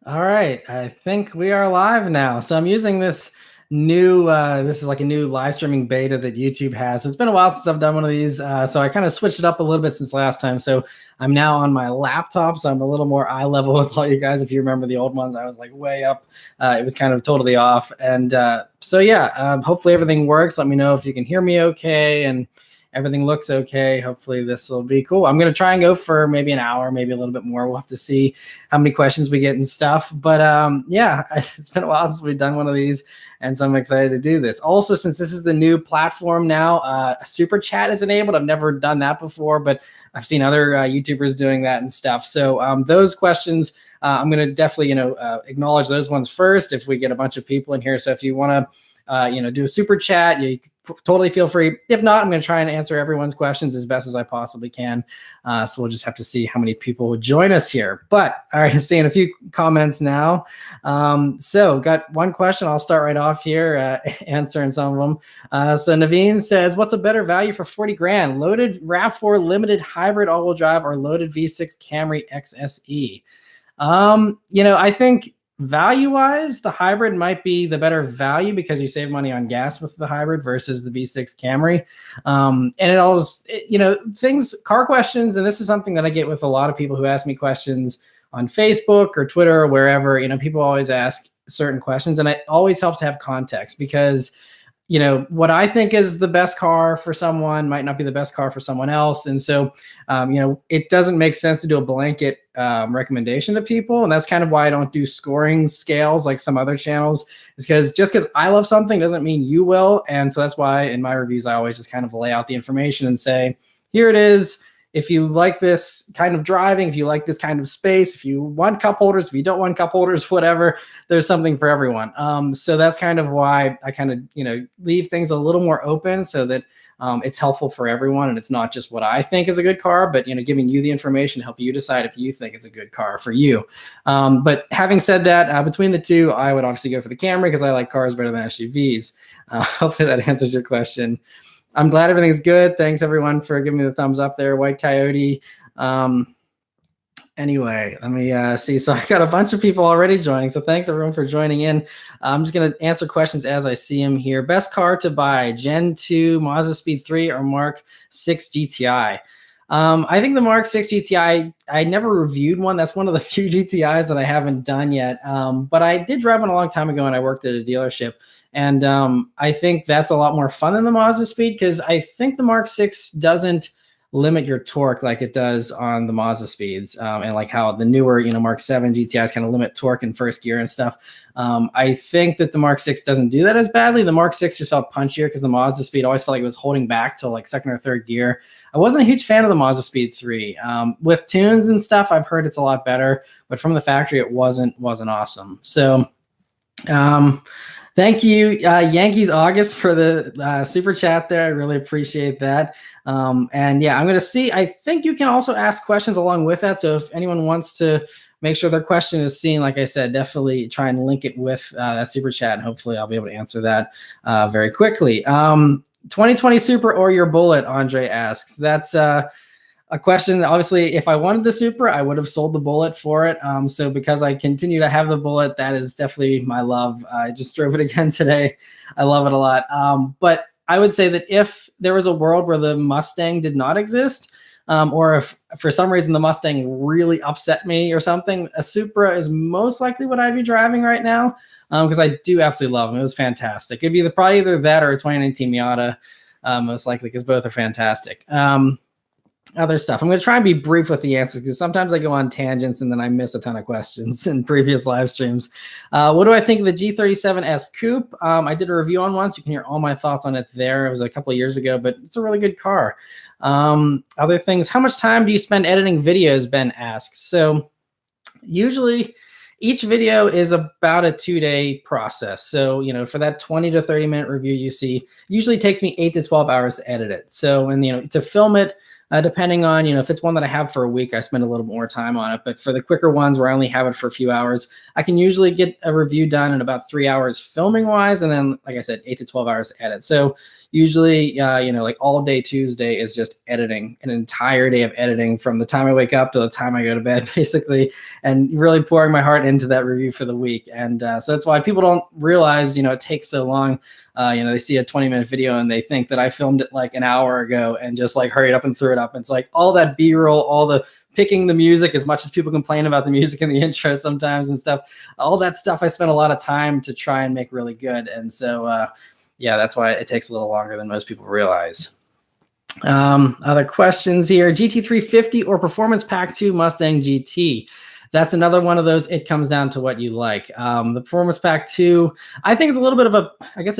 All right, I think we are live now. So I'm using this new, this is like a new live streaming beta that YouTube has. So it's been a while since I've done one of these. So I kind of switched it up a little bit since last time. So I'm now on my laptop. So I'm a little more eye level with all you guys. If you remember the old ones, I was like way up. It was kind of totally off. And so yeah, hopefully everything works. Let me know if you can hear me okay. And everything looks okay. Hopefully this will be cool. I'm going to try and go for maybe an hour, maybe a little bit more. We'll have to see how many questions we get and stuff. But yeah, it's been a while since we've done one of these. And so I'm excited to do this. Also, since this is the new platform now, super chat is enabled. I've never done that before, but I've seen other YouTubers doing that and stuff. So those questions, I'm going to definitely, acknowledge those ones first if we get a bunch of people in here. So if you want to, do a super chat, you totally feel free. If not, I'm going to try and answer everyone's questions as best as I possibly can. So we'll just have to see how many people will join us here. But all right, I'm seeing a few comments now. So got one question. I'll start right off here, answering some of them. So Naveen says, what's a better value for 40 grand? Loaded RAV4 limited hybrid all-wheel drive or loaded V6 Camry XSE? I think value-wise, the hybrid might be the better value because you save money on gas with the hybrid versus the V6 Camry. And it all is, car questions, and this is something that I get with a lot of people who ask me questions on Facebook or Twitter or wherever. People always ask certain questions, and it always helps to have context because what I think is the best car for someone might not be the best car for someone else. And so, it doesn't make sense to do a blanket recommendation to people. And that's kind of why I don't do scoring scales like some other channels, is because just because I love something doesn't mean you will. And so that's why in my reviews, I always just kind of lay out the information and say, here it is. If you like this kind of driving, if you like this kind of space, if you want cup holders, if you don't want cup holders, whatever, there's something for everyone. So that's kind of why I kind of, leave things a little more open so that it's helpful for everyone. And it's not just what I think is a good car, but, giving you the information to help you decide if you think it's a good car for you. But having said that, between the two, I would obviously go for the Camry because I like cars better than SUVs. Hopefully that answers your question. I'm glad everything's good. Thanks everyone for giving me the thumbs up there, White Coyote. Anyway, let me see. So I got a bunch of people already joining. So thanks everyone for joining in. I'm just going to answer questions as I see them here. Best car to buy, Gen 2, Mazda Speed 3, or Mark 6 GTI? I think the Mark 6 GTI, I never reviewed one. That's one of the few GTIs that I haven't done yet. But I did drive one a long time ago and I worked at a dealership. And I think that's a lot more fun than the Mazda Speed because I think the Mark 6 doesn't limit your torque like it does on the Mazda Speeds, and like how the newer, Mark 7 GTIs kind of limit torque in first gear and stuff. I think that the Mark 6 doesn't do that as badly. The Mark 6 just felt punchier because the Mazda Speed always felt like it was holding back till like second or third gear. I wasn't a huge fan of the Mazda Speed 3. With tunes and stuff, I've heard it's a lot better, but from the factory, it wasn't awesome. So, thank you, Yankees August, for the super chat there. I really appreciate that. And yeah, I'm going to see. I think you can also ask questions along with that. So if anyone wants to make sure their question is seen, like I said, definitely try and link it with that super chat. And hopefully I'll be able to answer that very quickly. 2020 Supra or your Bullet, Andre asks. That's a question. Obviously, if I wanted the Supra, I would have sold the Bullet for it. So because I continue to have the Bullet, that is definitely my love. I just drove it again today. I love it a lot. But I would say that if there was a world where the Mustang did not exist, or if for some reason the Mustang really upset me or something, a Supra is most likely what I'd be driving right now, because I do absolutely love them. It was fantastic. It'd be probably either that or a 2019 Miata, most likely, because both are fantastic. Other stuff. I'm going to try and be brief with the answers because sometimes I go on tangents and then I miss a ton of questions in previous live streams. What do I think of the G37S Coupe? I did a review on once. You can hear all my thoughts on it there. It was a couple of years ago, but it's a really good car. Other things. How much time do you spend editing videos? Ben asks. So usually each video is about a 2-day process. So, for that 20 to 30 minute review you see, usually takes me 8 to 12 hours to edit it. So, and, to film it, depending on, if it's one that I have for a week, I spend a little more time on it. But for the quicker ones where I only have it for a few hours, I can usually get a review done in about 3 hours filming wise. And then, like I said, 8 to 12 hours to edit. So usually, like all day Tuesday is just editing, an entire day of editing from the time I wake up to the time I go to bed, basically, and really pouring my heart into that review for the week. And so that's why people don't realize, it takes so long. They see a 20-minute video and they think that I filmed it like an hour ago and just like hurried up and threw it up. It's like all that B-roll, all the picking the music, as much as people complain about the music in the intro sometimes and stuff, all that stuff I spent a lot of time to try and make really good. And so, that's why it takes a little longer than most people realize. Other questions here. GT350 or Performance Pack 2 Mustang GT? That's another one of those. It comes down to what you like. The Performance Pack 2, I think it's a little bit of a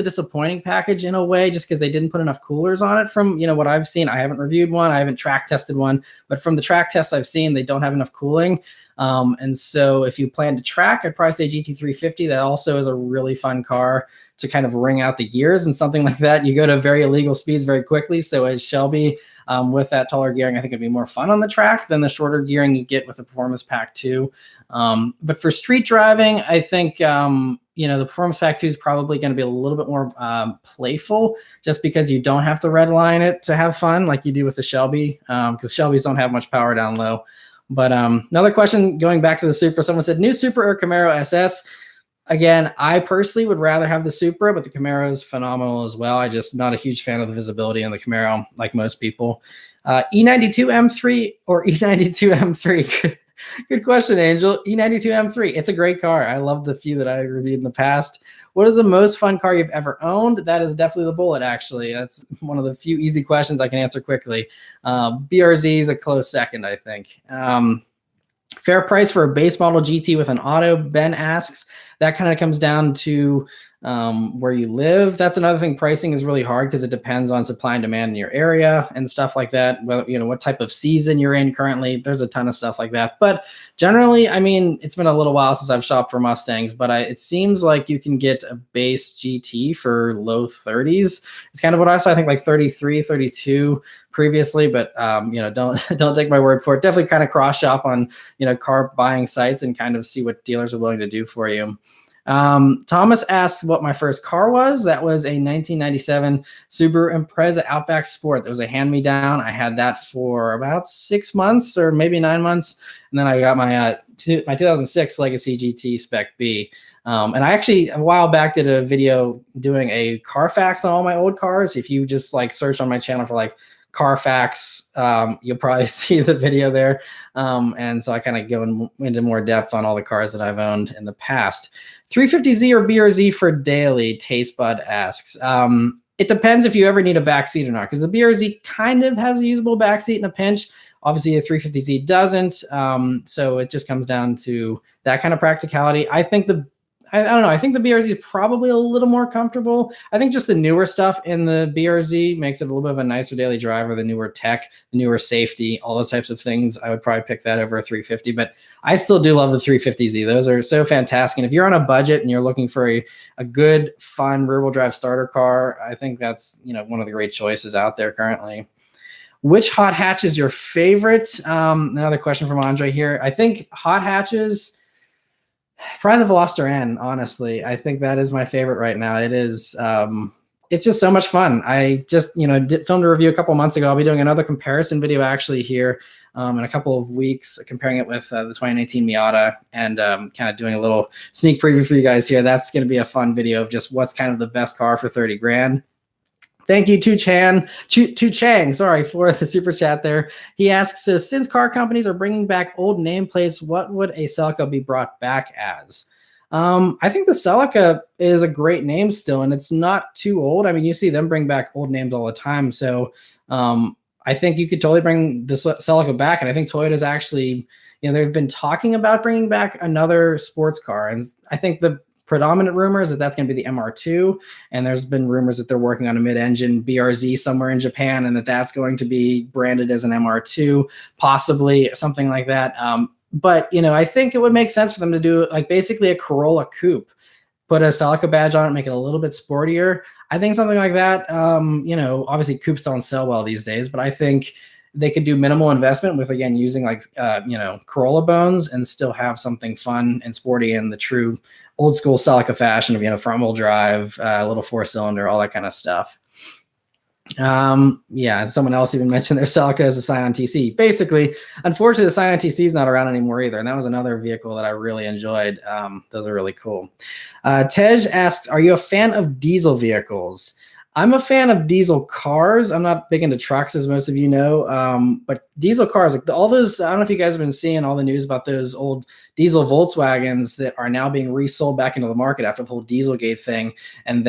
disappointing package in a way, just because they didn't put enough coolers on it from, what I've seen. I haven't reviewed one. I haven't track tested one, but from the track tests I've seen, they don't have enough cooling. And so if you plan to track, I'd probably say GT350. That also is a really fun car to kind of wring out the gears and something like that. You go to very illegal speeds very quickly. So as Shelby, with that taller gearing, I think it'd be more fun on the track than the shorter gearing you get with the Performance Pack 2. But for street driving, I think, the Performance Pack 2 is probably going to be a little bit more playful, just because you don't have to redline it to have fun like you do with the Shelby, because Shelbys don't have much power down low. But another question, going back to the Supra, someone said, new Supra or Camaro SS? Again, I personally would rather have the Supra, but the Camaro is phenomenal as well. I just not a huge fan of the visibility on the Camaro, like most people. E92 M3 or E92 M3? Good question, Angel. E92 M3. It's a great car. I love the few that I reviewed in the past. What is the most fun car you've ever owned? That is definitely the Bullet, actually. That's one of the few easy questions I can answer quickly. BRZ is a close second, I think. Fair price for a base model GT with an auto, Ben asks. That kind of comes down to where you live. That's another thing. Pricing is really hard because it depends on supply and demand in your area and stuff like that. Well, what type of season you're in currently. There's a ton of stuff like that. But generally, I mean, it's been a little while since I've shopped for Mustangs, but it seems like you can get a base GT for low 30s. It's kind of what I saw. I think like 33, 32 previously, but don't take my word for it. Definitely kind of cross shop on car buying sites and kind of see what dealers are willing to do for you. Thomas asks what my first car was. That was a 1997 Subaru Impreza Outback Sport. That was a hand-me-down. I had that for about 6 months or maybe 9 months, and then I got my 2006 Legacy GT Spec B. And I actually a while back did a video doing a Carfax on all my old cars. If you just like search on my channel for like Carfax, you'll probably see the video there. And so I kind of go into more depth on all the cars that I've owned in the past. 350Z or BRZ for daily, Tastebud asks. It depends if you ever need a backseat or not, because the BRZ kind of has a usable backseat in a pinch. Obviously, a 350Z doesn't. So it just comes down to that kind of practicality. I think I don't know. I think the BRZ is probably a little more comfortable. I think just the newer stuff in the BRZ makes it a little bit of a nicer daily driver, the newer tech, the newer safety, all those types of things. I would probably pick that over a 350, but I still do love the 350Z. Those are so fantastic. And if you're on a budget and you're looking for a good, fun rear-wheel drive starter car, I think that's one of the great choices out there currently. Which hot hatch is your favorite? Another question from Andre here. I think hot hatches, probably the Veloster N, honestly. I think that is my favorite right now. It is, it's just so much fun. I just, filmed a review a couple months ago. I'll be doing another comparison video actually here in a couple of weeks, comparing it with the 2019 Miata and kind of doing a little sneak preview for you guys here. That's going to be a fun video of just what's kind of the best car for 30 grand. Thank you, Tu Chang, sorry, for the super chat there. He asks, so since car companies are bringing back old nameplates, what would a Celica be brought back as? I think the Celica is a great name still, and it's not too old. I mean, you see them bring back old names all the time. So I think you could totally bring the Celica back. And I think Toyota's actually, they've been talking about bringing back another sports car. And I think the predominant rumor is that that's going to be the MR2, and there's been rumors that they're working on a mid-engine BRZ somewhere in Japan, and that's going to be branded as an MR2, possibly something like that. But I think it would make sense for them to do like basically a Corolla coupe, put a Celica badge on it, make it a little bit sportier. I think something like that. Obviously coupes don't sell well these days, but I think they could do minimal investment with, again, using like, Corolla bones and still have something fun and sporty in the true old school Celica fashion of, front wheel drive, little 4-cylinder, all that kind of stuff. And someone else even mentioned their Celica as a Scion TC. Basically, unfortunately, the Scion TC is not around anymore either, and that was another vehicle that I really enjoyed. Those are really cool. Tej asks, are you a fan of diesel vehicles? I'm a fan of diesel cars. I'm not big into trucks, as most of you know, but diesel cars, like all those, I don't know if you guys have been seeing all the news about those old diesel Volkswagens that are now being resold back into the market after the whole Dieselgate thing. And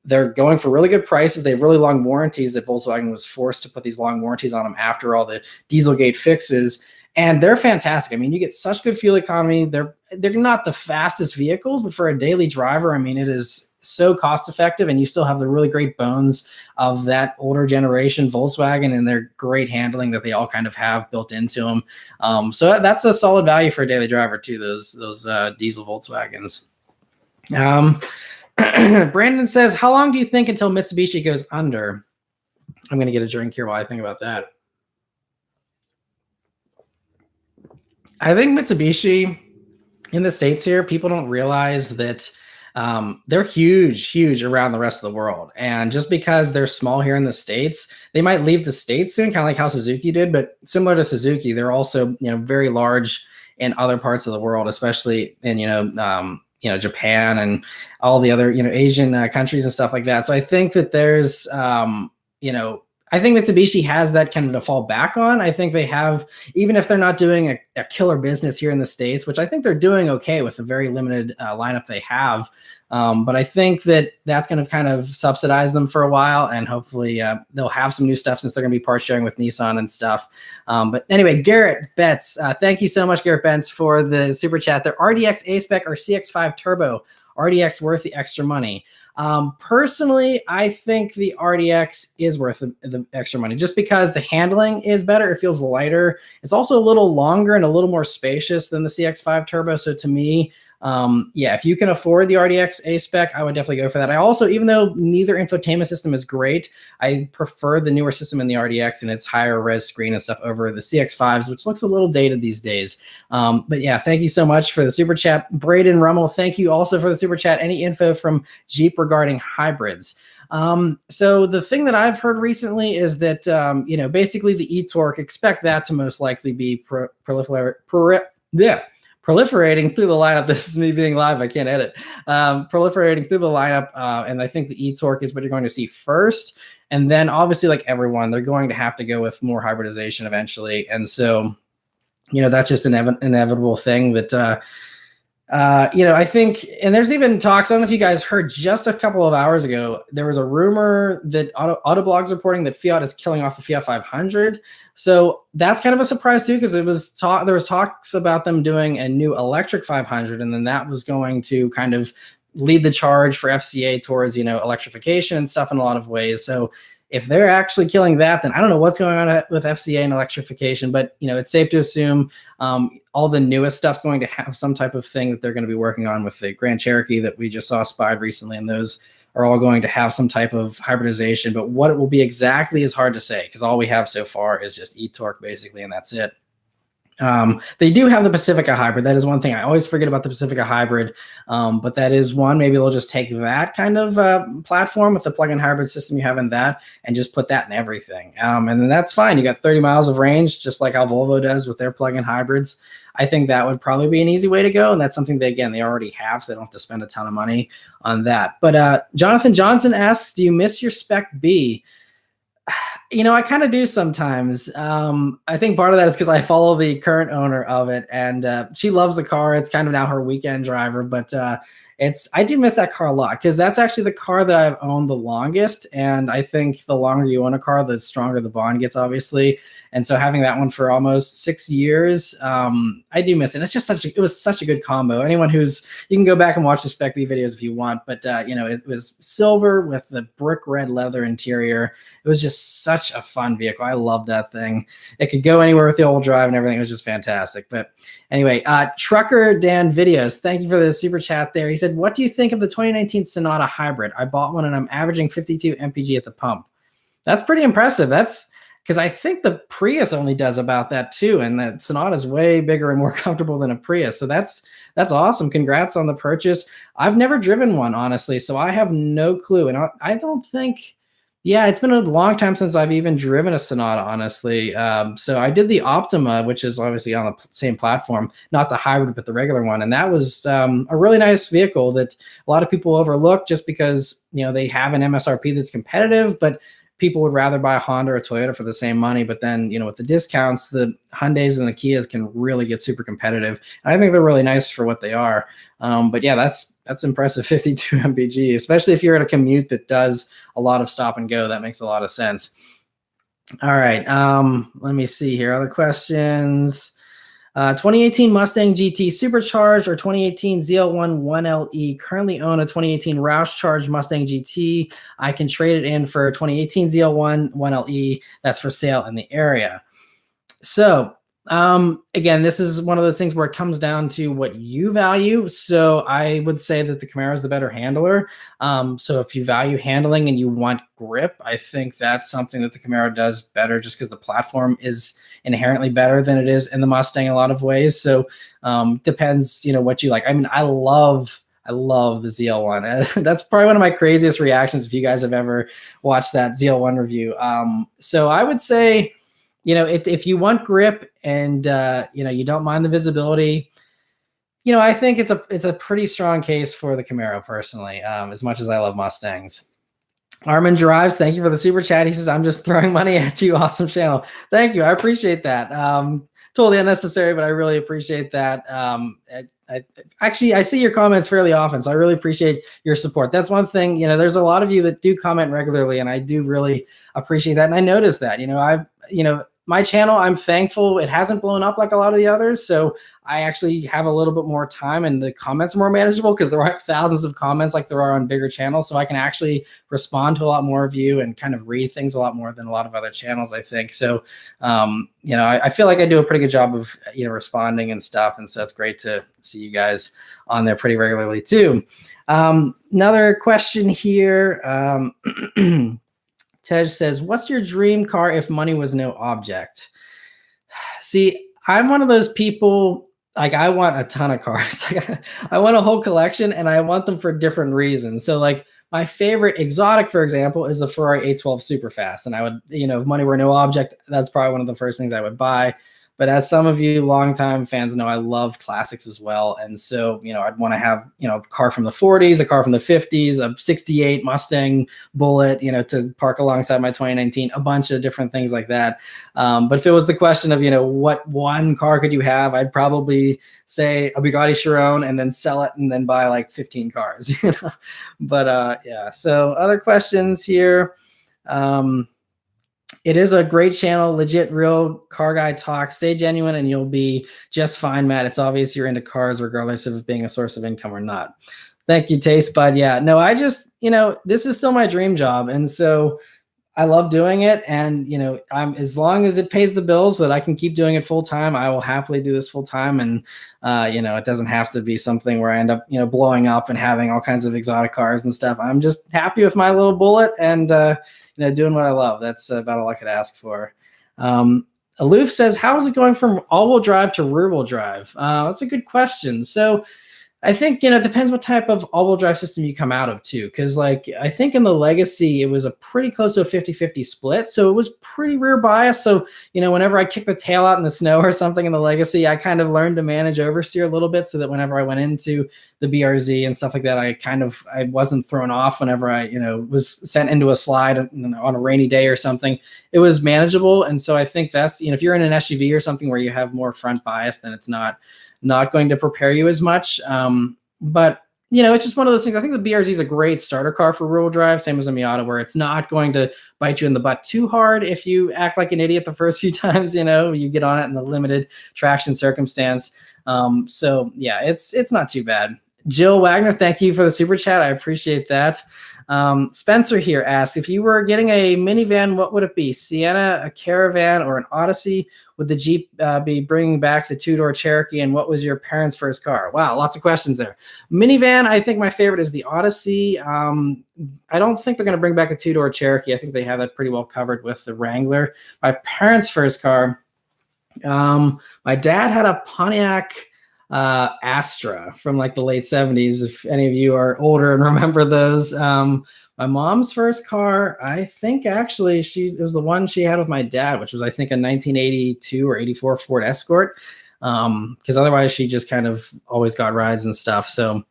they're going for really good prices. They have really long warranties that Volkswagen was forced to put these long warranties on them after all the Dieselgate fixes. And they're fantastic. I mean, you get such good fuel economy. They're not the fastest vehicles, but for a daily driver, I mean, it is so cost effective, and you still have the really great bones of that older generation Volkswagen and their great handling that they all kind of have built into them. So that's a solid value for a daily driver too, those diesel Volkswagens. Brandon says, how long do you think until Mitsubishi goes under? I'm going to get a drink here while I think about that. I think Mitsubishi in the States here, people don't realize that they're huge around the rest of the world. And just because they're small here in the States, they might leave the States soon, kind of like how Suzuki did. But similar to Suzuki, they're also, very large in other parts of the world, especially in, Japan and all the other, Asian countries and stuff like that. So I think that there's, I think Mitsubishi has that kind of to fall back on. I think they have, even if they're not doing a killer business here in the States, which I think they're doing okay with the very limited lineup they have. But I think that that's going to kind of subsidize them for a while, and hopefully they'll have some new stuff since they're going to be part sharing with Nissan and stuff. But anyway, Garrett Betts, thank you so much, Garrett Betts, for the super chat. Their RDX A-Spec or CX-5 Turbo, RDX worth the extra money? Personally, I think the RDX is worth the extra money just because the handling is better. It feels lighter. It's also a little longer and a little more spacious than the CX-5 Turbo. So to me, if you can afford the RDX A-Spec, I would definitely go for that. I also, even though neither infotainment system is great, I prefer the newer system in the RDX and its higher res screen and stuff over the CX-5s, which looks a little dated these days. But yeah, thank you so much for the super chat. Braden Rummel, thank you also for the super chat. Any info from Jeep regarding hybrids? So the thing that I've heard recently is that, basically the e-torque, expect that to most likely be proliferating through the lineup. This is me being live. I can't edit. Proliferating through the lineup. And I think the e-torque is what you're going to see first. And then obviously, like everyone, they're going to have to go with more hybridization eventually. And so, that's just an inevitable thing that, I think, and there's even talks, I don't know if you guys heard just a couple of hours ago, there was a rumor that Autoblog's reporting that Fiat is killing off the Fiat 500. So that's kind of a surprise too, because there was talks about them doing a new electric 500, and then that was going to kind of lead the charge for FCA towards, electrification and stuff in a lot of ways. So if they're actually killing that, then I don't know what's going on with FCA and electrification, but it's safe to assume all the newest stuff's going to have some type of thing that they're going to be working on with the Grand Cherokee that we just saw spied recently, and those are all going to have some type of hybridization. But what it will be exactly is hard to say, because all we have so far is just e-torque basically, and that's it. They do have the Pacifica hybrid. That is one thing I always forget about the Pacifica hybrid. But that is one, maybe they'll just take that kind of platform with the plug-in hybrid system you have in that and just put that in everything. And then that's fine. You got 30 miles of range, just like how Volvo does with their plug-in hybrids. I think that would probably be an easy way to go. And that's something they already have, so they don't have to spend a ton of money on that. But Jonathan Johnson asks, do you miss your Spec B? I kind of do sometimes. I think part of that is because I follow the current owner of it, and she loves the car. It's kind of now her weekend driver, but I do miss that car a lot, because that's actually the car that I've owned the longest. And I think the longer you own a car, the stronger the bond gets, obviously. And so having that one for almost 6 years, I do miss it. It's just it was such a good combo. Anyone you can go back and watch the Spec B videos if you want, but it was silver with the brick red leather interior. It was just such a fun vehicle. I love that thing. It could go anywhere with the all-wheel drive and everything. It was just fantastic. But anyway, Trucker Dan Videos, thank you for the super chat there. He said, what do you think of the 2019 Sonata Hybrid? I bought one and I'm averaging 52 mpg at the pump. That's pretty impressive. That's because I think the Prius only does about that too, and that Sonata is way bigger and more comfortable than a Prius. So that's awesome. Congrats on the purchase. I've never driven one, honestly, so I have no clue, and I don't think. Yeah, it's been a long time since I've even driven a Sonata, honestly. So I did the Optima, which is obviously on the same platform, not the hybrid, but the regular one. And that was a really nice vehicle that a lot of people overlook just because, they have an MSRP that's competitive, but people would rather buy a Honda or a Toyota for the same money. But then, with the discounts, the Hyundais and the Kias can really get super competitive. And I think they're really nice for what they are. But yeah, that's impressive, 52 mpg, especially if you're at a commute that does a lot of stop and go. That makes a lot of sense. All right, let me see here. Other questions. 2018 Mustang GT Supercharged or 2018 ZL1 1LE. Currently own a 2018 Roush Charged Mustang GT. I can trade it in for 2018 ZL1 1LE. That's for sale in the area. So again, this is one of those things where it comes down to what you value. So I would say that the Camaro is the better handler. So if you value handling and you want grip, I think that's something that the Camaro does better just because the platform is inherently better than it is in the Mustang in a lot of ways. So depends, what you like. I mean, I love the ZL1. That's probably one of my craziest reactions if you guys have ever watched that ZL1 review. So I would say, if you want grip and you don't mind the visibility, I think it's a pretty strong case for the Camaro personally, as much as I love Mustangs. Armin Drives, thank you for the super chat. He says, I'm just throwing money at you. Awesome channel. Thank you. I appreciate that. Totally unnecessary, but I really appreciate that. I see your comments fairly often, so I really appreciate your support. That's one thing, there's a lot of you that do comment regularly, and I do really appreciate that. And I noticed that, my channel, I'm thankful it hasn't blown up like a lot of the others. So I actually have a little bit more time and the comments are more manageable because there aren't thousands of comments like there are on bigger channels. So I can actually respond to a lot more of you and kind of read things a lot more than a lot of other channels, I think. So, I feel like I do a pretty good job of, responding and stuff. And so it's great to see you guys on there pretty regularly too. Another question here. Tej says, what's your dream car if money was no object? See, I'm one of those people, like I want a ton of cars. I want a whole collection and I want them for different reasons. So like my favorite exotic, for example, is the Ferrari 812 Superfast. And I would, if money were no object, that's probably one of the first things I would buy. But as some of you longtime fans know, I love classics as well. And so, I'd want to have, a car from the 40s, a car from the 50s, a 68 Mustang Bullet, to park alongside my 2019, a bunch of different things like that. But if it was the question of, what one car could you have, I'd probably say a Bugatti Chiron and then sell it and then buy like 15 cars. But yeah, so other questions here. It is a great channel, legit, real car guy talk. Stay genuine and you'll be just fine, Matt. It's obvious you're into cars regardless of it being a source of income or not. Thank you, Taste Bud. Yeah, no, I just, this is still my dream job. And so I love doing it. And, I'm as long as it pays the bills so that I can keep doing it full time, I will happily do this full time. And, it doesn't have to be something where I end up, blowing up and having all kinds of exotic cars and stuff. I'm just happy with my little Bullet and, doing what I love. That's about all I could ask for. Aloof says, how is it going from all-wheel drive to rear-wheel drive? That's a good question. So I think, it depends what type of all-wheel drive system you come out of too. Because like, I think in the Legacy, it was a pretty close to a 50-50 split. So it was pretty rear bias. So, whenever I kick the tail out in the snow or something in the Legacy, I kind of learned to manage oversteer a little bit so that whenever I went into the BRZ and stuff like that, I wasn't thrown off whenever I, was sent into a slide on a rainy day or something. It was manageable. And so I think that's, if you're in an SUV or something where you have more front bias, then it's not going to prepare you as much. But it's just one of those things. I think the BRZ is a great starter car for rear-wheel drive, same as a Miata, where it's not going to bite you in the butt too hard if you act like an idiot the first few times, you get on it in the limited traction circumstance. So yeah, it's not too bad. Jill Wagner, thank you for the super chat. I appreciate that. Spencer here asks, if you were getting a minivan, what would it be? Sienna, a Caravan, or an Odyssey? Would the Jeep be bringing back the two-door Cherokee? And what was your parents' first car? Wow, lots of questions there. Minivan, I think my favorite is the Odyssey. I don't think they're going to bring back a two-door Cherokee. I think they have that pretty well covered with the Wrangler. My parents' first car, my dad had a Pontiac Astra from like the late 70s, if any of you are older and remember those. My mom's first car, I think actually it was the one she had with my dad, which was I think a 1982 or 84 Ford Escort, because otherwise she just kind of always got rides and stuff. So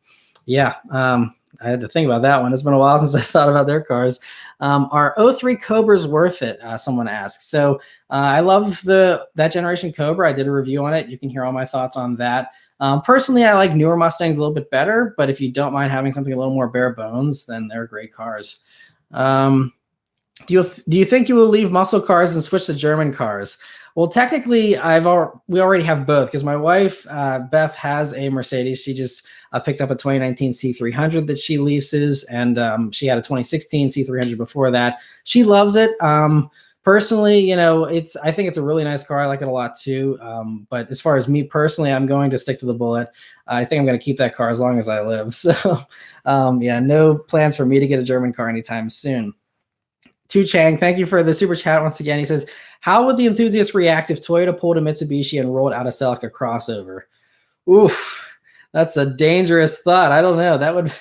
yeah, I had to think about that one. It's been a while since I thought about their cars. Are '03 Cobras worth it? Someone asked. So I love that generation Cobra. I did a review on it. You can hear all my thoughts on that. Personally, I like newer Mustangs a little bit better, but if you don't mind having something a little more bare bones, then they're great cars. Do you think you will leave muscle cars and switch to German cars? Well, technically, we already have both, because my wife, Beth, has a Mercedes. She just picked up a 2019 C300 that she leases, and she had a 2016 C300 before that. She loves it. Personally, I think it's a really nice car. I like it a lot too. But as far as me personally, I'm going to stick to the Bullet. I think I'm going to keep that car as long as I live. So, yeah, no plans for me to get a German car anytime soon. Tu Chang, thank you for the super chat once again. He says, how would the enthusiasts react if Toyota pulled a Mitsubishi and rolled out a Celica crossover? Oof. That's a dangerous thought. I don't know. That would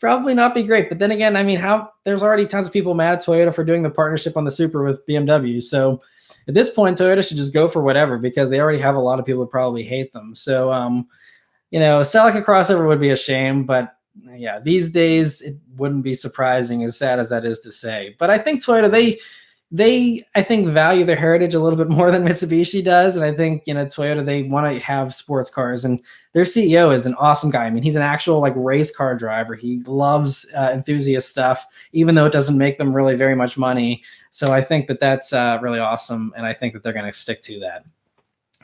probably not be great. But then again, I mean, there's already tons of people mad at Toyota for doing the partnership on the Supra with BMW. So at this point, Toyota should just go for whatever, because they already have a lot of people who probably hate them. So, Celica crossover would be a shame. But yeah, these days, it wouldn't be surprising, as sad as that is to say. But I think Toyota, they I think value their heritage a little bit more than Mitsubishi does. And I think, Toyota, they want to have sports cars, and their CEO is an awesome guy. I mean, he's an actual like race car driver. He loves enthusiast stuff, even though it doesn't make them really very much money. So I think that's really awesome. And I think that they're going to stick to that.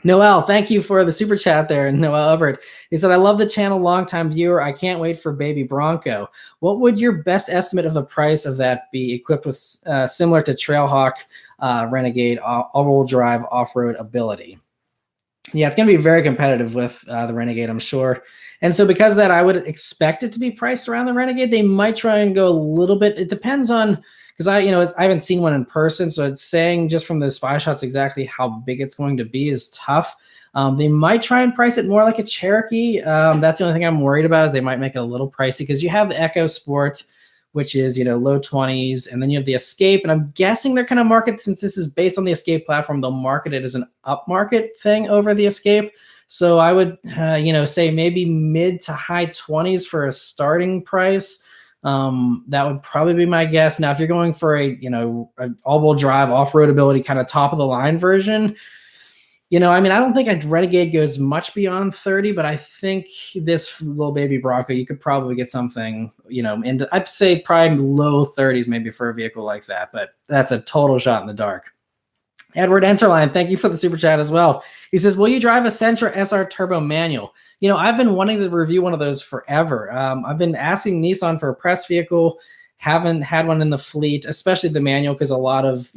Noel, thank you for the super chat there. Noel Everett, he said, I love the channel, longtime viewer. I can't wait for baby Bronco. What would your best estimate of the price of that be, equipped with similar to Trailhawk Renegade all-wheel drive off-road ability? Yeah, it's going to be very competitive with the Renegade, I'm sure. And so because of that, I would expect it to be priced around the Renegade. They might try and go a little bit. It depends on, because I haven't seen one in person, so it's saying just from the spy shots exactly how big it's going to be is tough. They might try and price it more like a Cherokee. That's the only thing I'm worried about, is they might make it a little pricey, because you have the Echo Sport, which is low 20s, and then you have the Escape, and I'm guessing they're kind of market, since this is based on the Escape platform, they'll market it as an upmarket thing over the Escape. So I would say maybe mid to high 20s for a starting price. That would probably be my guess. Now, if you're going for an all-wheel drive off-road ability kind of top of the line version, I don't think a Renegade goes much beyond 30, but I think this little baby Bronco, you could probably get something, I'd say probably low 30s maybe for a vehicle like that, but that's a total shot in the dark. Edward Enterline, thank you for the super chat as well. He says, will you drive a Sentra SR Turbo manual? I've been wanting to review one of those forever. I've been asking Nissan for a press vehicle, haven't had one in the fleet, especially the manual, because a lot of,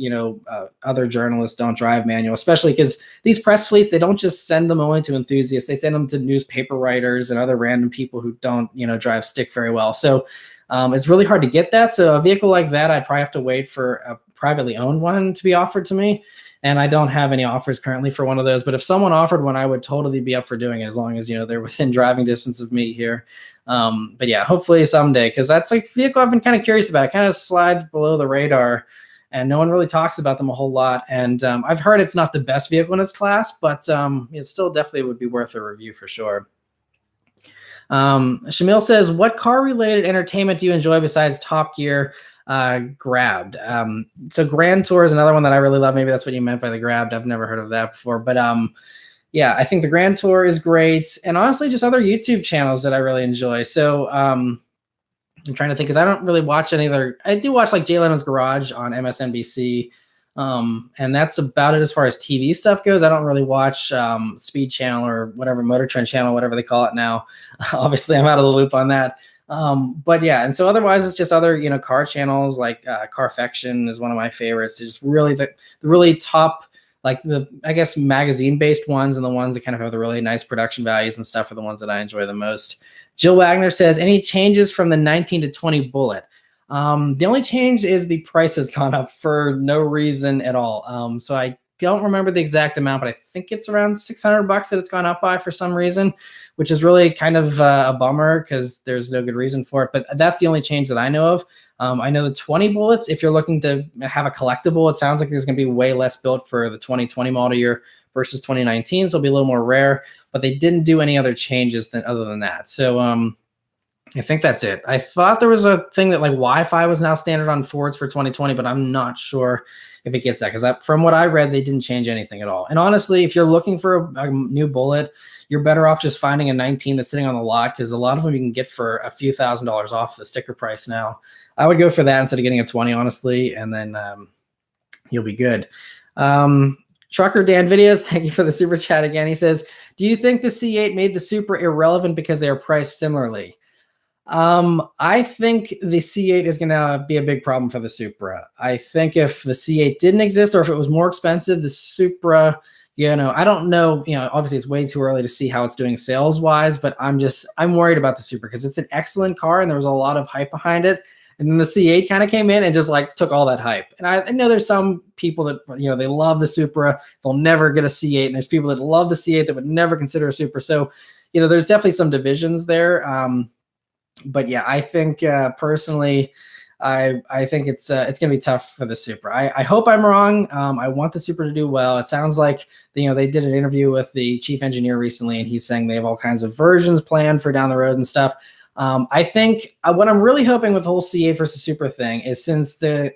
other journalists don't drive manual, especially because these press fleets, they don't just send them only to enthusiasts. They send them to newspaper writers and other random people who don't, drive stick very well. So it's really hard to get that. So a vehicle like that, I'd probably have to wait for a privately owned one to be offered to me. And I don't have any offers currently for one of those. But if someone offered one, I would totally be up for doing it, as long as, they're within driving distance of me here. But yeah, hopefully someday, because that's like a vehicle I've been kind of curious about. It kind of slides below the radar, and no one really talks about them a whole lot. And I've heard it's not the best vehicle in its class, but it still definitely would be worth a review for sure. Shamil says, what car-related entertainment do you enjoy besides Top Gear? Grabbed. So Grand Tour is another one that I really love. Maybe that's what you meant by the Grabbed. I've never heard of that before, but yeah, I think the Grand Tour is great, and honestly, just other YouTube channels that I really enjoy. So I'm trying to think, because I don't really watch any other. I do watch like Jay Leno's Garage on MSNBC, and that's about it as far as TV stuff goes. I don't really watch Speed Channel or whatever, Motor Trend Channel, whatever they call it now. Obviously, I'm out of the loop on that. But yeah, and so otherwise it's just other, car channels like Carfection is one of my favorites. It's just really the really top, like I guess magazine based ones, and the ones that kind of have the really nice production values and stuff are the ones that I enjoy the most. Jill Wagner says, any changes from the 19 to 20 Bullet? The only change is the price has gone up for no reason at all. So I don't remember the exact amount, but I think it's around $600 that it's gone up by for some reason, which is really kind of a bummer because there's no good reason for it. But that's the only change that I know of. I know the 20 Bullets, if you're looking to have a collectible, it sounds like there's going to be way less built for the 2020 model year versus 2019. So it'll be a little more rare, but they didn't do any other changes other than that. So I think that's it. I thought there was a thing that like Wi-Fi was now standard on Fords for 2020, but I'm not sure if it gets that because from what I read, they didn't change anything at all. And honestly, if you're looking for a new Bullet, you're better off just finding a 19 that's sitting on the lot because a lot of them you can get for a few $1,000s off the sticker price now. I would go for that instead of getting a 20, honestly, and then you'll be good. Trucker Dan Videos, thank you for the super chat again. He says, do you think the C8 made the Supra irrelevant because they are priced similarly? I think the C8 is going to be a big problem for the Supra. I think if the C8 didn't exist or if it was more expensive, the Supra, I don't know, obviously it's way too early to see how it's doing sales wise, but I'm worried about the Supra because it's an excellent car and there was a lot of hype behind it. And then the C8 kind of came in and just like took all that hype. And I know there's some people that, they love the Supra. They'll never get a C8. And there's people that love the C8 that would never consider a Supra. So, there's definitely some divisions there. But yeah, I think personally, I think it's going to be tough for the Supra. I hope I'm wrong. I want the Supra to do well. It sounds like they did an interview with the chief engineer recently, and he's saying they have all kinds of versions planned for down the road and stuff. I think what I'm really hoping with the whole C8 versus Supra thing is since the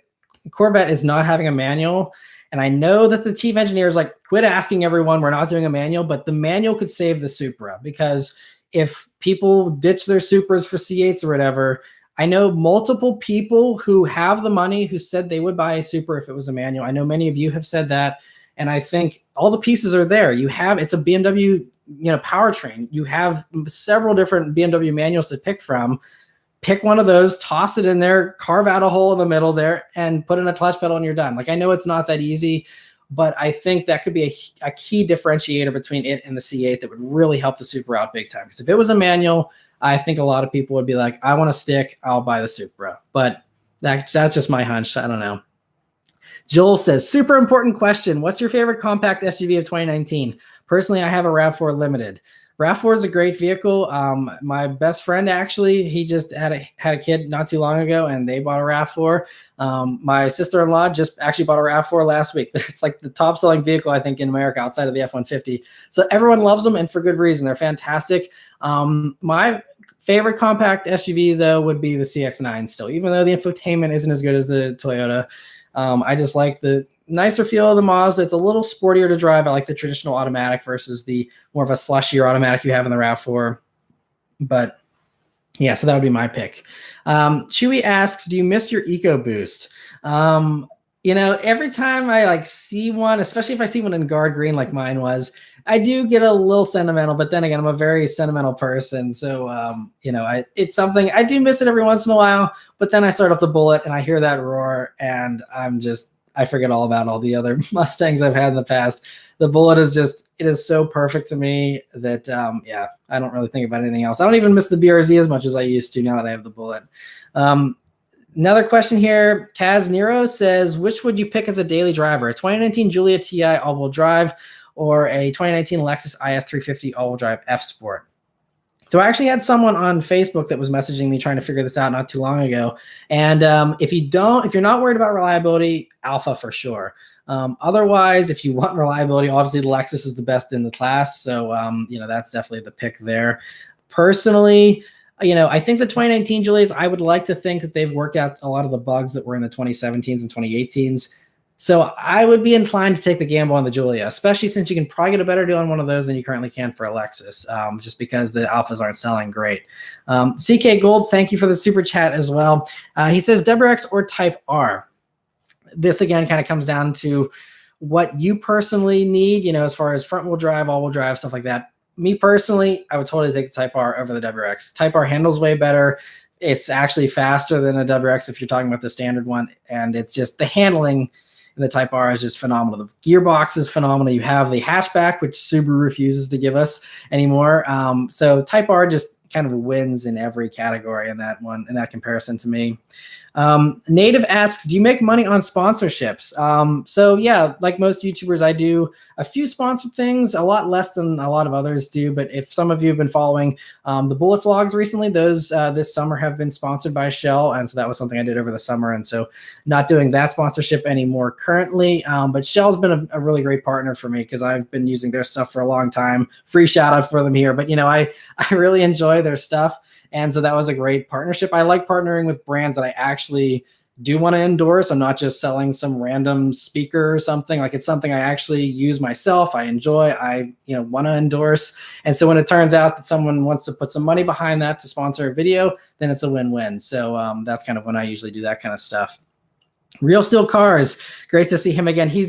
Corvette is not having a manual, and I know that the chief engineer is like, quit asking everyone, we're not doing a manual, but the manual could save the Supra because if people ditch their Supras for C8s or whatever, I know multiple people who have the money who said they would buy a Supra if it was a manual. I know many of you have said that. And I think all the pieces are there. It's a BMW, powertrain. You have several different BMW manuals to pick from. Pick one of those, toss it in there, carve out a hole in the middle there, and put in a clutch pedal and you're done. Like, I know it's not that easy, but I think that could be a key differentiator between it and the C8 that would really help the Supra out big time. Because if it was a manual, I think a lot of people would be like, I want a stick, I'll buy the Supra. But that's just my hunch. I don't know. Joel says, super important question. What's your favorite compact SUV of 2019? Personally, I have a RAV4 Limited. RAV4 is a great vehicle. My best friend, actually, he just had a kid not too long ago, and they bought a RAV4. My sister-in-law just actually bought a RAV4 last week. It's like the top-selling vehicle, I think, in America outside of the F-150. So everyone loves them, and for good reason. They're fantastic. My favorite compact SUV, though, would be the CX-9 still, even though the infotainment isn't as good as the Toyota. I just like the nicer feel of the Mazda. It's a little sportier to drive. I like the traditional automatic versus the more of a slushier automatic you have in the RAV4. But yeah, so that would be my pick. Chewy asks, do you miss your EcoBoost? Every time I see one, especially if I see one in guard green like mine was, I do get a little sentimental, but then again, I'm a very sentimental person. So, it's something I do miss it every once in a while, but then I start up the Bullet and I hear that roar and I forget all about all the other Mustangs I've had in the past. The Bullet is it is so perfect to me that, I don't really think about anything else. I don't even miss the BRZ as much as I used to now that I have the Bullet. Another question here. Kaz Nero says, which would you pick as a daily driver? A 2019 Giulia TI all-wheel drive or a 2019 Lexus IS 350 all-wheel drive F Sport? So I actually had someone on Facebook that was messaging me trying to figure this out not too long ago. And if you're not worried about reliability, Alpha for sure. Otherwise, if you want reliability, obviously the Lexus is the best in the class. So, that's definitely the pick there. Personally, I think the 2019 Giulias, I would like to think that they've worked out a lot of the bugs that were in the 2017s and 2018s. So I would be inclined to take the gamble on the Giulia, especially since you can probably get a better deal on one of those than you currently can for a Lexus, just because the Alphas aren't selling great. CK Gold, thank you for the super chat as well. He says WRX or Type R. This, again, kind of comes down to what you personally need, as far as front-wheel drive, all-wheel drive, stuff like that. me personally, I would totally take the Type R over the WRX. Type R handles way better. It's actually faster than a WRX if you're talking about the standard one. And it's just the handling in the Type R is just phenomenal. The gearbox is phenomenal. You have the hatchback, which Subaru refuses to give us anymore. So Type R just kind of wins in every category in that one, in that comparison to me. Native asks, do you make money on sponsorships? So yeah, like most YouTubers, I do a few sponsored things, a lot less than a lot of others do. But if some of you have been following the bullet vlogs recently, those this summer have been sponsored by Shell. And so that was something I did over the summer. And so not doing that sponsorship anymore currently. But Shell's been a really great partner for me because I've been using their stuff for a long time. Free shout out for them here. But, you know, I really enjoy their stuff. And so that was a great partnership. I like partnering with brands that I actually do want to endorse. I'm not just selling some random speaker or something. Like, it's something I actually use myself. I enjoy, I want to endorse. And so when it turns out that someone wants to put some money behind that to sponsor a video, then it's a win-win. So that's kind of when I usually do that kind of stuff. Real Steel Cars, great to see him again. He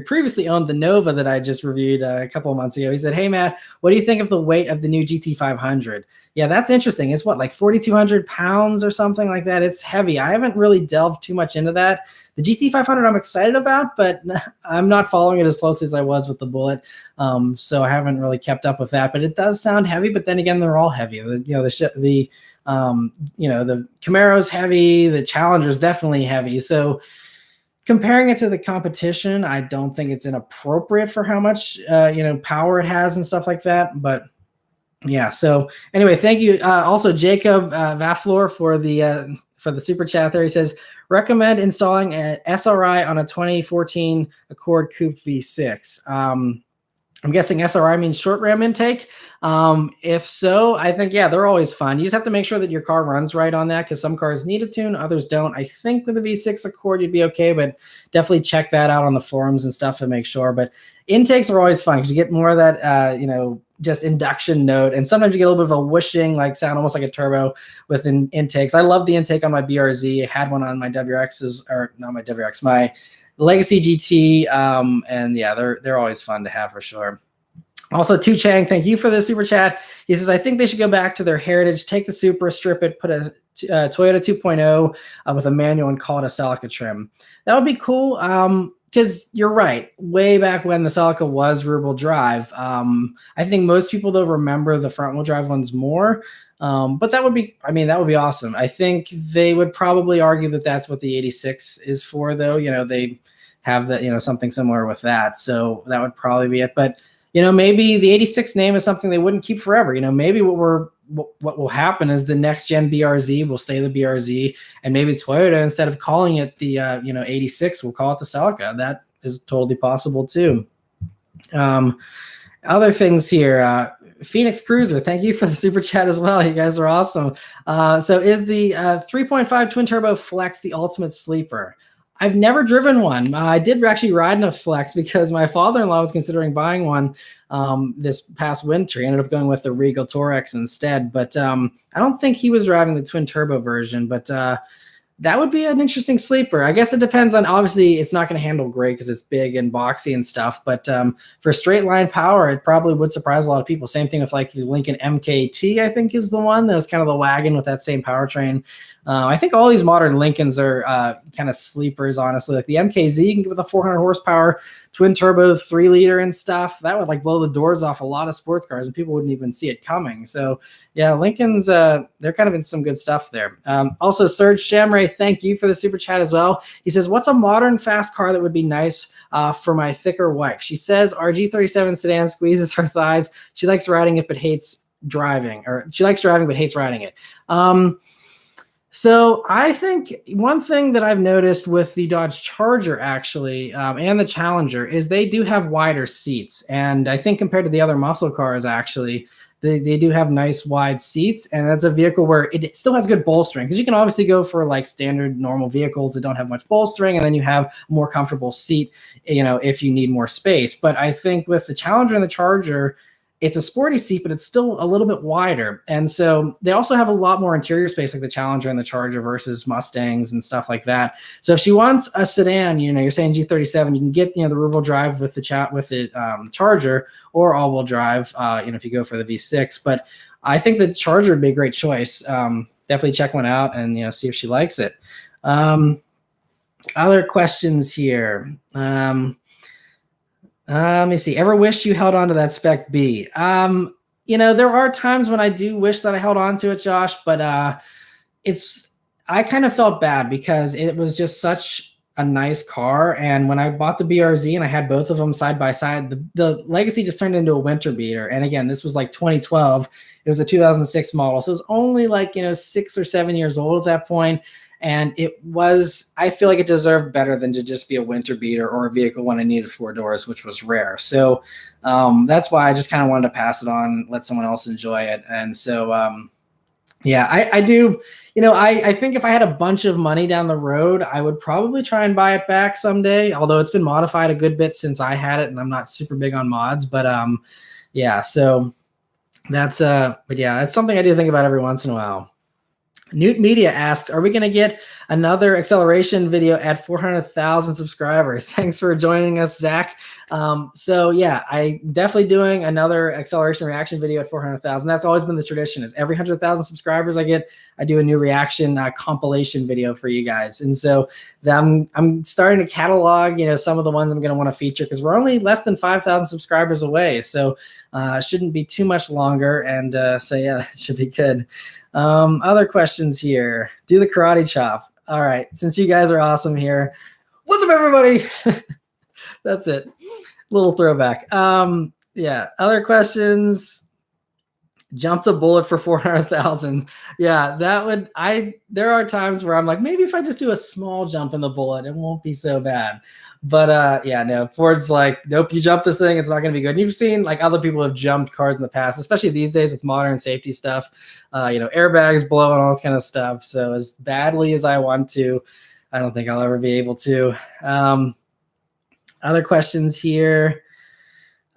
previously owned the Nova that I just reviewed a couple of months ago. He said, hey, Matt, what do you think of the weight of the new GT500? Yeah, that's interesting. It's what, like 4,200 pounds or something like that? It's heavy. I haven't really delved too much into that. The GT500 I'm excited about, but I'm not following it as closely as I was with the Bullet. So I haven't really kept up with that, but it does sound heavy. But then again, they're all heavy. The Camaro's heavy, the Challenger's definitely heavy. So comparing it to the competition, I don't think it's inappropriate for how much power it has and stuff like that. But yeah, so anyway, thank you. Also, Jacob Vaflor for the super chat there. He says, recommend installing an SRI on a 2014 Accord Coupe V6. I'm guessing SRI means short ram intake. If so, I think, yeah, they're always fun. You just have to make sure that your car runs right on that because some cars need a tune, others don't. I think with the V6 Accord, you'd be okay, but definitely check that out on the forums and stuff to make sure. But intakes are always fun because you get more of that, just induction note. And sometimes you get a little bit of a whooshing, like sound almost like a turbo with intakes. I love the intake on my BRZ. I had one on my WRXs, or not my WRX, my Legacy GT, and yeah, they're always fun to have for sure. Also, Tu Chang, thank you for the super chat. He says, I think they should go back to their heritage, take the Supra, strip it, put a Toyota 2.0 with a manual and call it a Celica trim. That would be cool. Because you're right, way back when the Celica was rear-wheel drive, I think most people though remember the front-wheel drive ones more. But that would be awesome. I think they would probably argue that that's what the 86 is for, though. They have that, something similar with that. So that would probably be it. But maybe the 86 name is something they wouldn't keep forever. Maybe what will happen is the next gen BRZ will stay the BRZ, and maybe Toyota, instead of calling it the 86, will call it the Celica. That is totally possible too. Other things here, Phoenix Cruiser, thank you for the super chat as well. You guys are awesome. So is the 3.5 twin turbo Flex the ultimate sleeper? I've never driven one. I did actually ride in a Flex because my father-in-law was considering buying one this past winter. He ended up going with the Regal Torex instead. But I don't think he was driving the twin turbo version. But that would be an interesting sleeper. I guess it depends on, obviously, it's not going to handle great because it's big and boxy and stuff. But for straight line power, it probably would surprise a lot of people. Same thing with like the Lincoln MKT, I think is the one that was kind of the wagon with that same powertrain. I think all these modern Lincolns are kind of sleepers, honestly. Like the MKZ, you can get with a 400 horsepower twin turbo 3-liter and stuff. That would like blow the doors off a lot of sports cars and people wouldn't even see it coming. So yeah, Lincolns, they're kind of in some good stuff there. Also, Serge Shamray, thank you for the super chat as well. He says, what's a modern fast car that would be nice for my thicker wife? She says our G37 sedan squeezes her thighs. She likes riding it but hates driving, or she likes driving but hates riding it. So I think one thing that I've noticed with the Dodge Charger actually, and the Challenger, is they do have wider seats. And I think compared to the other muscle cars, actually, they do have nice wide seats. And that's a vehicle where it still has good bolstering, because you can obviously go for like standard normal vehicles that don't have much bolstering, and then you have a more comfortable seat, if you need more space. But I think with the Challenger and the Charger, it's a sporty seat, but it's still a little bit wider. And so they also have a lot more interior space, like the Challenger and the Charger versus Mustangs and stuff like that. So if she wants a sedan, you're saying G37, you can get, the rear wheel drive with the Charger, or all wheel drive, if you go for the V6. But I think the Charger would be a great choice. Definitely check one out and, see if she likes it. Other questions here. Let me see. Ever wish you held on to that Spec B? There are times when I do wish that I held on to it, Josh, but I kind of felt bad because it was just such a nice car. And when I bought the BRZ and I had both of them side by side, the Legacy just turned into a winter beater. And again, this was like 2012. It was a 2006 model. So it was only like, 6 or 7 years old at that point. And I feel like it deserved better than to just be a winter beater or a vehicle when I needed 4 doors, which was rare. So that's why I just kind of wanted to pass it on, let someone else enjoy it. And so, I do, I think if I had a bunch of money down the road, I would probably try and buy it back someday, although it's been modified a good bit since I had it and I'm not super big on mods, but so that's, it's something I do think about every once in a while. Newt Media asks, are we going to get another acceleration video at 400,000 subscribers? Thanks for joining us, Zach. I definitely doing another acceleration reaction video at 400,000. That's always been the tradition, is every 100,000 subscribers I do a new reaction compilation video for you guys. And so I'm starting to catalog, some of the ones I'm going to want to feature, because we're only less than 5,000 subscribers away. So it shouldn't be too much longer. And it should be good. Other questions here. Do the karate chop. All right. Since you guys are awesome here. What's up, everybody? That's it. Little throwback. Other questions. Jump the bullet for 400,000. Yeah, there are times where I'm like, maybe if I just do a small jump in the bullet, it won't be so bad. But Ford's like, nope, you jump this thing, it's not going to be good. And you've seen like other people have jumped cars in the past, especially these days with modern safety stuff, airbags blow and all this kind of stuff. So as badly as I want to, I don't think I'll ever be able to. Other questions here.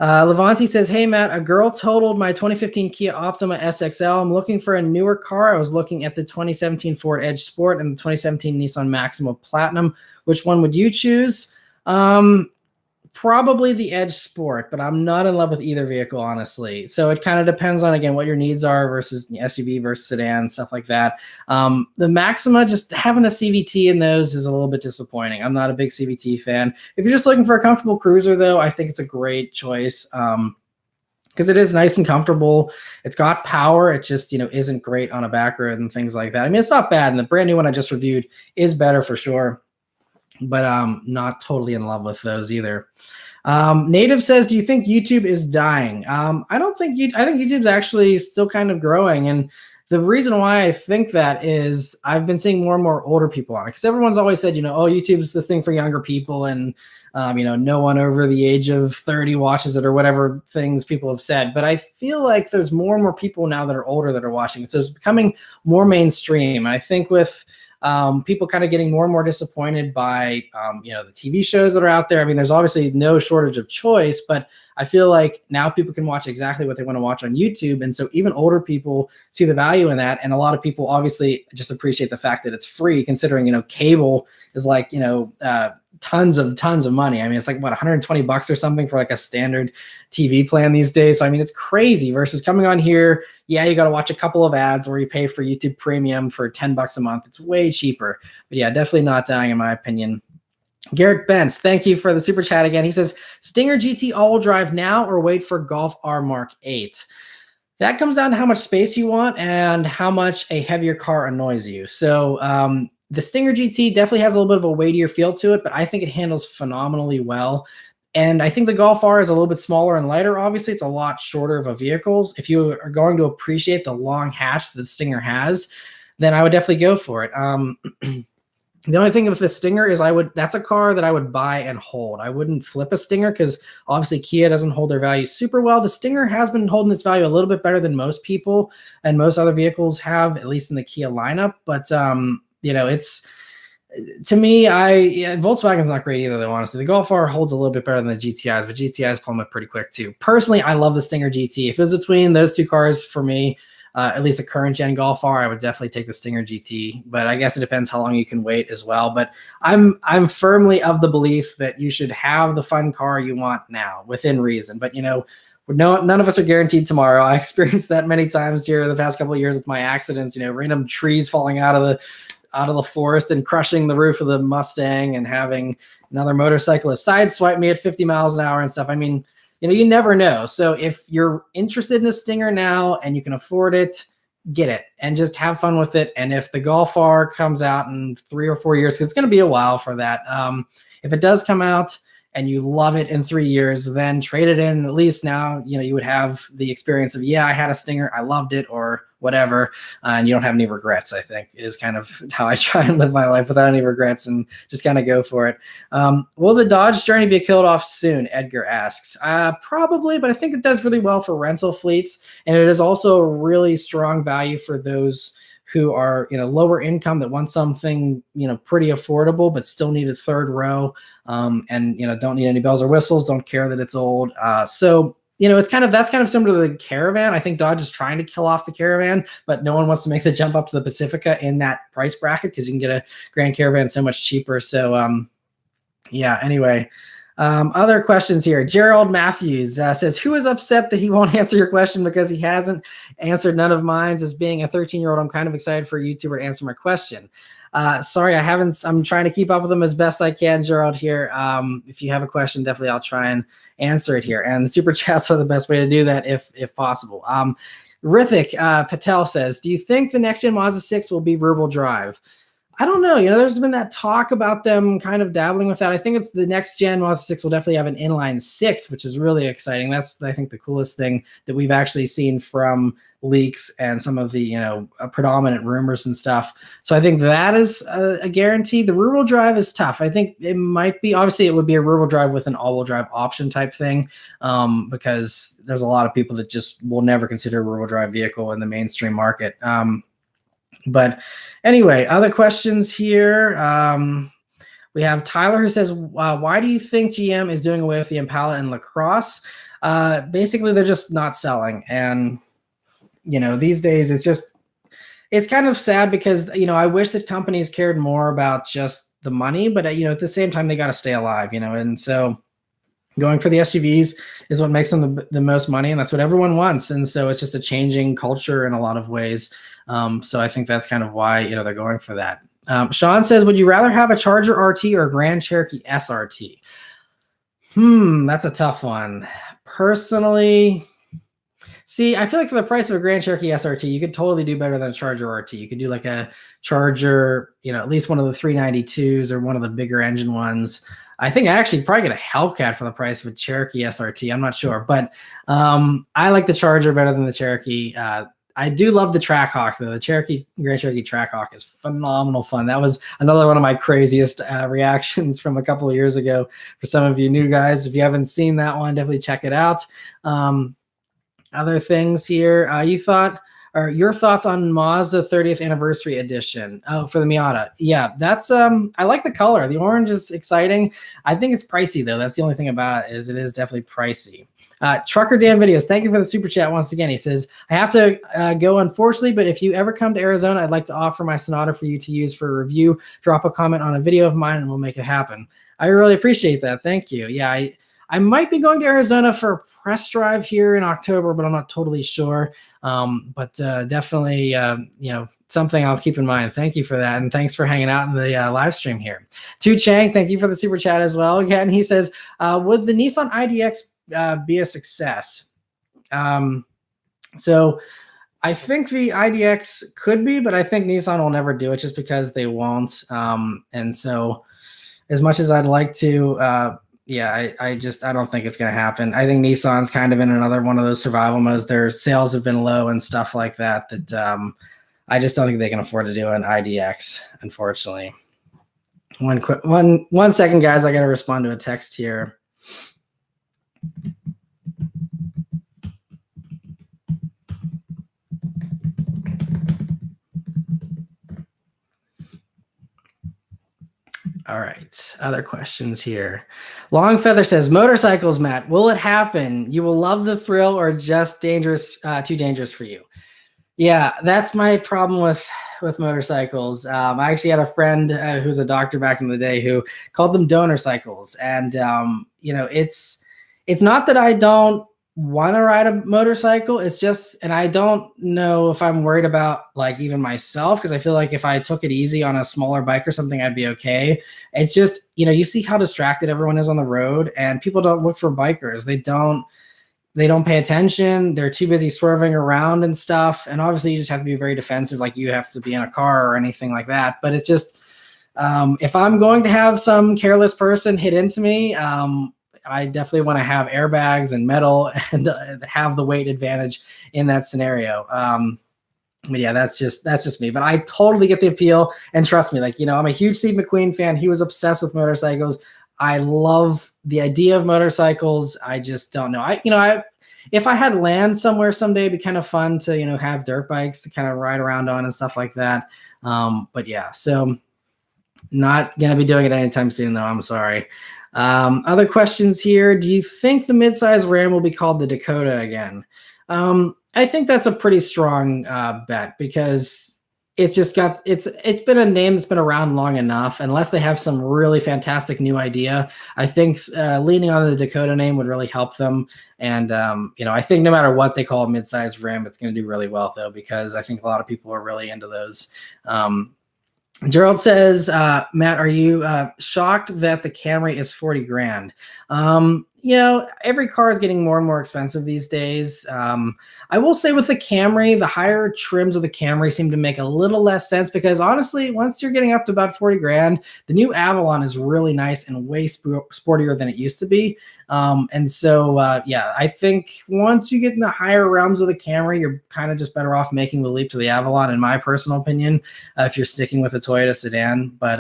Levanti says, hey, Matt, a girl totaled my 2015 Kia Optima SXL. I'm looking for a newer car. I was looking at the 2017 Ford Edge Sport and the 2017 Nissan Maxima Platinum. Which one would you choose? Probably the Edge Sport, but I'm not in love with either vehicle, honestly. So it kind of depends on, again, what your needs are versus SUV versus sedan, stuff like that. The Maxima, just having a CVT in those is a little bit disappointing. I'm not a big CVT fan. If you're just looking for a comfortable cruiser, though, I think it's a great choice because it is nice and comfortable. It's got power. It just, isn't great on a back road and things like that. I mean, it's not bad. And the brand new one I just reviewed is better for sure. But not totally in love with those either. Native says, do you think YouTube is dying? I don't think I think YouTube's actually still kind of growing. And the reason why I think that is I've been seeing more and more older people on it, because everyone's always said, YouTube's the thing for younger people. And, no one over the age of 30 watches it or whatever things people have said. But I feel like there's more and more people now that are older that are watching it. So it's becoming more mainstream. And I think with people kind of getting more and more disappointed by, the TV shows that are out there. I mean, there's obviously no shortage of choice, but I feel like now people can watch exactly what they want to watch on YouTube. And so even older people see the value in that. And a lot of people obviously just appreciate the fact that it's free, considering, cable is like, tons of money. I mean, it's like what, $120 or something for like a standard TV plan these days. So I mean, it's crazy versus coming on here. Yeah, you got to watch a couple of ads, or you pay for YouTube Premium for $10 a month. It's way cheaper. But yeah, definitely not dying in my opinion. Garrett Bentz, thank you for the super chat again. He says, Stinger GT all-wheel drive now or wait for Golf R Mark 8? That comes down to how much space you want and how much a heavier car annoys you. So the Stinger GT definitely has a little bit of a weightier feel to it, but I think it handles phenomenally well. And I think the Golf R is a little bit smaller and lighter. Obviously, it's a lot shorter of a vehicle. If you are going to appreciate the long hatch that the Stinger has, then I would definitely go for it. The only thing with the Stinger is that's a car that I would buy and hold. I wouldn't flip a Stinger because obviously Kia doesn't hold their value super well. The Stinger has been holding its value a little bit better than most people and most other vehicles have, at least in the Kia lineup. But, To me, Volkswagen's not great either, though, honestly. The Golf R holds a little bit better than the GTIs, but GTIs plummet pretty quick, too. Personally, I love the Stinger GT. If it was between those two cars for me, at least a current-gen Golf R, I would definitely take the Stinger GT, but I guess it depends how long you can wait as well. But I'm firmly of the belief that you should have the fun car you want now, within reason. But, none of us are guaranteed tomorrow. I experienced that many times here the past couple of years with my accidents, random trees falling out of the forest and crushing the roof of the Mustang and having another motorcyclist sideswipe me at 50 miles an hour and stuff. I mean, you never know. So if you're interested in a Stinger now and you can afford it, get it and just have fun with it. And if the Golf R comes out in 3 or 4 years, 'cause it's going to be a while for that. If it does come out and you love it in 3 years, then trade it in. At least now, you would have the experience of, I had a Stinger, I loved it, or whatever, and you don't have any regrets, I think, is kind of how I try and live my life without any regrets and just kind of go for it. Will the Dodge Journey be killed off soon? Edgar asks. Probably, but I think it does really well for rental fleets, and it is also a really strong value for those who are lower income that want something pretty affordable but still need a third row, and don't need any bells or whistles, don't care that it's old. So that's kind of similar to the Caravan. I think Dodge is trying to kill off the Caravan, but no one wants to make the jump up to the Pacifica in that price bracket because you can get a Grand Caravan so much cheaper. So anyway. Other questions here. Gerald Matthews says, who is upset that he won't answer your question because he hasn't answered none of mine? As being a 13-year-old, I'm kind of excited for a YouTuber to answer my question. Sorry, I haven't. I'm trying to keep up with them as best I can, Gerald, here. If you have a question, definitely I'll try and answer it here. And the super chats are the best way to do that if possible. Rithik Patel says, do you think the next gen Mazda 6 will be rear-wheel drive? I don't know. There's been that talk about them kind of dabbling with that. I think it's the next gen Mazda 6 will definitely have an inline 6, which is really exciting. That's, I think, the coolest thing that we've actually seen from leaks and some of the, predominant rumors and stuff. So I think that is a guarantee. The rear-wheel drive is tough. I think it might be, obviously it would be a rear-wheel drive with an all-wheel drive option type thing, because there's a lot of people that just will never consider a rear-wheel drive vehicle in the mainstream market. But anyway, other questions here. We have Tyler who says, why do you think GM is doing away with the Impala and LaCrosse? Basically, they're just not selling. And, these days it's kind of sad because, I wish that companies cared more about just the money, but, at the same time, they got to stay alive, and so going for the SUVs is what makes them the most money, and that's what everyone wants. And so it's just a changing culture in a lot of ways. So I think that's kind of why, they're going for that. Sean says, would you rather have a Charger RT or a Grand Cherokee SRT? That's a tough one. Personally, see, I feel like for the price of a Grand Cherokee SRT, you could totally do better than a Charger RT. You could do like a Charger, at least one of the 392s or one of the bigger engine ones. I think I actually probably get a Hellcat for the price of a Cherokee SRT. I'm not sure, but I like the Charger better than the Cherokee. I do love the Trackhawk, though. The Grand Cherokee Trackhawk is phenomenal fun. That was another one of my craziest reactions from a couple of years ago. For some of you new guys, if you haven't seen that one, definitely check it out. Other things here, your thoughts on Mazda 30th anniversary edition? Oh, for the Miata. Yeah, that's I like the color. The orange is exciting. I think it's pricey though. That's the only thing about it, is it is definitely pricey. Trucker Dan Videos, thank you for the super chat once again. He says, I have to go, unfortunately, but if you ever come to Arizona, I'd like to offer my Sonata for you to use for a review. Drop a comment on a video of mine and we'll make it happen. I really appreciate that. Thank you. Yeah, I might be going to Arizona for a press drive here in October, but I'm not totally sure. But definitely, something I'll keep in mind. Thank you for that. And thanks for hanging out in the live stream here. Tu Chang, thank you for the super chat as well. Again, he says, would the Nissan IDX be a success? So I think the IDX could be, but I think Nissan will never do it just because they won't. And so as much as I'd like to, I don't think it's going to happen. I think Nissan's kind of in another one of those survival modes. Their sales have been low and stuff like that, I just don't think they can afford to do an IDX, unfortunately. One second, guys. I got to respond to a text here. All right. Other questions here. Long Feather says, motorcycles, Matt, will it happen? You will love the thrill or just dangerous, too dangerous for you? Yeah, that's my problem with motorcycles. I actually had a friend who's a doctor back in the day who called them donor cycles, and it's not that I don't want to ride a motorcycle. It's just, and I don't know if I'm worried about like even myself, because I feel like if I took it easy on a smaller bike or something, I'd be okay. It's just, you see how distracted everyone is on the road, and people don't look for bikers. They don't pay attention. They're too busy swerving around and stuff. And obviously you just have to be very defensive. Like you have to be in a car or anything like that. But it's just, if I'm going to have some careless person hit into me, I definitely want to have airbags and metal and have the weight advantage in that scenario. But yeah, that's just me. But I totally get the appeal, and trust me, like, I'm a huge Steve McQueen fan. He was obsessed with motorcycles. I love the idea of motorcycles. I just don't know. If I had land somewhere someday, it'd be kind of fun to, have dirt bikes to kind of ride around on and stuff like that. But yeah, so not going to be doing it anytime soon though. I'm sorry. Other questions here. Do you think the midsize Ram will be called the Dakota again? I think that's a pretty strong bet, because it's been a name that's been around long enough. Unless they have some really fantastic new idea, I think leaning on the Dakota name would really help them. And I think no matter what they call a midsize Ram, it's going to do really well though, because I think a lot of people are really into those. Gerald says, Matt, are you shocked that the Camry is 40 grand? Every car is getting more and more expensive these days. I will say with the Camry, the higher trims of the Camry seem to make a little less sense, because honestly, once you're getting up to about 40 grand, the new Avalon is really nice and way sportier than it used to be. I think once you get in the higher realms of the Camry, you're kind of just better off making the leap to the Avalon, in my personal opinion, if you're sticking with a Toyota sedan. But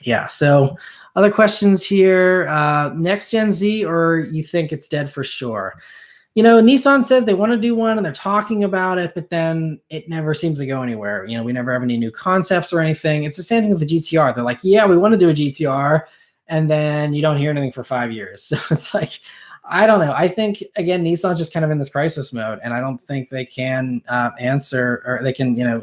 yeah, so other questions here. Next Gen Z, or you think it's dead for sure? Nissan says they want to do one and they're talking about it, but then it never seems to go anywhere. We never have any new concepts or anything. It's the same thing with the GTR. They're like, yeah, we want to do a GTR, and then you don't hear anything for 5 years. So it's like, I don't know. I think, again, Nissan's just kind of in this crisis mode, and I don't think they can answer, or they can,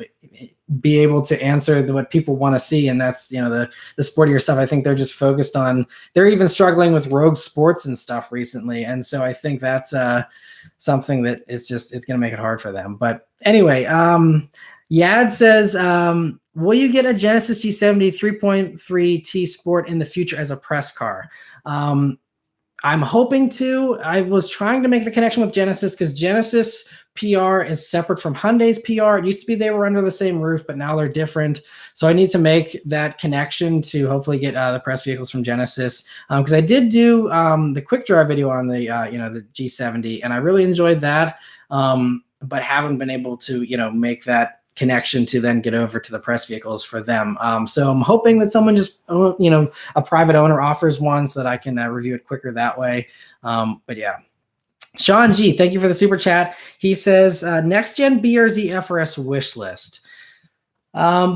be able to answer what people want to see. And that's, the sportier stuff. I think they're just focused on, they're even struggling with Rogue Sports and stuff recently. And so I think that's something that it's going to make it hard for them. But anyway, Yad says, will you get a Genesis G70 3.3 T Sport in the future as a press car? I'm hoping to. I was trying to make the connection with Genesis, because Genesis PR is separate from Hyundai's PR. It used to be they were under the same roof, but now they're different. So I need to make that connection to hopefully get the press vehicles from Genesis, because I did do the quick drive video on the the G70, and I really enjoyed that, but haven't been able to make that connection to then get over to the press vehicles for them. So I'm hoping that someone just, a private owner offers one, so that I can review it quicker that way. But yeah. Sean G, thank you for the super chat. He says, next gen BRZ FRS wish list.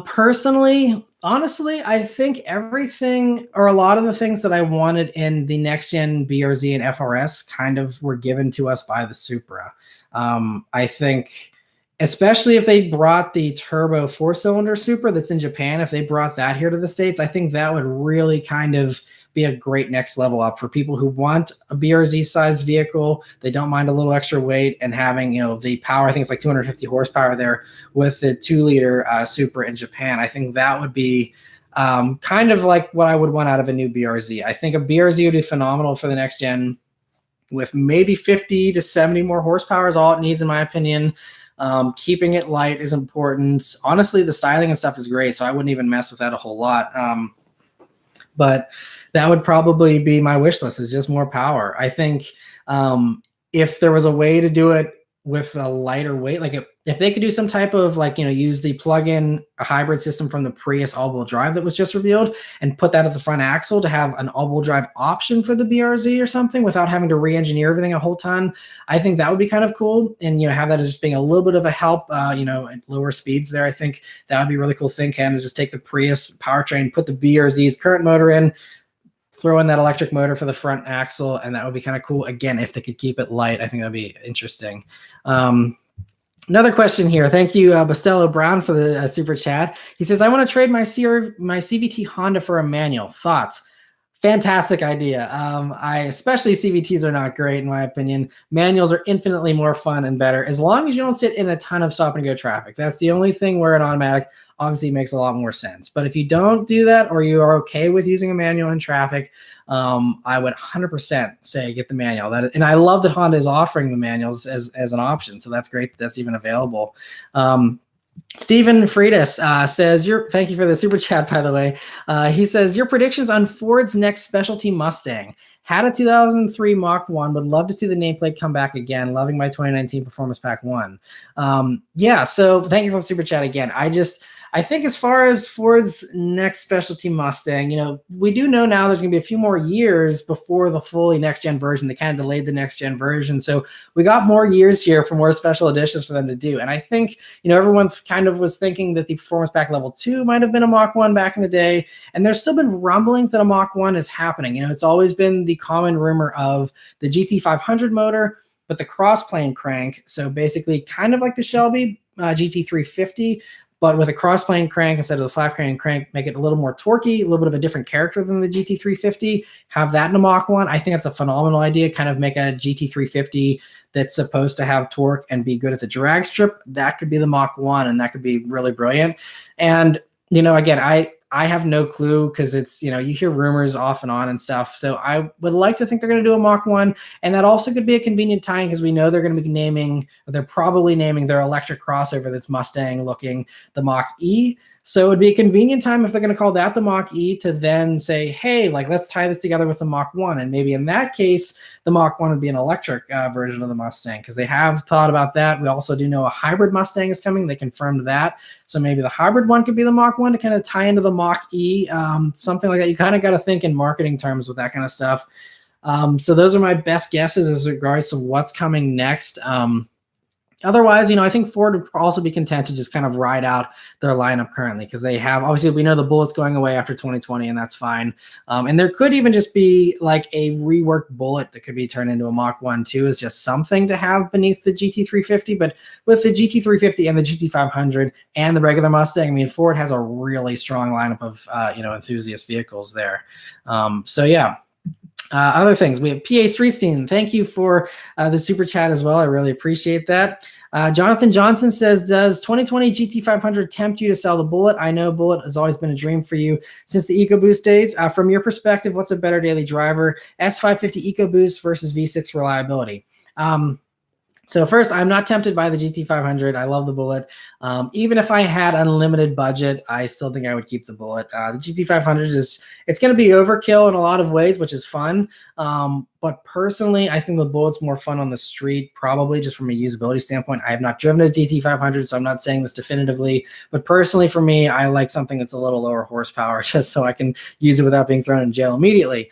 Personally, honestly, I think everything, or a lot of the things that I wanted in the next gen BRZ and FRS kind of were given to us by the Supra. I think, especially if they brought the turbo 4-cylinder Supra that's in Japan, if they brought that here to the States, I think that would really kind of be a great next level up for people who want a BRZ sized vehicle. They don't mind a little extra weight and having, the power. I think it's like 250 horsepower there with the 2-liter Supra in Japan. I think that would be kind of like what I would want out of a new BRZ. I think a BRZ would be phenomenal for the next gen, with maybe 50 to 70 more horsepower is all it needs, in my opinion. Keeping it light is important. Honestly, the styling and stuff is great, so I wouldn't even mess with that a whole lot. But that would probably be my wish list, is just more power. I think if there was a way to do it with a lighter weight. Like if they could do some type of like, use the plug-in hybrid system from the Prius all-wheel drive that was just revealed and put that at the front axle to have an all-wheel drive option for the BRZ or something without having to re-engineer everything a whole ton. I think that would be kind of cool. And, have that as just being a little bit of a help, at lower speeds there. I think that would be a really cool thing, kind of just take the Prius powertrain, put the BRZ's current motor in, throw in that electric motor for the front axle, and that would be kind of cool. Again, if they could keep it light, I think that'd be interesting. Another question here. Thank you, Bastello Brown, for the super chat. He says, I want to trade my CVT Honda for a manual. Thoughts? Fantastic idea. Especially CVTs are not great in my opinion. Manuals are infinitely more fun and better as long as you don't sit in a ton of stop and go traffic. That's the only thing where an automatic obviously makes a lot more sense. But if you don't do that, or you are okay with using a manual in traffic, I would 100% say get the manual. And I love that Honda is offering the manuals as an option. So that's great that's even available. Stephen Freitas says, thank you for the super chat, by the way. He says, your predictions on Ford's next specialty Mustang. Had a 2003 Mach 1, would love to see the nameplate come back again. Loving my 2019 Performance Pack 1. Yeah, so thank you for the super chat again. I think as far as Ford's next specialty Mustang, we do know now there's going to be a few more years before the fully next-gen version. They kind of delayed the next-gen version. So we got more years here for more special editions for them to do. And I think, everyone kind of was thinking that the Performance Pack Level 2 might have been a Mach 1 back in the day. And there's still been rumblings that a Mach 1 is happening. It's always been the common rumor of the GT500 motor, but the cross-plane crank. So basically kind of like the Shelby GT350, but with a cross-plane crank instead of the flat plane crank, make it a little more torquey, a little bit of a different character than the GT350. Have that in a Mach 1. I think that's a phenomenal idea. Kind of make a GT350 that's supposed to have torque and be good at the drag strip. That could be the Mach 1, and that could be really brilliant. And, again, I have no clue because it's, you hear rumors off and on and stuff. So I would like to think they're going to do a Mach 1. And that also could be a convenient time because we know they're going to be they're probably naming their electric crossover that's Mustang looking the Mach E. So it would be a convenient time if they're going to call that the Mach E to then say, hey, let's tie this together with the Mach 1. And maybe in that case, the Mach 1 would be an electric version of the Mustang because they have thought about that. We also do know a hybrid Mustang is coming. They confirmed that. So maybe the hybrid one could be the Mach 1 to kind of tie into the Mach E, something like that. You kind of got to think in marketing terms with that kind of stuff. So those are my best guesses as regards to what's coming next. Otherwise, I think Ford would also be content to just kind of ride out their lineup currently because they have, obviously, we know the Bullet's going away after 2020, and that's fine. And there could even just be like a reworked Bullet that could be turned into a Mach 1 too, is just something to have beneath the GT350. But with the GT350 and the GT500 and the regular Mustang, Ford has a really strong lineup of, enthusiast vehicles there. So yeah. Other things, we have PA Street Scene. Thank you for the super chat as well. I really appreciate that. Jonathan Johnson says, does 2020 GT500 tempt you to sell the Bullet? I know Bullet has always been a dream for you since the EcoBoost days. From your perspective, what's a better daily driver, S550 EcoBoost versus V6 reliability? So first, I'm not tempted by the GT500. I love the Bullet. Even if I had unlimited budget, I still think I would keep the Bullet. The GT500 it's going to be overkill in a lot of ways, which is fun. But personally, I think the Bullet's more fun on the street, probably just from a usability standpoint. I have not driven a GT500, so I'm not saying this definitively. But personally, for me, I like something that's a little lower horsepower just so I can use it without being thrown in jail immediately.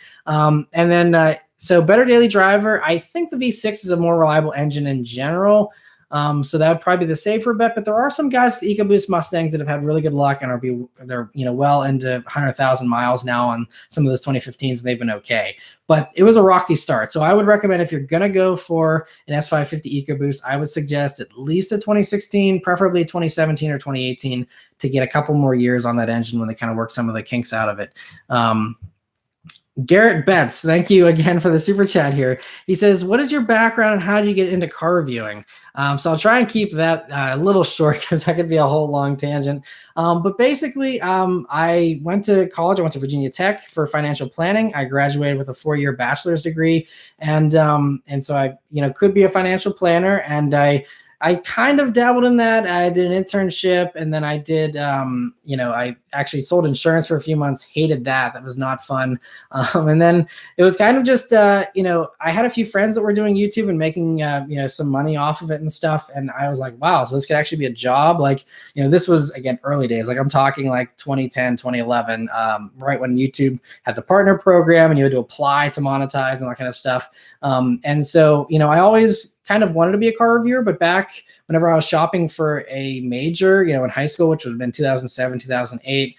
So better daily driver, I think the V6 is a more reliable engine in general. So that would probably be the safer bet. But there are some guys with EcoBoost Mustangs that have had really good luck and they're well into 100,000 miles now on some of those 2015s, and they've been okay. But it was a rocky start. So I would recommend if you're going to go for an S550 EcoBoost, I would suggest at least a 2016, preferably 2017 or 2018 to get a couple more years on that engine when they kind of work some of the kinks out of it. Garrett Betts, thank you again for the super chat here. He says, what is your background and how did you get into car reviewing? So I'll try and keep that a little short because that could be a whole long tangent. But basically, I went to college. I went to Virginia Tech for financial planning. I graduated with a 4-year bachelor's degree. And so I, could be a financial planner. And I I kind of dabbled in that. I did an internship, and then I did, I actually sold insurance for a few months. Hated that. That was not fun. And then it was kind of just, I had a few friends that were doing YouTube and making, some money off of it and stuff. And I was like, wow, so this could actually be a job. Like, this was, again, early days. Like I'm talking like 2010, 2011, right when YouTube had the partner program and you had to apply to monetize and that kind of stuff. And so, I always kind of wanted to be a car reviewer, but back whenever I was shopping for a major, in high school, which would have been 2007, 2008,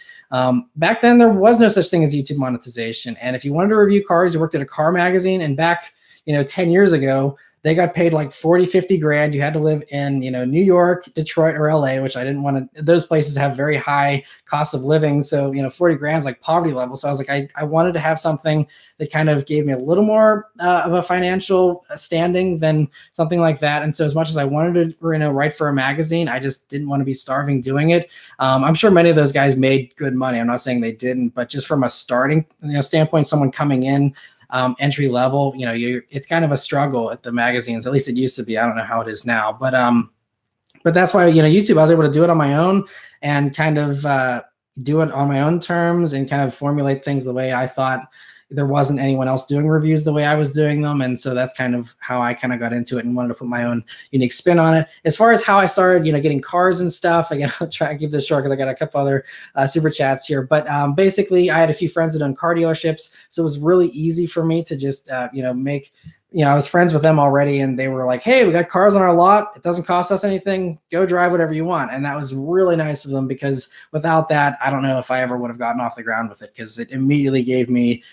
back then there was no such thing as YouTube monetization. And if you wanted to review cars, you worked at a car magazine, and back, 10 years ago, they got paid like 40, 50 grand. You had to live in, New York, Detroit, or LA, which I didn't want to, those places have very high cost of living. So, 40 grand is like poverty level. So I was like, I wanted to have something that kind of gave me a little more of a financial standing than something like that. And so as much as I wanted to, write for a magazine, I just didn't want to be starving doing it. I'm sure many of those guys made good money. I'm not saying they didn't, but just from a starting standpoint, someone coming in, entry level, it's kind of a struggle at the magazines. At least it used to be. I don't know how it is now, but that's why, YouTube, I was able to do it on my own and kind of do it on my own terms and kind of formulate things the way I thought. There wasn't anyone else doing reviews the way I was doing them. And so that's kind of how I kind of got into it and wanted to put my own unique spin on it. As far as how I started, getting cars and stuff, again, I'll try and keep this short because I got a couple other super chats here. But basically, I had a few friends that own car dealerships. So it was really easy for me to just, make, I was friends with them already, and they were like, hey, we got cars on our lot. It doesn't cost us anything. Go drive whatever you want. And that was really nice of them, because without that, I don't know if I ever would have gotten off the ground with it, because it immediately gave me,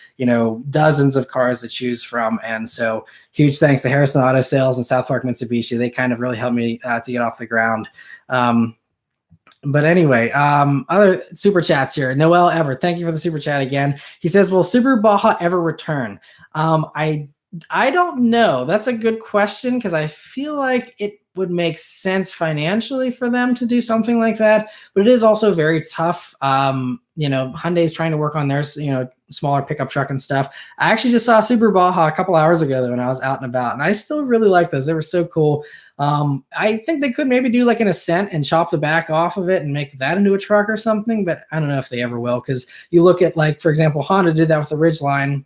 dozens of cars to choose from. And so huge thanks to Harrison Auto Sales and South Park Mitsubishi. They kind of really helped me to get off the ground. But anyway, other super chats here. Noel Everett, thank you for the super chat again. He says, will Subaru Baja ever return? I don't know. That's a good question, because I feel like it would make sense financially for them to do something like that, but it is also very tough. Hyundai's trying to work on their, smaller pickup truck and stuff. I actually just saw Subaru Baja a couple hours ago when I was out and about, and I still really like those. They were so cool. I think they could maybe do like an Ascent and chop the back off of it and make that into a truck or something, but I don't know if they ever will, because you look at, like, for example, Honda did that with the Ridgeline.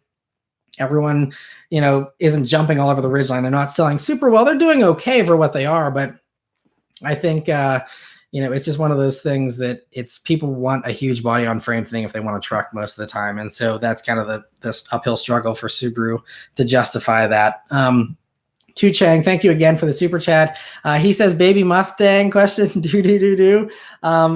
Everyone, isn't jumping all over the Ridgeline. They're not selling super well. They're doing okay for what they are, but I think, it's just one of those things that it's people want a huge body on frame thing if they want a truck most of the time. And so that's kind of this uphill struggle for Subaru to justify that. Tu Chang, thank you again for the super chat. He says, baby Mustang question.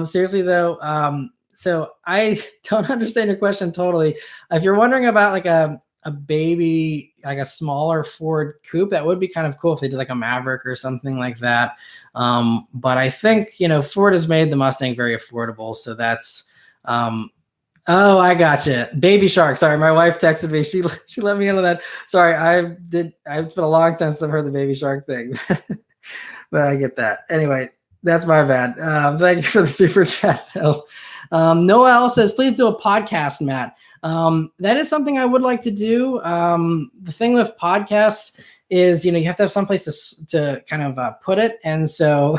Seriously though. So I don't understand your question totally. If you're wondering about like a baby, like a smaller Ford coupe, that would be kind of cool if they did like a Maverick or something like that. But I think, Ford has made the Mustang very affordable. So that's, oh, I gotcha. Baby Shark. Sorry, my wife texted me. She let me into that. Sorry, it's been a long time since I've heard the Baby Shark thing. But I get that. Anyway, that's my bad. Thank you for the super chat though. Noel says, please do a podcast, Matt. That is something I would like to do. The thing with podcasts is, you have to have some place to kind of put it. And so,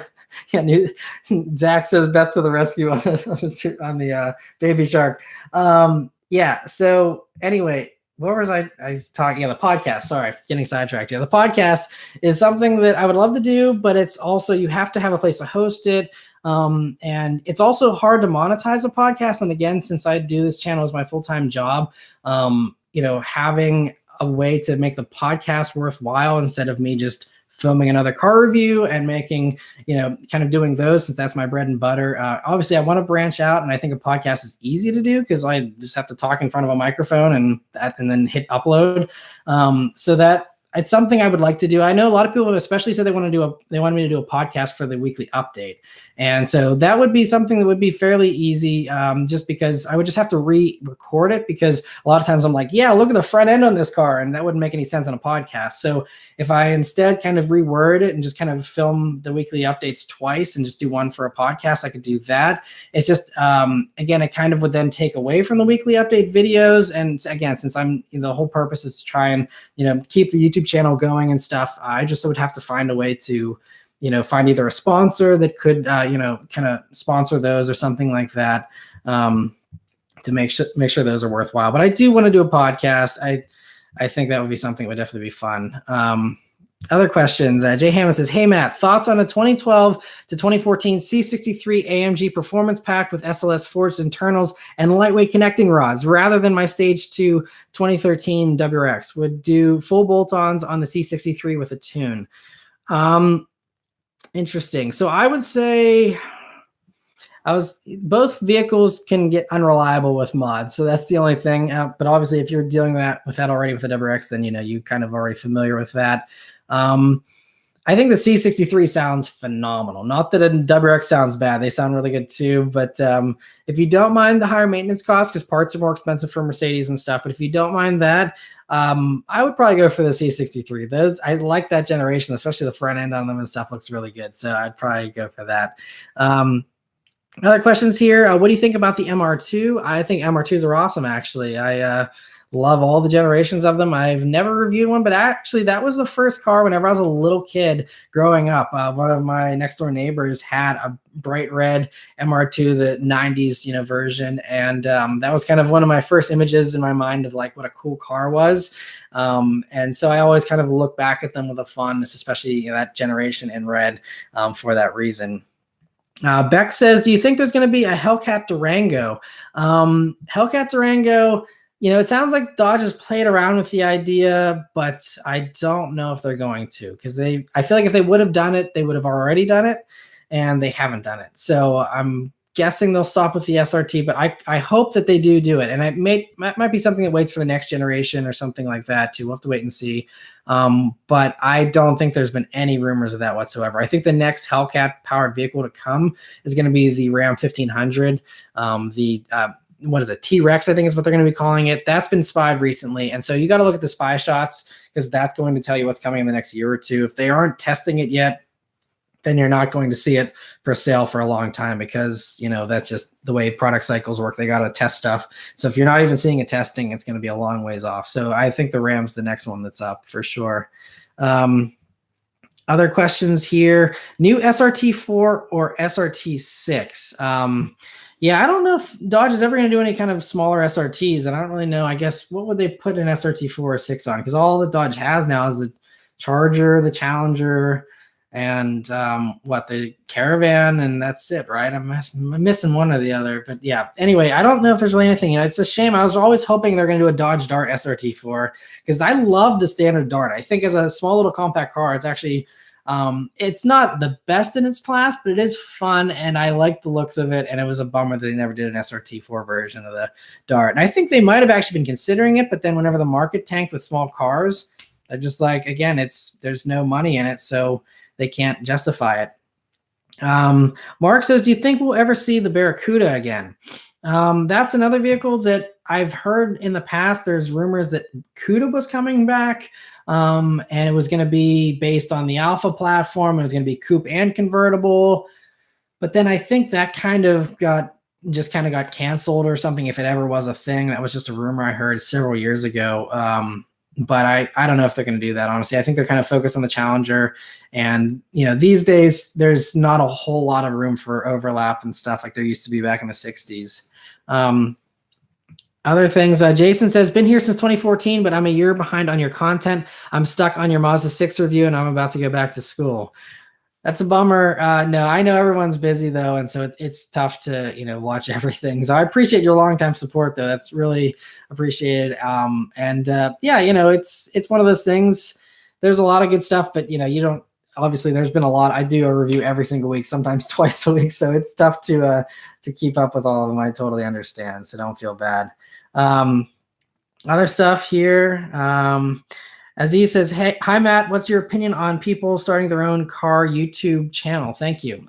Zach says, Beth to the rescue on the Baby Shark. So anyway, what was I was talking? Yeah, the podcast. Sorry, getting sidetracked here. The podcast is something that I would love to do, but it's also, you have to have a place to host it. And it's also hard to monetize a podcast. And again, since I do this channel as my full-time job, having a way to make the podcast worthwhile instead of me just filming another car review and making, kind of doing those, since that's my bread and butter. Obviously I want to branch out, and I think a podcast is easy to do because I just have to talk in front of a microphone and then hit upload. So that it's something I would like to do. I know a lot of people especially said they want me to do a podcast for the weekly update. And so that would be something that would be fairly easy, just because I would just have to re-record it, because a lot of times I'm like, yeah, look at the front end on this car, and that wouldn't make any sense on a podcast. So if I instead kind of reword it and just kind of film the weekly updates twice and just do one for a podcast, I could do that. It's just, again, it kind of would then take away from the weekly update videos. And again, since the whole purpose is to try and, keep the YouTube channel going and stuff, I just would have to find a way to, find either a sponsor that could, kind of sponsor those or something like that, to make sure those are worthwhile. But I do want to do a podcast. I think that would be something that would definitely be fun. Other questions. Jay Hammond says, "Hey Matt, thoughts on a 2012 to 2014 C63 AMG Performance Pack with SLS forged internals and lightweight connecting rods, rather than my Stage 2 2013 WRX? Would do full bolt-ons on the C63 with a tune." Interesting. So I would say both vehicles can get unreliable with mods, so that's the only thing. But obviously, if you're dealing with that already with the WRX, then you kind of already familiar with that. I think the C63 sounds phenomenal. Not that a WRX sounds bad; they sound really good too. But if you don't mind the higher maintenance costs, because parts are more expensive for Mercedes and stuff, but if you don't mind that, I would probably go for the C63. I like that generation, especially the front end on them and stuff looks really good. So I'd probably go for that. Other questions here. What do you think about the MR2? I think MR2s are awesome, actually. I love all the generations of them. I've never reviewed one, but actually that was the first car whenever I was a little kid growing up. One of my next door neighbors had a bright red MR2, the 90s, version. And that was kind of one of my first images in my mind of like what a cool car was. And so I always kind of look back at them with a fondness, especially that generation in red, for that reason. Beck says, "Do you think there's going to be a Hellcat Durango?" Hellcat Durango, it sounds like Dodge has played around with the idea, but I don't know if they're going to, because I feel like if they would have done it, they would have already done it, and they haven't done it. So I'm guessing they'll stop with the SRT, but I hope that they do it. And it might be something that waits for the next generation or something like that too. We'll have to wait and see. But I don't think there's been any rumors of that whatsoever. I think the next Hellcat powered vehicle to come is going to be the Ram 1500. What is it? T-Rex, I think is what they're going to be calling it. That's been spied recently. And so you got to look at the spy shots, because that's going to tell you what's coming in the next year or two. If they aren't testing it yet, then you're not going to see it for sale for a long time, because, that's just the way product cycles work. They got to test stuff. So if you're not even seeing it testing, it's going to be a long ways off. So I think the Ram's the next one that's up for sure. Other questions here. New SRT4 or SRT6? Yeah, I don't know if Dodge is ever going to do any kind of smaller SRTs, and I don't really know. I guess what would they put an SRT4 or 6 on? Because all that Dodge has now is the Charger, the Challenger, and the Caravan, and that's it, right? I'm missing one or the other, but yeah. Anyway, I don't know if there's really anything. It's a shame. I was always hoping they're going to do a Dodge Dart SRT4, because I love the standard Dart. I think as a small little compact car, it's actually it's not the best in its class, but it is fun, and I like the looks of it. And it was a bummer that they never did an SRT4 version of the Dart. And I think they might have actually been considering it, but then whenever the market tanked with small cars, they're just like, again, there's no money in it, so they can't justify it. Mark says, "Do you think we'll ever see the Barracuda again?" That's another vehicle that I've heard in the past. There's rumors that CUDA was coming back, and it was going to be based on the Alpha platform. It was going to be coupe and convertible. But then I think that kind of got canceled or something, if it ever was a thing. That was just a rumor I heard several years ago. But I don't know if they're going to do that, honestly. I think they're kind of focused on the Challenger. And, these days, there's not a whole lot of room for overlap and stuff like there used to be back in the 60s. Other things, Jason says, "Been here since 2014, but I'm a year behind on your content. I'm stuck on your Mazda 6 review, and I'm about to go back to school." That's a bummer. No, I know everyone's busy though, and so it's tough to watch everything. So I appreciate your longtime support though. That's really appreciated. It's one of those things. There's a lot of good stuff, but you don't. Obviously, there's been a lot. I do a review every single week, sometimes twice a week, so it's tough to keep up with all of them. I totally understand, so don't feel bad. Other stuff here. Aziz says, "Hey, hi Matt. What's your opinion on people starting their own car YouTube channel?" Thank you.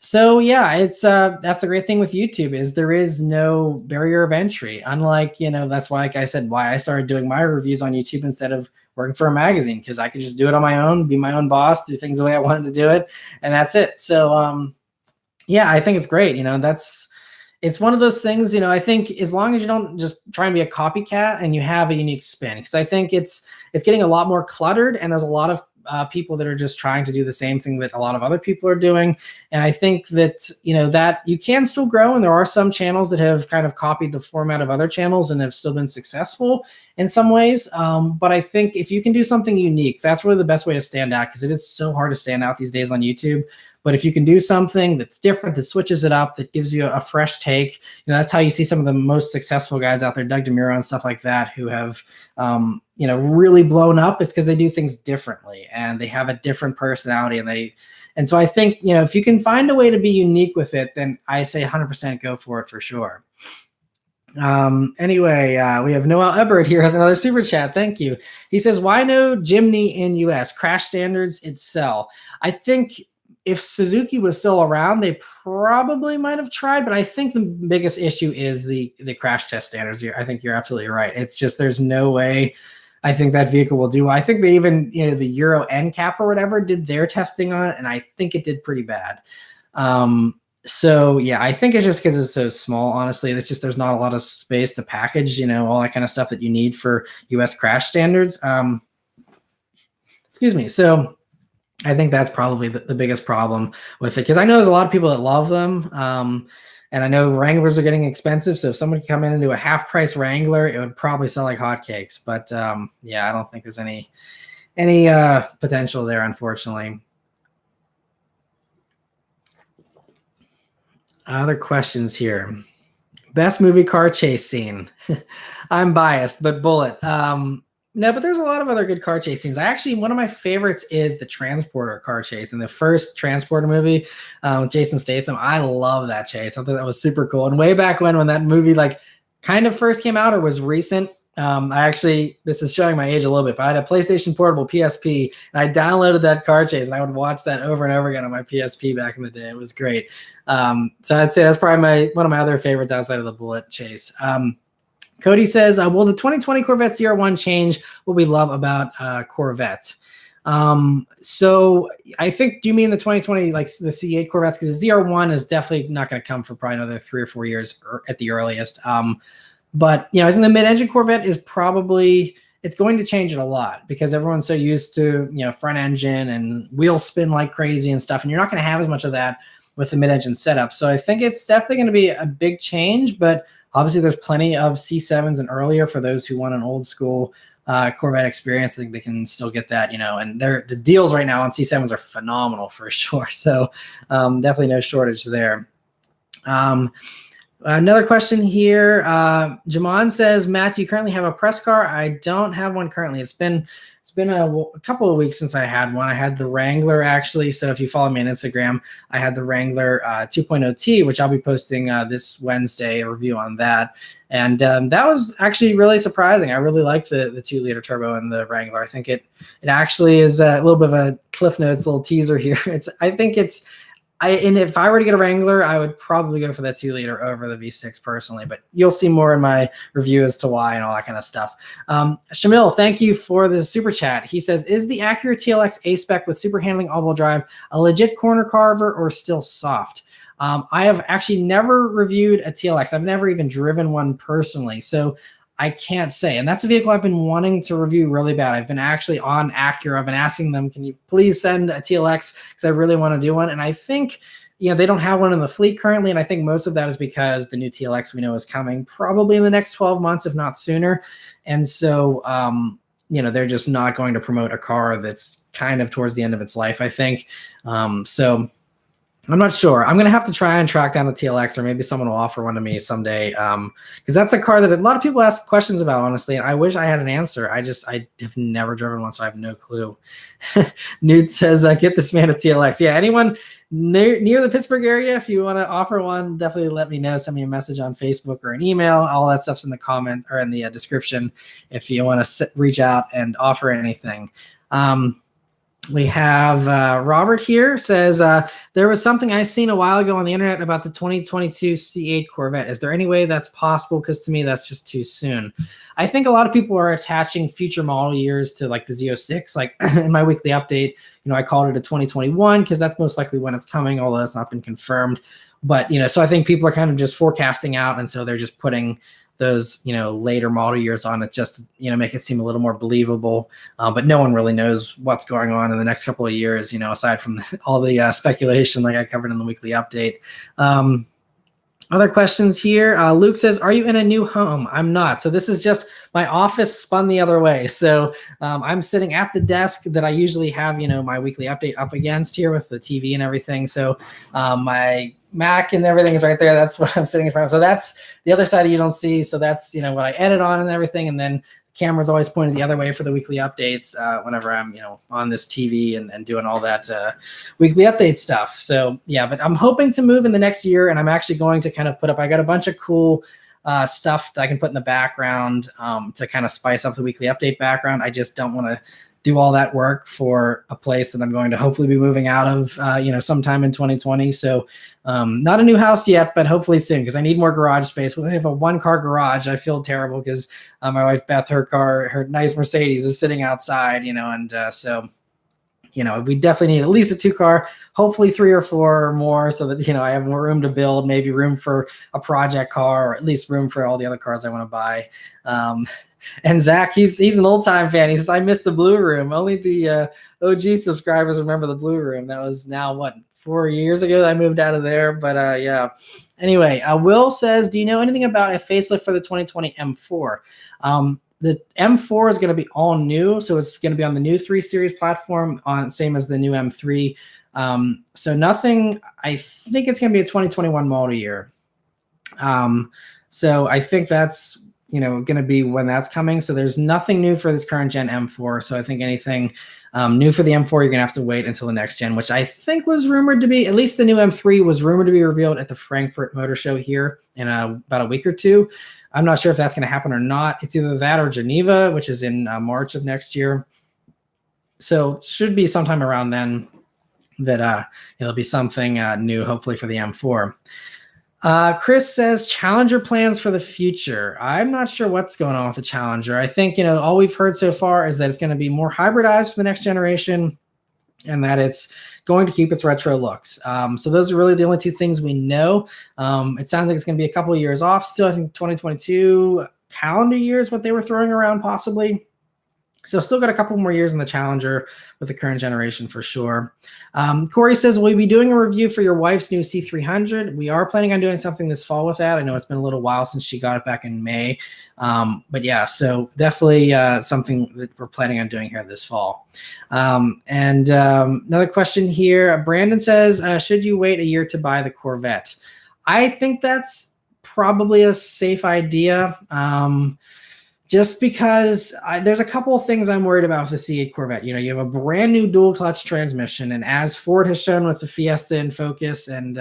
So yeah, it's that's the great thing with YouTube is there is no barrier of entry. Unlike that's why, like I said, why I started doing my reviews on YouTube instead of working for a magazine, because I could just do it on my own, be my own boss, do things the way I wanted to do it, and that's it. So yeah, I think it's great. It's one of those things, I think as long as you don't just try and be a copycat and you have a unique spin, because I think it's getting a lot more cluttered, and there's a lot of people that are just trying to do the same thing that a lot of other people are doing. And I think that, that you can still grow. And there are some channels that have kind of copied the format of other channels and have still been successful in some ways. But I think if you can do something unique, that's really the best way to stand out, because it is so hard to stand out these days on YouTube. But if you can do something that's different, that switches it up, that gives you a fresh take, that's how you see some of the most successful guys out there, Doug DeMuro and stuff like that, who have, really blown up. It's because they do things differently and they have a different personality. And so I think, if you can find a way to be unique with it, then I say 100% go for it for sure. Anyway, we have Noel Ebert here with another super chat. Thank you. He says, why no Jimny in US? Crash standards, it sell. I think if Suzuki was still around, they probably might have tried, but I think the biggest issue is the crash test standards. I think you're absolutely right. It's just, there's no way I think that vehicle will do. I think they even, the Euro NCAP or whatever did their testing on it, and I think it did pretty bad. So yeah, I think it's just because it's so small, honestly. It's just, there's not a lot of space to package, all that kind of stuff that you need for US crash standards. Excuse me. So I think that's probably the biggest problem with it, because I know there's a lot of people that love them. And I know Wranglers are getting expensive. So if someone could come in and do a half price Wrangler, it would probably sell like hotcakes. But yeah, I don't think there's any potential there, unfortunately. Other questions here. Best movie car chase scene. I'm biased, but Bullet. No, but there's a lot of other good car chase scenes. One of my favorites is the Transporter car chase in the first Transporter movie with Jason Statham. I love that chase. I thought that was super cool. And way back when that movie kind of first came out or was recent, this is showing my age a little bit, but I had a PlayStation Portable PSP, and I downloaded that car chase, and I would watch that over and over again on my PSP back in the day. It was great. So I'd say that's probably one of my other favorites outside of the Bullet chase. Cody says, will the 2020 Corvette ZR1 change what we love about Corvette? So I think, do you mean the 2020, like the C8 Corvettes? Because the ZR1 is definitely not going to come for probably another 3 or 4 years at the earliest. But, I think the mid-engine Corvette is it's going to change it a lot, because everyone's so used to, front engine and wheel spin like crazy and stuff. And you're not going to have as much of that with the mid-engine setup. So I think it's definitely going to be a big change, but obviously there's plenty of C7s and earlier for those who want an old school Corvette experience. I think they can still get that, and the deals right now on C7s are phenomenal for sure. So definitely no shortage there. Another question here. Jamon says, Matt, do you currently have a press car? I don't have one currently. It's been a couple of weeks since I had one. I had the Wrangler, actually. So if you follow me on Instagram, I had the Wrangler 2.0T, which I'll be posting this Wednesday, a review on that. And that was actually really surprising. I really liked the 2-liter turbo in the Wrangler. I think it actually is a little bit of a Cliff Notes little teaser here. And if I were to get a Wrangler, I would probably go for that 2-liter over the V6 personally, but you'll see more in my review as to why and all that kind of stuff. Shamil, thank you for the super chat. He says, is the Acura TLX A-Spec with super handling all-wheel drive a legit corner carver or still soft? I have actually never reviewed a TLX. I've never even driven one personally, so I can't say. And that's a vehicle I've been wanting to review really bad. I've been actually on Acura. I've been asking them, can you please send a TLX? Because I really want to do one. And I think, they don't have one in the fleet currently. And I think most of that is because the new TLX we know is coming probably in the next 12 months, if not sooner. And so, they're just not going to promote a car that's kind of towards the end of its life, I think. So I'm not sure. I'm going to have to try and track down a TLX, or maybe someone will offer one to me someday. Because that's a car that a lot of people ask questions about, honestly. And I wish I had an answer. I have never driven one, so I have no clue. Newt says, get this man a TLX. Yeah, anyone near the Pittsburgh area, if you want to offer one, definitely let me know. Send me a message on Facebook or an email. All that stuff's in the comment or in the description if you want to reach out and offer anything. We have Robert here says, there was something I seen a while ago on the internet about the 2022 C8 Corvette. Is there any way that's possible? Because to me, that's just too soon. I think a lot of people are attaching future model years to like the Z06. Like in my weekly update, I called it a 2021 because that's most likely when it's coming, although it's not been confirmed. But, so I think people are kind of just forecasting out. And so they're just putting those, later model years on it just to, make it seem a little more believable. But no one really knows what's going on in the next couple of years, aside from all the speculation like I covered in the weekly update. Other questions here. Luke says, are you in a new home? I'm not. So this is just my office spun the other way. So I'm sitting at the desk that I usually have, my weekly update up against here with the TV and everything. So my Mac and everything is right there. That's what I'm sitting in front of. So that's the other side you don't see. So that's, what I edit on and everything. And then camera's always pointed the other way for the weekly updates whenever I'm, on this TV and doing all that weekly update stuff. So yeah, but I'm hoping to move in the next year, and I'm actually going to kind of I got a bunch of cool stuff that I can put in the background to kind of spice up the weekly update background. I just don't want to do all that work for a place that I'm going to hopefully be moving out of, sometime in 2020. So not a new house yet, but hopefully soon, because I need more garage space. When I have a 1-car garage, I feel terrible because my wife Beth, her nice Mercedes is sitting outside, so we definitely need at least a 2-car, hopefully 3 or 4 or more, so that, I have more room to build, maybe room for a project car, or at least room for all the other cars I want to buy. And Zach, he's an old time fan. He says, I missed the blue room. Only the OG subscribers remember the blue room. That was now 4 years ago that I moved out of there. But yeah. Anyway, Will says, do you know anything about a facelift for the 2020 M4? The M4 is going to be all new, so it's going to be on the new 3 Series platform, same as the new M3. So nothing. I think it's going to be a 2021 model year. So I think that's going to be when that's coming. So there's nothing new for this current gen M4. So I think anything new for the M4, you're going to have to wait until the next gen, which I think was rumored to be, at least the new M3 was rumored to be revealed at the Frankfurt Motor Show here in about a week or two. I'm not sure if that's going to happen or not. It's either that or Geneva, which is in March of next year. So it should be sometime around then that it'll be something new, hopefully for the M4. Chris says Challenger plans for the future. I'm not sure what's going on with the Challenger. I think, all we've heard so far is that it's going to be more hybridized for the next generation and that it's going to keep its retro looks. So those are really the only 2 things we know. It sounds like it's going to be a couple of years off still. I think 2022 calendar year is what they were throwing around possibly. So still got a couple more years in the Challenger with the current generation for sure. Corey says, will you be doing a review for your wife's new C300? We are planning on doing something this fall with that. I know it's been a little while since she got it back in May. But yeah, so definitely something that we're planning on doing here this fall. And another question here. Brandon says, should you wait a year to buy the Corvette? I think that's probably a safe idea. Just because there's a couple of things I'm worried about with the C8 Corvette. You have a brand new dual clutch transmission, and as Ford has shown with the Fiesta and Focus and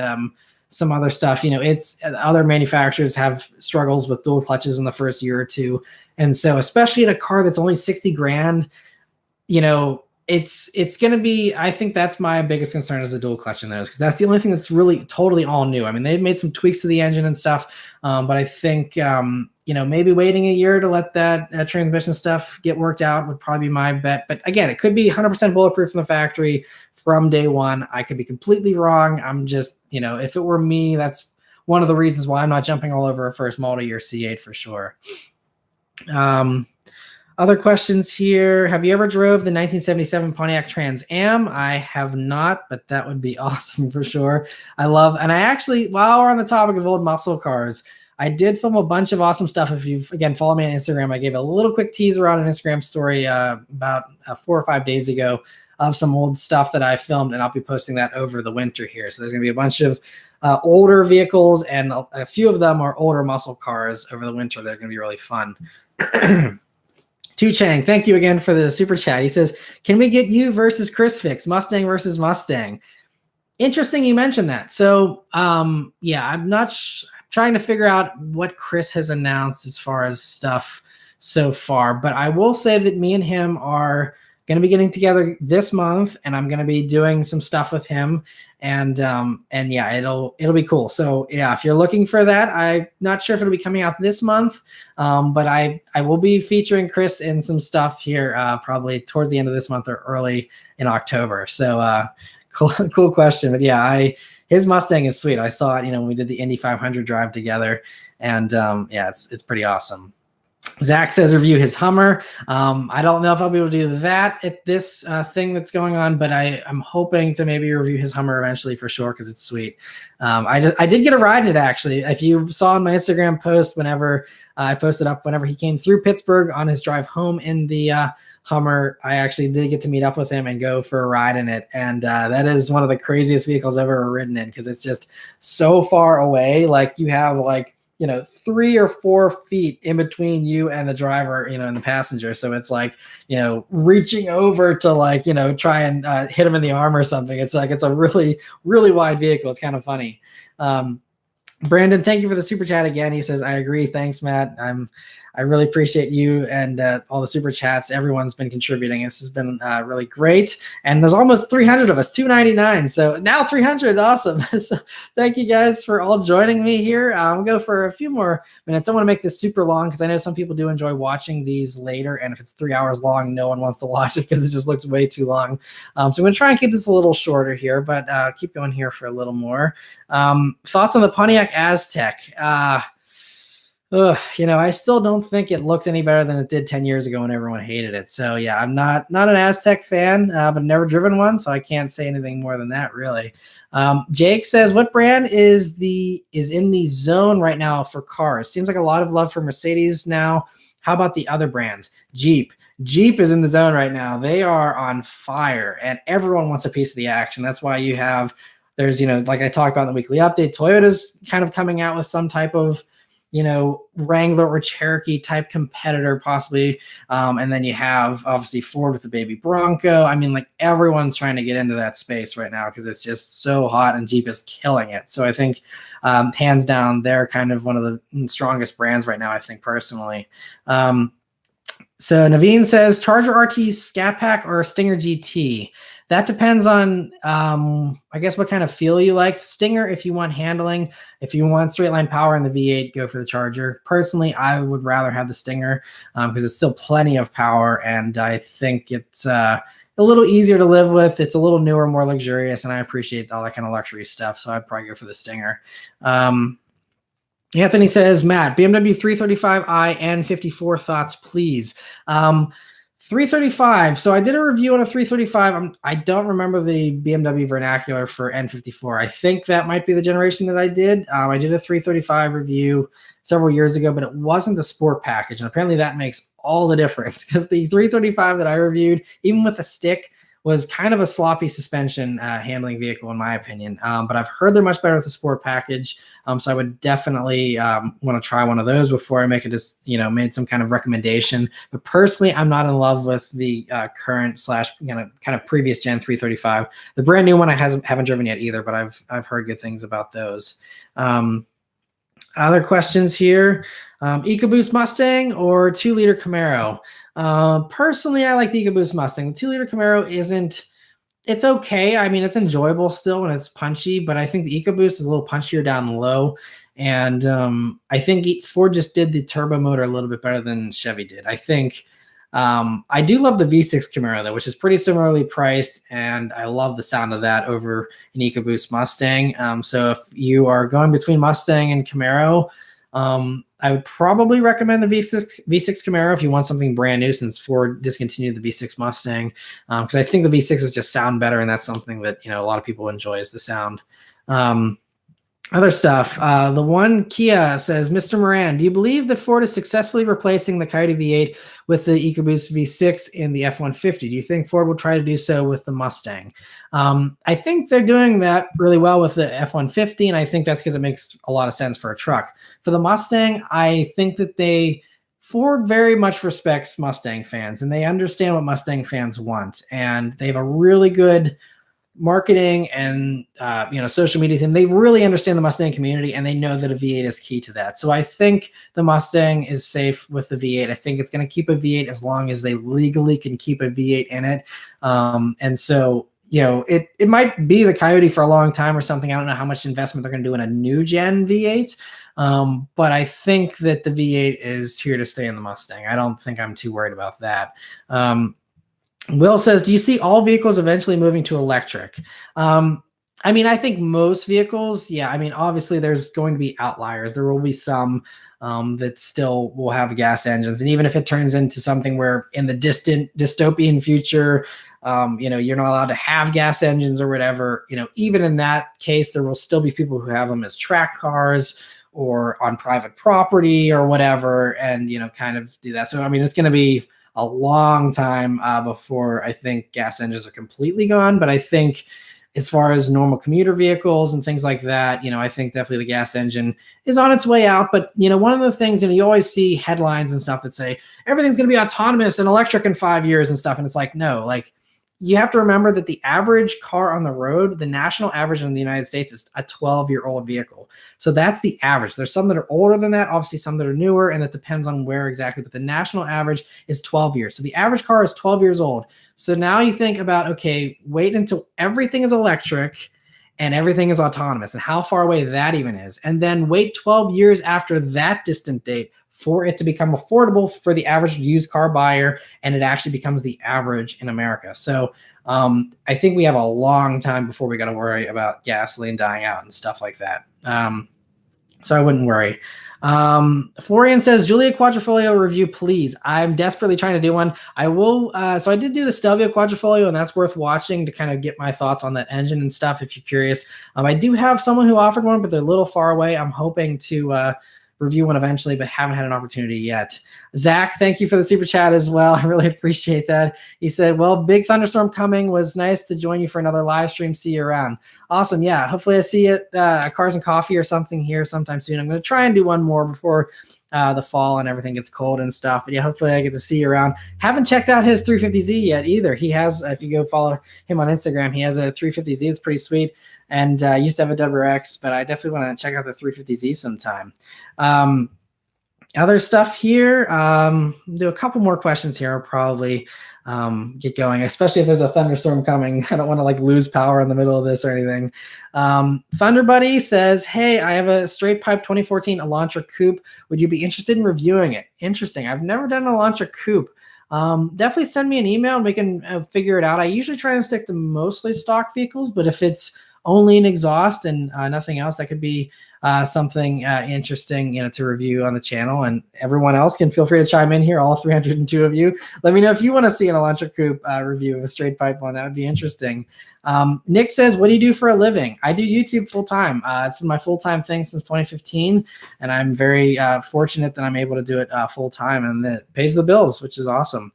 some other stuff, it's other manufacturers have struggles with dual clutches in the first year or two, and so especially in a car that's only 60 grand, it's going to be. I think that's my biggest concern is the dual clutch in those, because that's the only thing that's really totally all new. I mean, they've made some tweaks to the engine and stuff, but I think maybe waiting a year to let that transmission stuff get worked out would probably be my bet. But again, it could be 100% bulletproof from the factory from day one. I could be completely wrong. I'm just, if it were me, that's one of the reasons why I'm not jumping all over a first model year C8 for sure. Other questions here. Have you ever drove the 1977 Pontiac Trans Am? I have not, but that would be awesome for sure. And I actually, while we're on the topic of old muscle cars, I did film a bunch of awesome stuff. If you've, again, follow me on Instagram, I gave a little quick teaser on an Instagram story about 4 or 5 days ago of some old stuff that I filmed, and I'll be posting that over the winter here. So there's going to be a bunch of older vehicles, and a few of them are older muscle cars over the winter. They're going to be really fun. Tu Chang, thank you again for the super chat. He says, can we get you versus Chris fix, Mustang versus Mustang? Interesting you mentioned that. So, yeah, I'm not trying to figure out what Chris has announced as far as stuff so far, but I will say that me and him are going to be getting together this month, and I'm going to be doing some stuff with him, and yeah, it'll be cool. So yeah, if you're looking for that, I'm not sure if it'll be coming out this month, but I will be featuring Chris in some stuff here probably towards the end of this month or early in October. So cool question. But yeah, his Mustang is sweet. I saw it, when we did the Indy 500 drive together, and yeah, it's pretty awesome. Zach says review his Hummer. I don't know if I'll be able to do that at this thing that's going on, but I'm hoping to maybe review his Hummer eventually for sure because it's sweet. I did get a ride in it actually. If you saw on my Instagram post, whenever I posted up, whenever he came through Pittsburgh on his drive home in the Hummer, I actually did get to meet up with him and go for a ride in it. And that is one of the craziest vehicles I've ever ridden in because it's just so far away. Like you have 3 or 4 feet in between you and the driver, and the passenger. So it's like, reaching over to try and hit him in the arm or something. It's a really, really wide vehicle. It's kind of funny. Brandon, thank you for the super chat again. He says, I agree. Thanks, Matt. I really appreciate you and all the super chats. Everyone's been contributing. This has been really great. And there's almost 300 of us, 299. So now 300. Awesome. So thank you guys for all joining me here. I'll go for a few more minutes. I want to make this super long because I know some people do enjoy watching these later. And if it's 3 hours long, no one wants to watch it because it just looks way too long. So I'm going to try and keep this a little shorter here, but keep going here for a little more. Thoughts on the Pontiac Aztec? I still don't think it looks any better than it did 10 years ago when everyone hated it. So yeah, I'm not an Aztec fan, but never driven one, so I can't say anything more than that really. Jake says, what brand is in the zone right now for cars? Seems like a lot of love for Mercedes now. How about the other brands? Jeep is in the zone right now. They are on fire and everyone wants a piece of the action. That's why there's like I talked about in the weekly update, Toyota's kind of coming out with some type of Wrangler or Cherokee type competitor possibly. And then you have obviously Ford with the baby Bronco. I mean, everyone's trying to get into that space right now because it's just so hot and Jeep is killing it. So I think hands down, they're kind of one of the strongest brands right now, I think personally. So Naveen says Charger RT Scat Pack or Stinger GT. That depends on, I guess, what kind of feel you like. Stinger, if you want handling. If you want straight line power in the V8, go for the Charger. Personally, I would rather have the Stinger because it's still plenty of power, and I think it's a little easier to live with. It's a little newer, more luxurious, and I appreciate all that kind of luxury stuff, so I'd probably go for the Stinger. Anthony says, Matt, BMW 335i and 54 thoughts, please. 335. So I did a review on a 335. I don't remember the BMW vernacular for N54. I think that might be the generation that I did. I did a 335 review several years ago, but it wasn't the sport package. And apparently that makes all the difference because the 335 that I reviewed, even with a stick, was kind of a sloppy suspension handling vehicle in my opinion. But I've heard they're much better with the sport package. So I would definitely want to try one of those before I make it made some kind of recommendation. But personally, I'm not in love with the current / kind of previous gen 335. The brand new one I haven't driven yet either, but I've heard good things about those. Other questions here. EcoBoost Mustang or 2-liter Camaro? Personally, I like the EcoBoost Mustang. The 2-liter Camaro it's okay. I mean, it's enjoyable still and it's punchy, but I think the EcoBoost is a little punchier down low. And I think Ford just did the turbo motor a little bit better than Chevy did. I think I do love the V6 Camaro though, which is pretty similarly priced, and I love the sound of that over an EcoBoost Mustang. So if you are going between Mustang and Camaro, I would probably recommend the V6 Camaro if you want something brand new, since Ford discontinued the V6 Mustang, because I think the V6s just sound better, and that's something that a lot of people enjoy is the sound. Other stuff. The one Kia says, Mr. Moran, do you believe that Ford is successfully replacing the Coyote V8 with the EcoBoost V6 in the F-150? Do you think Ford will try to do so with the Mustang? I think they're doing that really well with the F-150, and I think that's because it makes a lot of sense for a truck. For the Mustang, I think that Ford very much respects Mustang fans, and they understand what Mustang fans want, and they have a really good marketing and social media thing. They really understand the Mustang community, and they know that a V8 is key to that. So I think the Mustang is safe with the V8. I think it's going to keep a V8 as long as they legally can keep a V8 in it. And so it might be the Coyote for a long time or something. I don't know how much investment they're going to do in a new gen V8. But I think that the V8 is here to stay in the Mustang. I don't think I'm too worried about that. Will says, do you see all vehicles eventually moving to electric? I mean, I think most vehicles, yeah. I mean, obviously, there's going to be outliers. There will be some that still will have gas engines, and even if it turns into something where in the distant dystopian future, you're not allowed to have gas engines or whatever. Even in that case, there will still be people who have them as track cars or on private property or whatever, and kind of do that. So, I mean, it's going to be a long time before I think gas engines are completely gone, but I think as far as normal commuter vehicles and things like that, I think definitely the gas engine is on its way out. But, one of the things, you always see headlines and stuff that say everything's going to be autonomous and electric in 5 years and stuff. And it's like, no, like you have to remember that the average car on the road, the national average in the United States is a 12-year-old vehicle. So that's the average. There's some that are older than that, obviously some that are newer, and that depends on where exactly, but the national average is 12 years. So the average car is 12 years old. So now you think about, okay, wait until everything is electric and everything is autonomous and how far away that even is. And then wait 12 years after that distant date for it to become affordable for the average used car buyer, and it actually becomes the average in America. So I think we have a long time before we got to worry about gasoline dying out and stuff like that. So I wouldn't worry. Florian says, Giulia Quadrifoglio review, please. I'm desperately trying to do one. I will. So I did do the Stelvio Quadrifoglio, and that's worth watching to kind of get my thoughts on that engine and stuff if you're curious. I do have someone who offered one, but they're a little far away. I'm hoping to review one eventually, but haven't had an opportunity yet. Zach, thank you for the super chat as well. I really appreciate that. He said, well, big thunderstorm coming. Was nice to join you for another live stream. See you around. Awesome. Yeah. Hopefully I see it at Cars and Coffee or something here sometime soon. I'm going to try and do one more before the fall and everything gets cold and stuff. But yeah, hopefully I get to see you around. Haven't checked out his 350Z yet either. He has, if you go follow him on Instagram, he has a 350Z. It's pretty sweet. And used to have a WRX, but I definitely want to check out the 350Z sometime. Other stuff here. Do a couple more questions here. I'll probably get going, especially if there's a thunderstorm coming. I don't want to like lose power in the middle of this or anything. Thunder Buddy says, hey, I have a straight pipe 2014 Elantra Coupe. Would you be interested in reviewing it? Interesting. I've never done an Elantra Coupe. Definitely send me an email and we can figure it out. I usually try and stick to mostly stock vehicles, but if it's only an exhaust and nothing else, that could be something interesting, to review on the channel. And everyone else can feel free to chime in here, all 302 of you. Let me know if you want to see an Elantra Coupe review of a straight pipe one. That would be interesting. Nick says, what do you do for a living? I do YouTube full time. It's been my full-time thing since 2015, and I'm very fortunate that I'm able to do it full time, and that it pays the bills, which is awesome.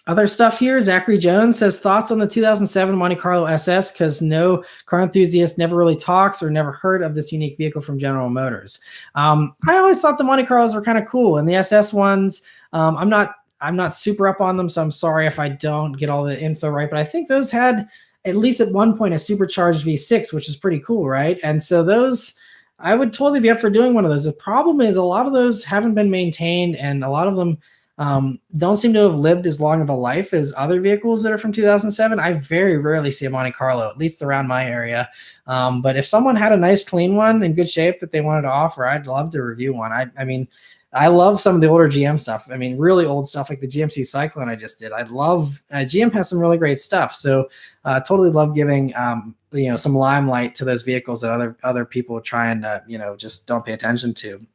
Other stuff here, Zachary Jones says, thoughts on the 2007 Monte Carlo SS, because no car enthusiast never really talks or never heard of this unique vehicle from General Motors. I always thought the Monte Carlos were kind of cool, and the SS ones, I'm not super up on them, so I'm sorry if I don't get all the info right, but I think those had, at least at one point, a supercharged V6, which is pretty cool, right? And so those, I would totally be up for doing one of those. The problem is a lot of those haven't been maintained, and a lot of them don't seem to have lived as long of a life as other vehicles that are from 2007. I very rarely see a Monte Carlo, at least around my area. But if someone had a nice clean one in good shape that they wanted to offer, I'd love to review one. I mean, I love some of the older GM stuff. I mean, really old stuff like the GMC Cyclone I just did. I love GM has some really great stuff. So totally love giving some limelight to those vehicles that other people try and just don't pay attention to.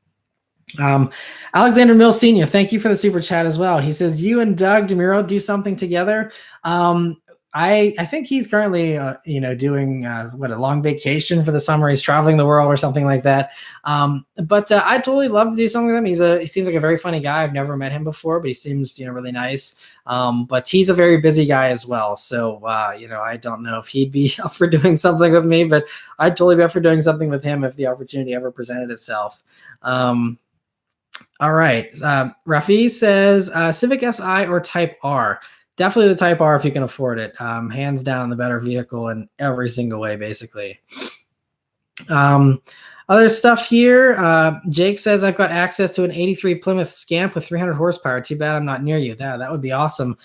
Alexander Mills Sr., thank you for the super chat as well. He says, you and Doug DeMuro do something together. I think he's currently, doing a long vacation for the summer. He's traveling the world or something like that. But I totally love to do something with him. He seems like a very funny guy. I've never met him before, but he seems, really nice. But he's a very busy guy as well. So, I don't know if he'd be up for doing something with me, but I'd totally be up for doing something with him if the opportunity ever presented itself. All right. Rafi says, Civic Si or Type R? Definitely the Type R if you can afford it. Hands down the better vehicle in every single way, basically. Other stuff here. Jake says, I've got access to an 83 Plymouth Scamp with 300 horsepower. Too bad I'm not near you. That would be awesome.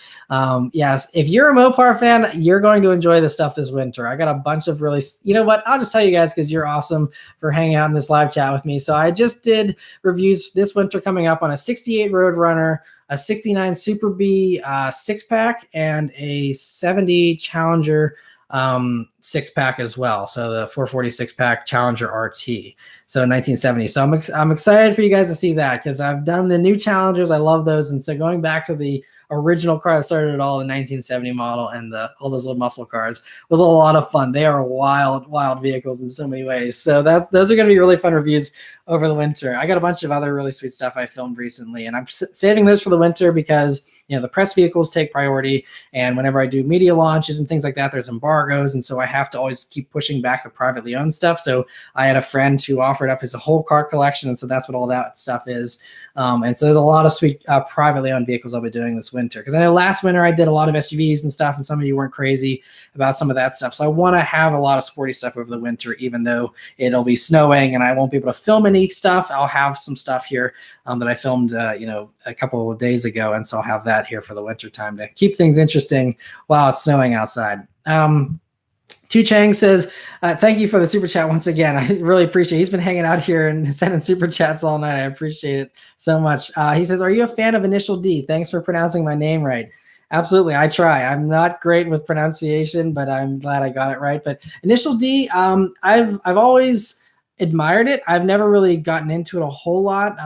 Yes, if you're a Mopar fan, you're going to enjoy this stuff this winter. I got a bunch of really, you know what? I'll just tell you guys because you're awesome for hanging out in this live chat with me. So I just did reviews this winter coming up on a 68 Roadrunner, a 69 Super B 6-pack, and a 70 Challenger six pack as well. So the 446 pack Challenger RT. So 1970. So I'm excited for you guys to see that, because I've done the new Challengers. I love those. And so going back to the original car that started it all, the 1970 model, and all those old muscle cars was a lot of fun. They are wild vehicles in so many ways. So those are going to be really fun reviews over the winter. I got a bunch of other really sweet stuff I filmed recently, and I'm saving those for the winter because, you know, the press vehicles take priority. And whenever I do media launches and things like that, there's embargoes. And so I have to always keep pushing back the privately owned stuff. So I had a friend who offered up his whole car collection. And so that's what all that stuff is. And so there's a lot of sweet privately owned vehicles I'll be doing this winter. Because I know last winter I did a lot of SUVs and stuff, and some of you weren't crazy about some of that stuff. So I want to have a lot of sporty stuff over the winter, even though it'll be snowing and I won't be able to film any stuff. I'll have some stuff here that I filmed, a couple of days ago. And so I'll have that here for the winter time to keep things interesting while it's snowing outside. Tu Chang says, thank you for the super chat once again. I really appreciate it. He's been hanging out here and sending super chats all night. I appreciate it so much. He says, are you a fan of Initial D? Thanks for pronouncing my name right. Absolutely, I try. I'm not great with pronunciation, but I'm glad I got it right. But Initial D, I've always admired it. I've never really gotten into it a whole lot.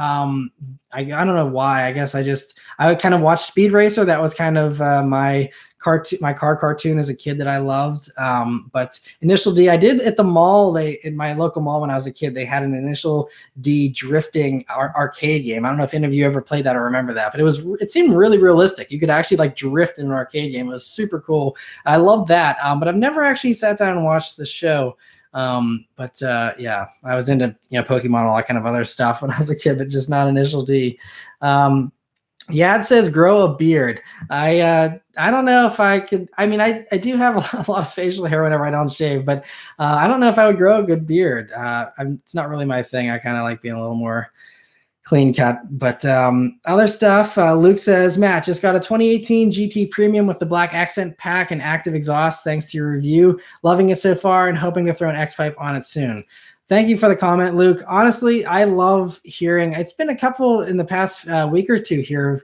I don't know why. I guess I would kind of watch Speed Racer. That was kind of my car cartoon as a kid that I loved. But Initial D, I did at the mall. In my local mall when I was a kid, they had an Initial D drifting arcade game. I don't know if any of you ever played that or remember that, but it seemed really realistic. You could actually like drift in an arcade game. It was super cool. I loved that. But I've never actually sat down and watched the show. Yeah, I was into, Pokemon and all that kind of other stuff when I was a kid, but just not Initial D. Yeah, it says grow a beard. I don't know if I could. I mean, I do have a lot of facial hair whenever I don't shave, but I don't know if I would grow a good beard. It's not really my thing. I kind of like being a little more clean cut. But other stuff, Luke says, Matt, just got a 2018 GT Premium with the black accent pack and active exhaust. Thanks to your review. Loving it so far and hoping to throw an X-Pipe on it soon. Thank you for the comment, Luke. Honestly, I love hearing. It's been a couple in the past week or two here.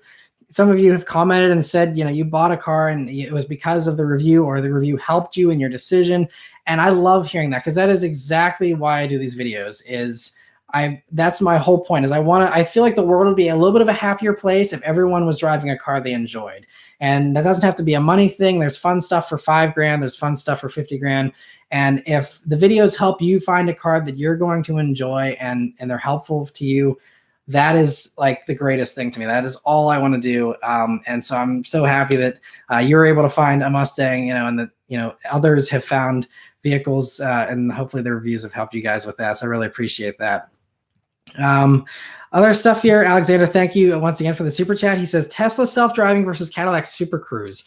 Some of you have commented and said, you bought a car and it was because of the review, or the review helped you in your decision. And I love hearing that, because that is exactly why I do these videos. That's my whole point. I feel like the world would be a little bit of a happier place if everyone was driving a car they enjoyed. And that doesn't have to be a money thing. There's fun stuff for $5,000. There's fun stuff for $50,000. And if the videos help you find a car that you're going to enjoy and they're helpful to you, that is like the greatest thing to me. That is all I want to do. And so I'm so happy that you're able to find a Mustang, and that, others have found vehicles, and hopefully the reviews have helped you guys with that. So I really appreciate that. Other stuff here, Alexander, thank you once again for the super chat. He says Tesla self-driving versus Cadillac Super Cruise.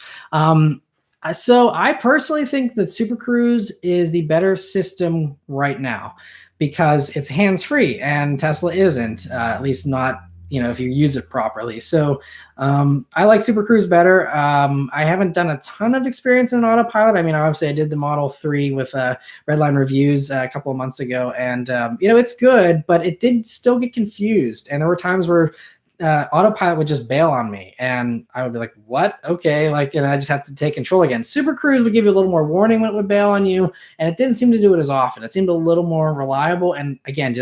So I personally think that Super Cruise is the better system right now, because it's hands-free and Tesla isn't, at least not, if you use it properly. So I like Super Cruise better. I haven't done a ton of experience in autopilot. I mean, obviously I did the Model 3 with Redline Reviews a couple of months ago, and it's good, but it did still get confused. And there were times where autopilot would just bail on me, and I would be like, what? Okay. And I just have to take control again. Super Cruise would give you a little more warning when it would bail on you, and it didn't seem to do it as often. It seemed a little more reliable. And again,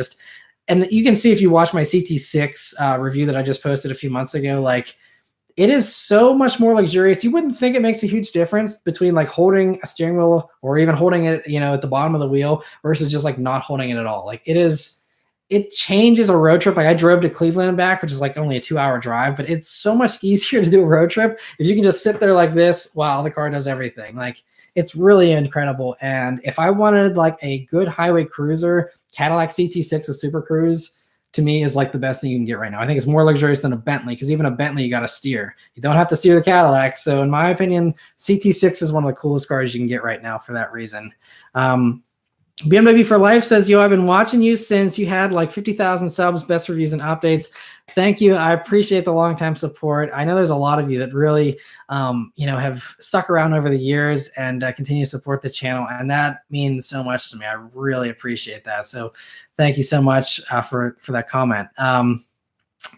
and you can see if you watch my CT6 review that I just posted a few months ago, it is so much more luxurious. You wouldn't think it makes a huge difference between holding a steering wheel or even holding it, at the bottom of the wheel versus just not holding it at all. It changes a road trip. I drove to Cleveland and back, which is only a 2-hour drive, but it's so much easier to do a road trip if you can just sit there like this while the car does everything. It's really incredible. And if I wanted a good highway cruiser, Cadillac CT6 with Super Cruise to me is the best thing you can get right now. I think it's more luxurious than a Bentley, because even a Bentley you got to steer. You don't have to steer the Cadillac. So in my opinion, CT6 is one of the coolest cars you can get right now for that reason. BMW for Life says, I've been watching you since you had 50,000 subs, best reviews and updates. Thank you. I appreciate the long-time support. I know there's a lot of you that really, have stuck around over the years and continue to support the channel. And that means so much to me. I really appreciate that. So thank you so much for that comment.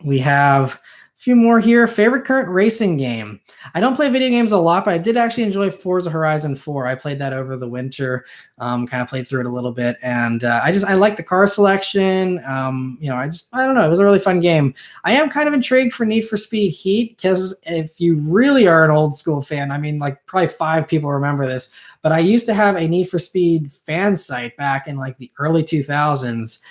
We have few more here. Favorite current racing game. I don't play video games a lot, but I did actually enjoy Forza Horizon 4. I played that over the winter, kind of played through it a little bit, and I like the car selection. I don't know. It was a really fun game. I am kind of intrigued for Need for Speed Heat, because if you really are an old school fan, I mean, like probably 5 people remember this, but I used to have a Need for Speed fan site back in like the early 2000s.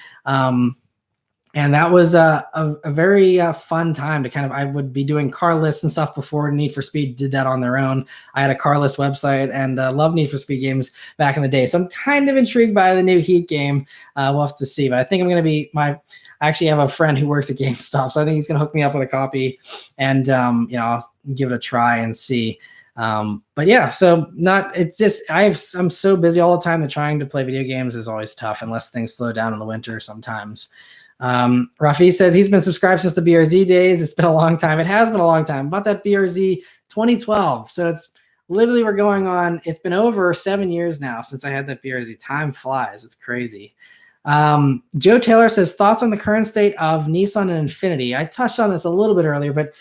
And that was a very fun time to kind of, I would be doing car lists and stuff before Need for Speed did that on their own. I had a car list website and loved Need for Speed games back in the day. So I'm kind of intrigued by the new Heat game. We'll have to see, but I think I'm going to be I actually have a friend who works at GameStop, so I think he's going to hook me up with a copy, and I'll give it a try and see. But yeah, so it's just, I'm so busy all the time that trying to play video games is always tough unless things slow down in the winter sometimes. Rafi says he's been subscribed since the BRZ days. It's been a long time. It has been a long time. Bought that BRZ 2012. So it's literally, it's been over 7 years now since I had that BRZ. Time flies. It's crazy. Joe Taylor says thoughts on the current state of Nissan and Infiniti. I touched on this a little bit earlier, but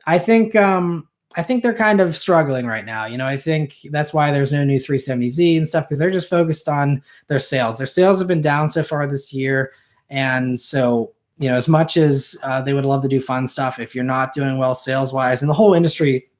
I think they're kind of struggling right now. I think that's why there's no new 370Z and stuff, because they're just focused on their sales. Their sales have been down so far this year. And so, as much as they would love to do fun stuff, if you're not doing well sales-wise, and the whole industry,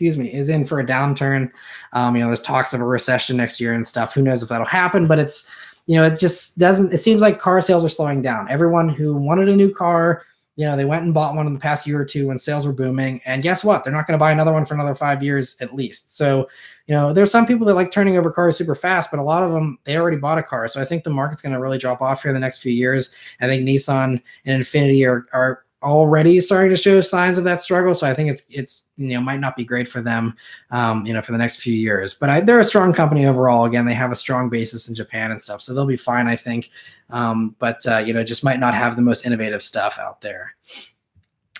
is in for a downturn, there's talks of a recession next year and stuff. Who knows if that'll happen, but it's, it just doesn't, it seems like car sales are slowing down. Everyone who wanted a new car, they went and bought one in the past year or two when sales were booming. And guess what? They're not going to buy another one for another 5 years at least. So, there's some people that like turning over cars super fast, but a lot of them, they already bought a car. So I think the market's going to really drop off here in the next few years. I think Nissan and Infiniti are already starting to show signs of that struggle. So I think it's might not be great for them, for the next few years. But they're a strong company overall. Again, they have a strong basis in Japan and stuff, so they'll be fine, I think. But just might not have the most innovative stuff out there.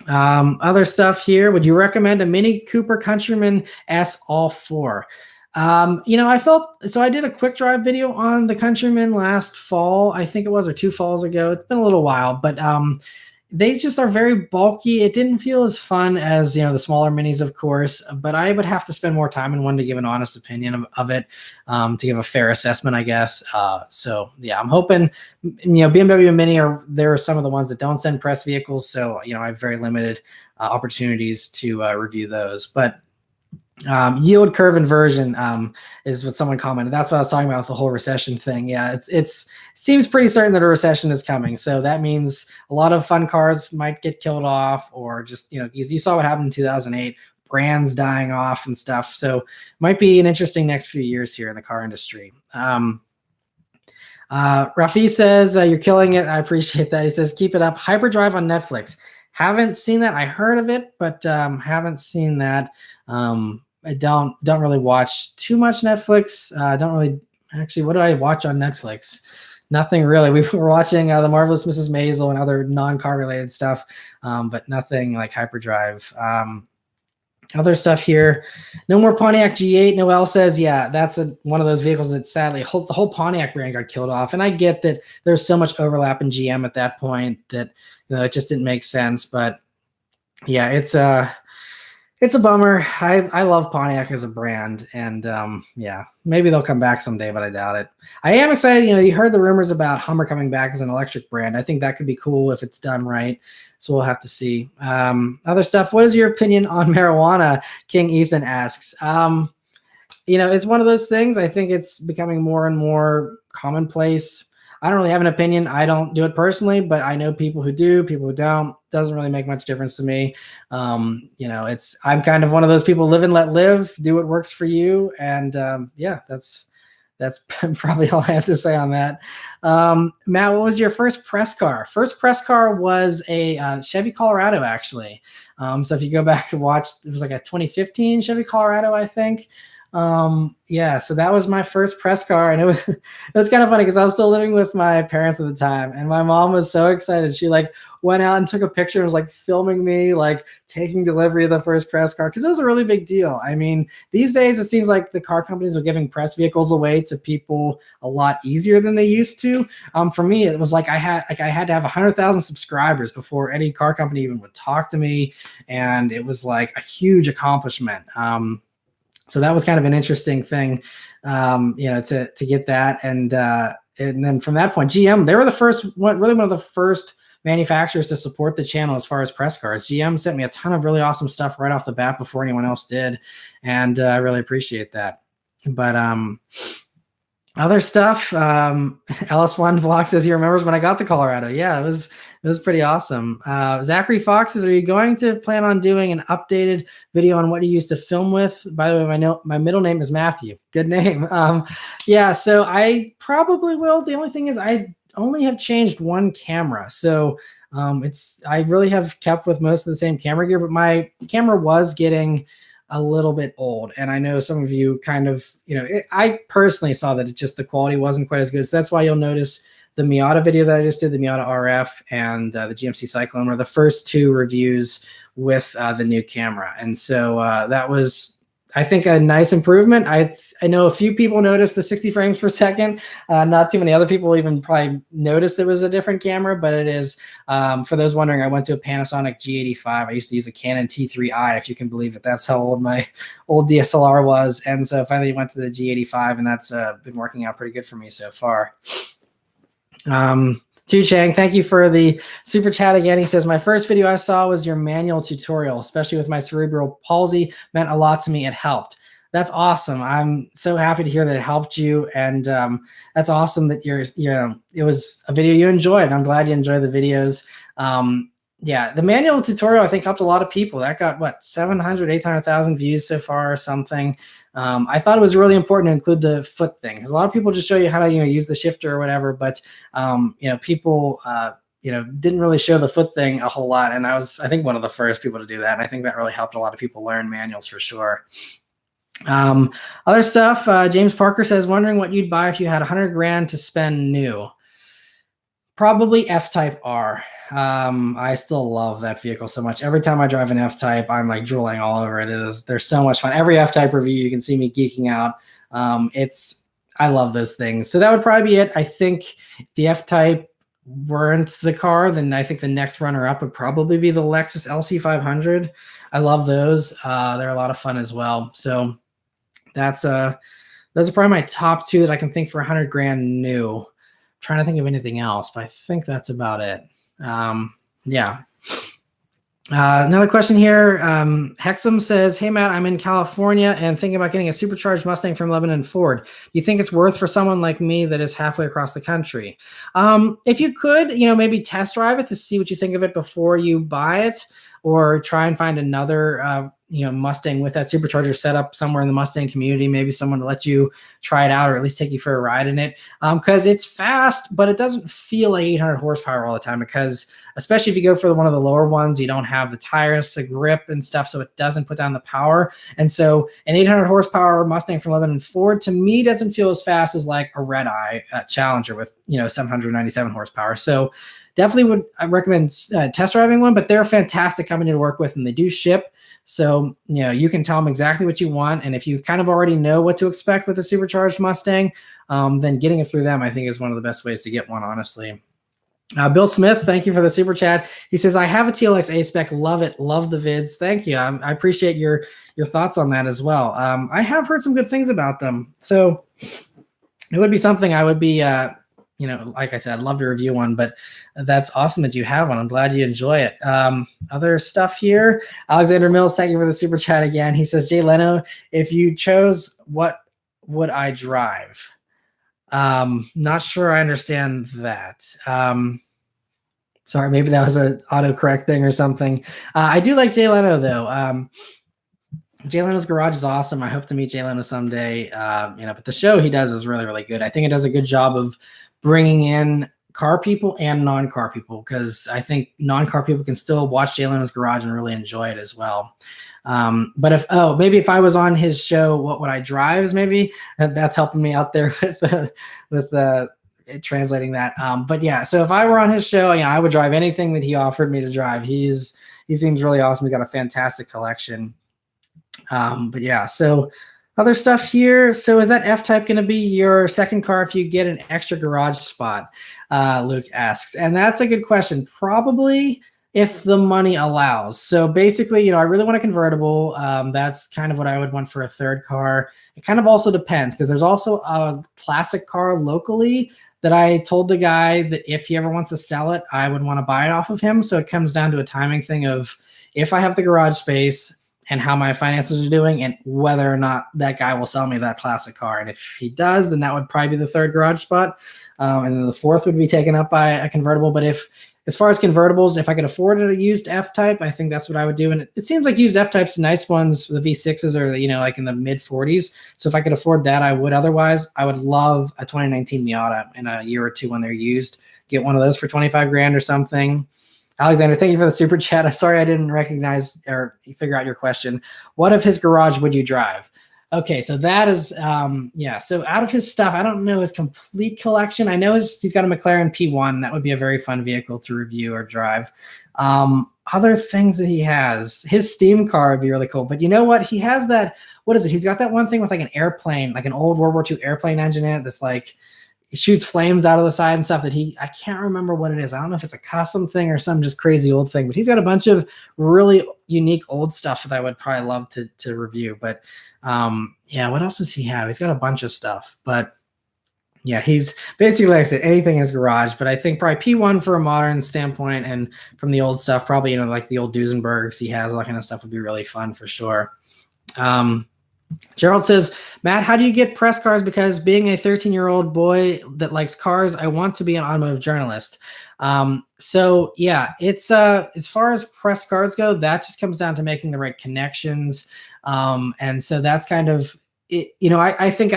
Other stuff here. Would you recommend a Mini Cooper Countryman S all four? I did a quick drive video on the Countryman last fall, I think it was, or 2 falls ago. It's been a little while, but they just are very bulky. It didn't feel as fun as, the smaller minis, of course, but I would have to spend more time in one to give an honest opinion of it, to give a fair assessment, I guess. So yeah, I'm hoping, BMW and Mini there are some of the ones that don't send press vehicles. So, I have very limited opportunities to review those, but yield curve inversion is what someone commented. That's what I was talking about with the whole recession thing. Yeah, it seems pretty certain that a recession is coming. So that means a lot of fun cars might get killed off, or just, you saw what happened in 2008, brands dying off and stuff. So might be an interesting next few years here in the car industry. Rafi says, you're killing it. I appreciate that. He says, keep it up. Hyperdrive on Netflix. Haven't seen that. I heard of it, but haven't seen that. I don't really watch too much Netflix. What do I watch on Netflix? Nothing really. We were watching The Marvelous Mrs. Maisel and other non-car related stuff, but nothing like Hyperdrive. Other stuff here. No more Pontiac G8. Noel says, yeah, that's one of those vehicles that sadly the whole Pontiac brand got killed off. And I get that there's so much overlap in GM at that point that it just didn't make sense. But yeah, it's a bummer. I love Pontiac as a brand, and yeah, maybe they'll come back someday, but I doubt it. I am excited. You heard the rumors about Hummer coming back as an electric brand. I think that could be cool if it's done right. So we'll have to see. Other stuff. What is your opinion on marijuana? King Ethan asks. It's one of those things. I think it's becoming more and more commonplace. I don't really have an opinion. I don't do it personally, but I know people who do, people who don't. Doesn't really make much difference to me. I'm kind of one of those people, live and let live, do what works for you. And yeah, that's probably all I have to say on that. Matt, what was your first press car? First press car was a Chevy Colorado, actually. So if you go back and watch, it was like a 2015 Chevy Colorado, I think. Yeah, so that was my first press car, and it was kind of funny because I was still living with my parents at the time, and my mom was so excited. She like went out and took a picture and was like filming me like taking delivery of the first press car because it was a really big deal. I mean, these days it seems like the car companies are giving press vehicles away to people a lot easier than they used to. For me, it was like I had to have 100,000 subscribers before any car company even would talk to me, and it was like a huge accomplishment. So that was kind of an interesting thing, to get that. And then from that point, GM, they were the first one, really one of the first manufacturers to support the channel as far as press cars. GM sent me a ton of really awesome stuff right off the bat before anyone else did. And I really appreciate that. But other stuff, LS1 Vlog says he remembers when I got the Colorado. Yeah, it was pretty awesome. Zachary Fox says, are you going to plan on doing an updated video on what you used to film with? By the way, my middle name is Matthew. Good name. Yeah, so I probably will. The only thing is I only have changed one camera. So I really have kept with most of the same camera gear, but my camera was getting a little bit old, and I know some of you kind of, I personally saw that the quality wasn't quite as good. So that's why you'll notice the Miata video that I just did, the Miata RF and the GMC Cyclone, were the first two reviews with the new camera. And so that was, I think, a nice improvement. I know a few people noticed the 60 frames per second. Not too many other people even probably noticed it was a different camera, but it is. For those wondering, I went to a Panasonic G85. I used to use a Canon T3i, if you can believe it. That's how old my old DSLR was. And so finally went to the G85, and that's been working out pretty good for me so far. Tu Chang, thank you for the super chat again. He says, my first video I saw was your manual tutorial, especially with my cerebral palsy, meant a lot to me. It helped. That's awesome. I'm so happy to hear that it helped you. And that's awesome that it was a video you enjoyed. I'm glad you enjoyed the videos. Yeah, the manual tutorial, I think, helped a lot of people. That got 700, 800,000 views so far or something. I thought it was really important to include the foot thing, because a lot of people just show you how to use the shifter or whatever, but people didn't really show the foot thing a whole lot. And I think, one of the first people to do that. And I think that really helped a lot of people learn manuals for sure. Other stuff, James Parker says, wondering what you'd buy if you had 100 grand to spend new. Probably F-Type R. I still love that vehicle so much. Every time I drive an F-Type, I'm like drooling all over it. They're so much fun. Every F-Type review, you can see me geeking out. I love those things. So that would probably be it. I think if the F-Type weren't the car, then I think the next runner-up would probably be the Lexus LC500. I love those. They're a lot of fun as well. So those are probably my top two that I can think for 100 grand new. I'm trying to think of anything else, but I think that's about it. Yeah. Another question here. Hexam says, hey, Matt, I'm in California and thinking about getting a supercharged Mustang from Lebanon Ford. Do you think it's worth for someone like me that is halfway across the country? If you could, maybe test drive it to see what you think of it before you buy it, or try and find another, Mustang with that supercharger set up somewhere in the Mustang community, maybe someone to let you try it out or at least take you for a ride in it. Because it's fast, but it doesn't feel like 800 horsepower all the time, because especially if you go for one of the lower ones, you don't have the tires, the grip and stuff, so it doesn't put down the power. And so an 800 horsepower Mustang from Lebanon Ford, to me, doesn't feel as fast as like a red-eye Challenger with 797 horsepower. So definitely would recommend test driving one, but they're a fantastic company to work with, and they do ship. So, you can tell them exactly what you want. And if you kind of already know what to expect with a supercharged Mustang, then getting it through them, I think, is one of the best ways to get one, honestly. Bill Smith, thank you for the super chat. He says, I have a TLX A-Spec. Love it. Love the vids. Thank you. I appreciate your thoughts on that as well. I have heard some good things about them. So it would be something I would be, like I said, I'd love to review one, but that's awesome that you have one. I'm glad you enjoy it. Other stuff here. Alexander Mills, thank you for the super chat again. He says, Jay Leno, if you chose, what would I drive? Not sure I understand that. Sorry, maybe that was an autocorrect thing or something. I do like Jay Leno, though. Jay Leno's Garage is awesome. I hope to meet Jay Leno someday. But the show he does is really, really good. I think it does a good job of bringing in car people and non-car people, because I think non-car people can still watch Jay Leno's Garage and really enjoy it as well. But maybe if I was on his show, what would I drive? Is maybe Beth helping me out there with translating that. But yeah, so if I were on his show, I would drive anything that he offered me to drive. He seems really awesome. He's got a fantastic collection. But yeah, so other stuff here. So is that F-Type going to be your second car if you get an extra garage spot? Luke asks, and that's a good question. Probably, if the money allows. So basically, I really want a convertible. That's kind of what I would want for a third car. It kind of also depends, because there's also a classic car locally that I told the guy that if he ever wants to sell it, I would want to buy it off of him. So it comes down to a timing thing of if I have the garage space and how my finances are doing and whether or not that guy will sell me that classic car. And if he does, then that would probably be the third garage spot. And then the fourth would be taken up by a convertible. But as far as convertibles, if I could afford a used F-Type, I think that's what I would do. And it seems like used F-Types, nice ones, the V6s are, like in the mid 40s. So if I could afford that, I would. Otherwise, I would love a 2019 Miata in a year or two when they're used. Get one of those for 25 grand or something. Alexander, thank you for the super chat. I'm sorry I didn't recognize or figure out your question. What of his garage would you drive? Okay, so that is, so out of his stuff, I don't know his complete collection. I know he's got a McLaren P1. That would be a very fun vehicle to review or drive. Other things that he has, his steam car would be really cool. But you know what? He has that, what is it? He's got that one thing with like an airplane, like an old World War II airplane engine in it that's like, it shoots flames out of the side and stuff that I can't remember what it is. I don't know if it's a custom thing or some just crazy old thing, but he's got a bunch of really unique old stuff that I would probably love to review. But what else does he have? He's got a bunch of stuff, but yeah, he's basically, like I said, anything in his garage, but I think probably P1 for a modern standpoint, and from the old stuff, probably, like the old Duesenbergs he has, all that kind of stuff would be really fun for sure. Gerald says, Matt, how do you get press cars? Because being a 13-year-old boy that likes cars, I want to be an automotive journalist. So yeah, it's as far as press cars go, that just comes down to making the right connections. And so that's kind of it. I think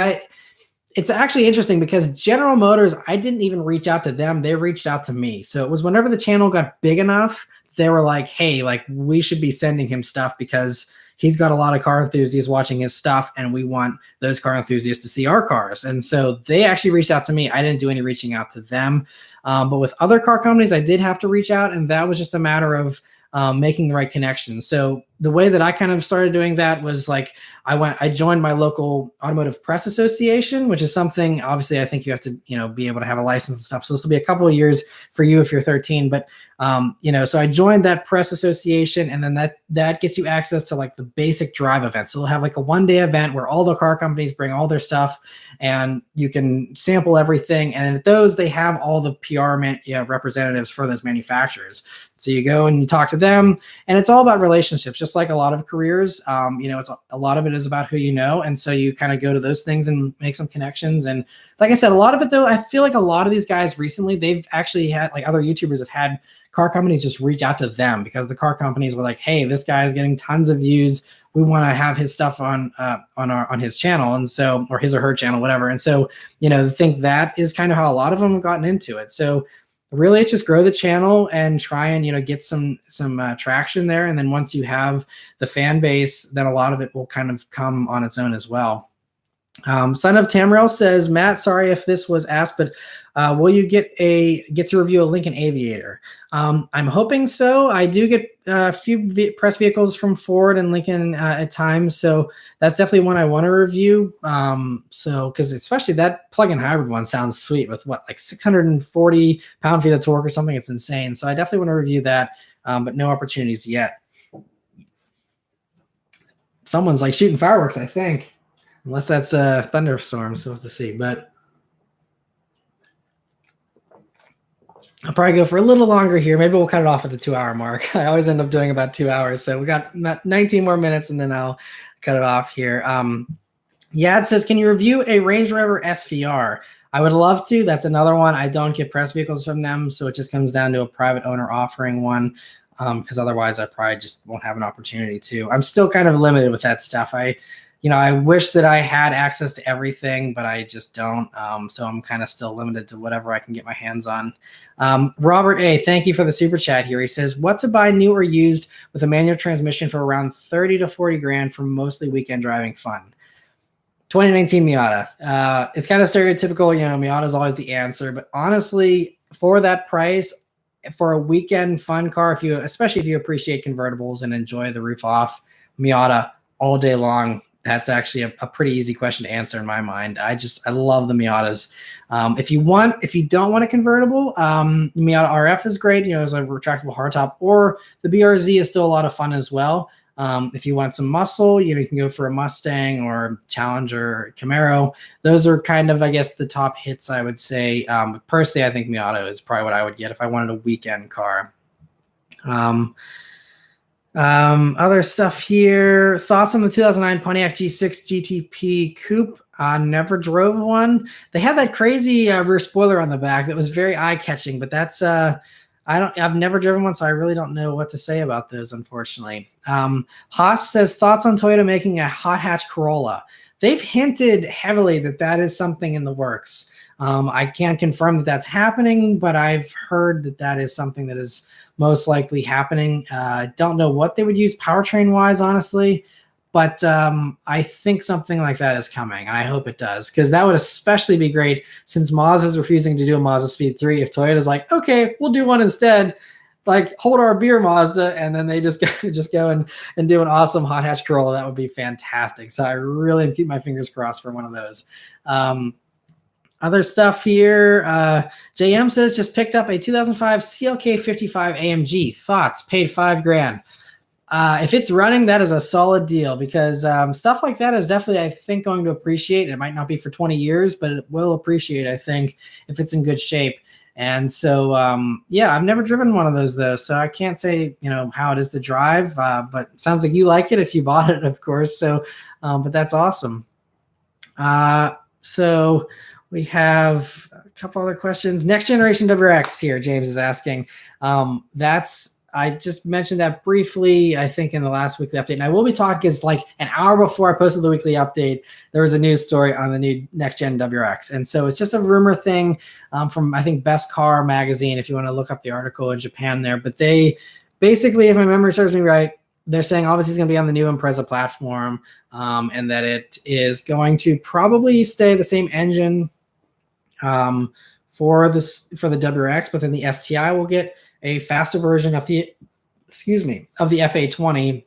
it's actually interesting because General Motors, I didn't even reach out to them. They reached out to me. So it was whenever the channel got big enough, they were like, hey, like we should be sending him stuff because he's got a lot of car enthusiasts watching his stuff, and we want those car enthusiasts to see our cars. And so they actually reached out to me. I didn't do any reaching out to them. But with other car companies, I did have to reach out, and that was just a matter of making the right connections. So the way that I kind of started doing that was like I joined my local automotive press association, which is something obviously I think you have to be able to have a license and stuff. So this will be a couple of years for you if you're 13. But so I joined that press association, and then that gets you access to like the basic drive events. So they'll have like a one-day event where all the car companies bring all their stuff, and you can sample everything. And at those, they have all the PR representatives for those manufacturers. So you go and you talk to them, and it's all about relationships, just like a lot of careers. It's a lot of it is about who you know, and so you kind of go to those things and make some connections. And like I said, a lot of it though, I feel like a lot of these guys recently, they've actually had, like other YouTubers have had car companies just reach out to them because the car companies were like, hey, this guy is getting tons of views. We want to have his stuff on his channel, and so, or his or her channel, whatever. And so, I think that is kind of how a lot of them have gotten into it. So really, it's just grow the channel and try and get some traction there. And then once you have the fan base, then a lot of it will kind of come on its own as well. Son of Tamriel says, Matt, sorry if this was asked, but will you get to review a Lincoln Aviator? I'm hoping so. I do get a few press vehicles from Ford and Lincoln at times, so that's definitely one I want to review. Because especially that plug-in hybrid one sounds sweet with like 640 pound-feet of torque or something. It's insane. So I definitely want to review that, but no opportunities yet. Someone's like shooting fireworks, I think. Unless that's a thunderstorm, so we'll have to see. But I'll probably go for a little longer here. Maybe we'll cut it off at the 2-hour mark. I always end up doing about 2 hours. So we got 19 more minutes, and then I'll cut it off here. It says, can you review a Range Rover SVR? I would love to. That's another one. I don't get press vehicles from them, so it just comes down to a private owner offering one. Because otherwise I probably just won't have an opportunity to. I'm still kind of limited with that stuff. you know, I wish that I had access to everything, but I just don't. So I'm kind of still limited to whatever I can get my hands on. Robert A, thank you for the super chat here. He says, what to buy new or used with a manual transmission for around 30 to 40 grand for mostly weekend driving fun? 2019 Miata. It's kind of stereotypical, you know, Miata is always the answer, but honestly, for that price, for a weekend fun car, especially if you appreciate convertibles and enjoy the roof off, Miata all day long. That's actually a pretty easy question to answer in my mind. I love the Miatas. If you don't want a convertible, Miata RF is great. You know, it's a retractable hardtop, or the BRZ is still a lot of fun as well. If you want some muscle, you know, you can go for a Mustang or Challenger or Camaro. Those are kind of, I guess, the top hits, I would say. But personally, I think Miata is probably what I would get if I wanted a weekend car. Other stuff here. Thoughts on the 2009 Pontiac G6 GTP Coupe? Never drove one. They had that crazy rear spoiler on the back that was very eye-catching, but that's I've never driven one, so I really don't know what to say about those, unfortunately. Haas says, thoughts on Toyota making a hot hatch Corolla? They've hinted heavily that is something in the works. I can't confirm that that's happening, but I've heard that is something that is most likely happening. Don't know what they would use powertrain-wise, honestly, but I think something like that is coming, and I hope it does, because that would especially be great since Mazda is refusing to do a Mazda Speed 3. If Toyota's like, okay, we'll do one instead, like, hold our beer, Mazda, and then they just go and do an awesome hot hatch Corolla, that would be fantastic. So I really keep my fingers crossed for one of those. Other stuff here. JM says, just picked up a 2005 CLK 55 AMG. Thoughts? Paid $5,000. If it's running, that is a solid deal, because stuff like that is definitely, I think, going to appreciate. It might not be for 20 years, but it will appreciate, I think, if it's in good shape. And so, yeah, I've never driven one of those, though, so I can't say, you know, how it is to drive, but it sounds like you like it if you bought it, of course. So, but that's awesome. So we have a couple other questions. Next generation WRX here, James is asking. I just mentioned that briefly, I think, in the last weekly update. And I will be talking, because like an hour before I posted the weekly update, there was a news story on the new next gen WRX. And so it's just a rumor thing from, I think, Best Car magazine, if you want to look up the article in Japan there. But they basically, if my memory serves me right, they're saying obviously it's going to be on the new Impreza platform, and that it is going to probably stay the same engine for the WRX, but then the STI will get a faster version of the FA20.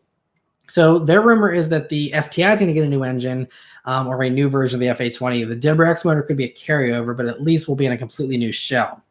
So their rumor is that the STI is going to get a new engine, or a new version of the FA20. The WRX motor could be a carryover, but at least will be in a completely new shell.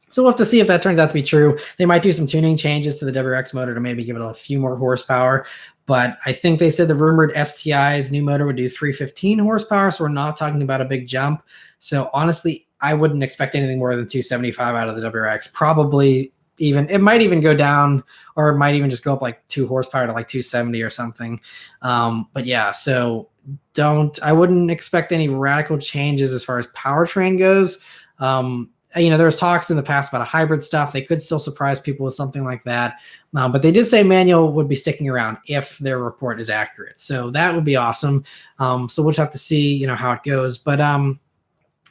So we'll have to see if that turns out to be true. They might do some tuning changes to the WRX motor to maybe give it a few more horsepower. But I think they said the rumored STI's new motor would do 315 horsepower, so we're not talking about a big jump. So honestly, I wouldn't expect anything more than 275 out of the WRX. Probably even, it might even go down, or it might even just go up like 2 horsepower to like 270 or something. But yeah, so I wouldn't expect any radical changes as far as powertrain goes. You know, there was talks in the past about a hybrid stuff. They could still surprise people with something like that. But they did say manual would be sticking around if their report is accurate. So that would be awesome. So we'll just have to see, you know, how it goes. But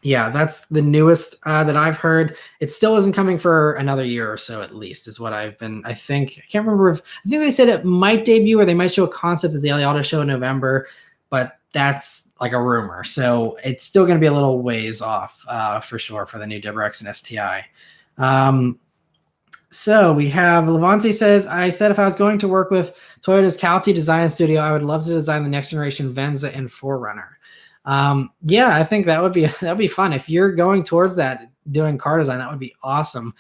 yeah, that's the newest that I've heard. It still isn't coming for another year or so, at least, is what I think. I can't remember I think they said it might debut, or they might show a concept at the LA Auto Show in November, but that's like a rumor. So it's still going to be a little ways off for sure for the new WRX and STI. So we have Levante says, I said if I was going to work with Toyota's Calty Design Studio, I would love to design the next generation Venza and 4Runner. Yeah, I think that'd be fun. If you're going towards that, doing car design, that would be awesome.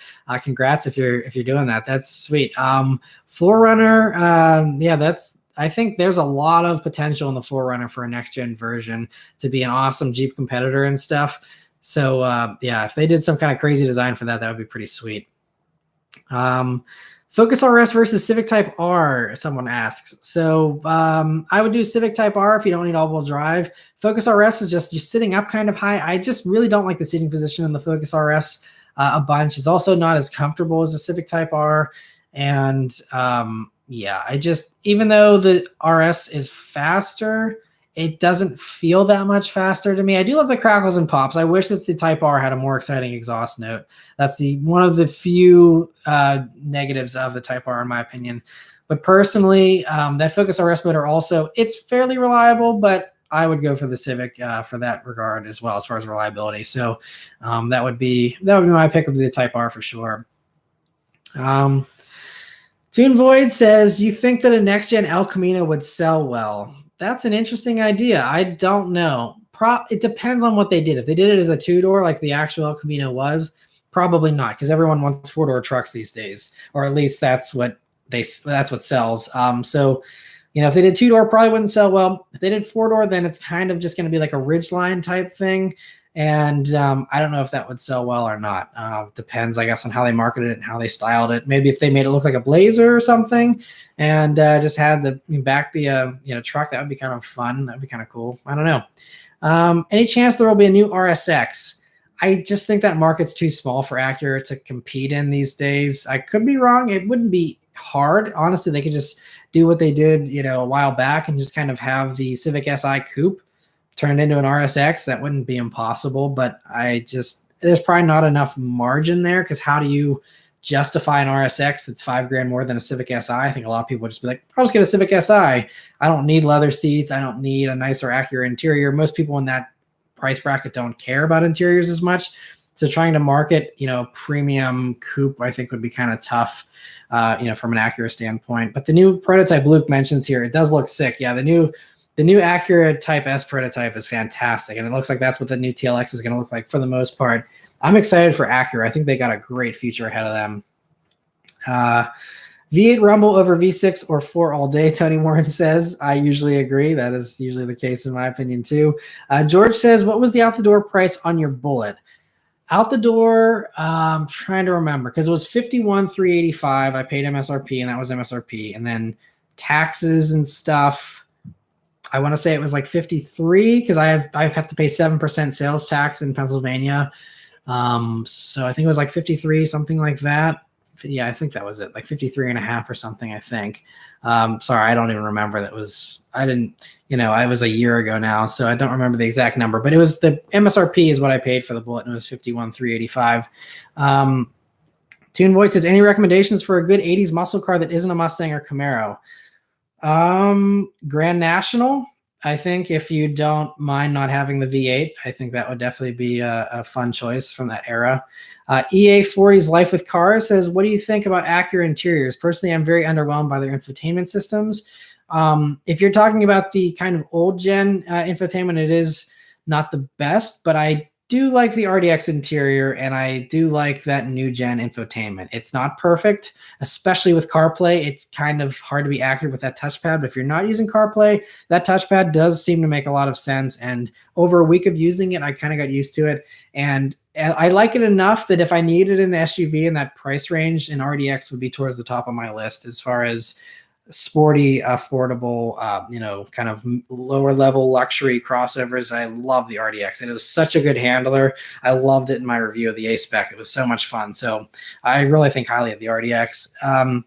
Congrats if you're doing that. That's sweet. 4Runner, yeah, I think there's a lot of potential in the 4Runner for a next gen version to be an awesome Jeep competitor and stuff. So yeah, if they did some kind of crazy design for that, that would be pretty sweet. Focus RS versus Civic Type R, someone asks. So I would do Civic Type R if you don't need all-wheel drive. Focus RS is just you're sitting up kind of high. I just really don't like the seating position in the Focus RS a bunch. It's also not as comfortable as the Civic Type R. And yeah, even though the RS is faster, it doesn't feel that much faster to me. I do love the crackles and pops. I wish that the Type R had a more exciting exhaust note. That's one of the few negatives of the Type R, in my opinion. But personally, that Focus RS motor also, it's fairly reliable, but I would go for the Civic for that regard as well, as far as reliability. So that would be my pick of the Type R for sure. Toon Void says, you think that a next-gen El Camino would sell well? That's an interesting idea. I don't know. It depends on what they did. If they did it as a two-door like the actual El Camino was, probably not, because everyone wants four-door trucks these days, or at least that's what sells. So, if they did two-door, probably wouldn't sell well. If they did four-door, then it's kind of just going to be like a Ridgeline type thing. And I don't know if that would sell well or not. Depends, I guess, on how they marketed it and how they styled it. Maybe if they made it look like a Blazer or something, and just had the back be a truck, that would be kind of fun. That'd be kind of cool. I don't know. Any chance there will be a new RSX? I just think that market's too small for Acura to compete in these days. I could be wrong. It wouldn't be hard. Honestly, they could just do what they did, a while back and just kind of have the Civic Si Coupe turned into an RSX. That wouldn't be impossible, but there's probably not enough margin there, because how do you justify an RSX that's $5,000 more than a Civic Si? I think a lot of people would just be like, I'll just get a Civic Si. I don't need leather seats. I don't need a nicer Acura interior. Most people in that price bracket don't care about interiors as much. So trying to market, premium coupe, I think would be kind of tough, from an Acura standpoint. But the new prototype Luke mentions here, it does look sick. Yeah, the new Acura Type S prototype is fantastic, and it looks like that's what the new TLX is going to look like for the most part. I'm excited for Acura. I think they got a great future ahead of them. V8 Rumble over V6 or 4 all day, Tony Warren says. I usually agree. That is usually the case in my opinion too. George says, what was the out-the-door price on your Bullet? Out the door, I'm trying to remember, because it was $51,385. I paid MSRP, and that was MSRP. And then taxes and stuff, I want to say it was like 53, because I have to pay 7% sales tax in Pennsylvania. So I think it was like 53, something like that. Yeah, I think that was it, like 53 and a half or something, I think. Sorry, I don't even remember. It was a year ago now, so I don't remember the exact number, but it was the MSRP is what I paid for the Bullet, and it was $51,385. Toon Voice says, any recommendations for a good 80s muscle car that isn't a Mustang or Camaro? Grand National. I think if you don't mind not having the V8, I think that would definitely be a fun choice from that era. EA40's Life with Cars says, what do you think about Acura interiors? Personally, I'm very underwhelmed by their infotainment systems. If you're talking about the kind of old gen infotainment, it is not the best, but I do like the RDX interior, and I do like that new gen infotainment. It's not perfect, especially with CarPlay. It's kind of hard to be accurate with that touchpad, but if you're not using CarPlay, that touchpad does seem to make a lot of sense. And over a week of using it, I kind of got used to it. And I like it enough that if I needed an SUV in that price range, an RDX would be towards the top of my list as far as sporty, affordable, kind of lower level luxury crossovers. I love the RDX, and it was such a good handler. I loved it in my review of the A-Spec. It was so much fun. So I really think highly of the RDX.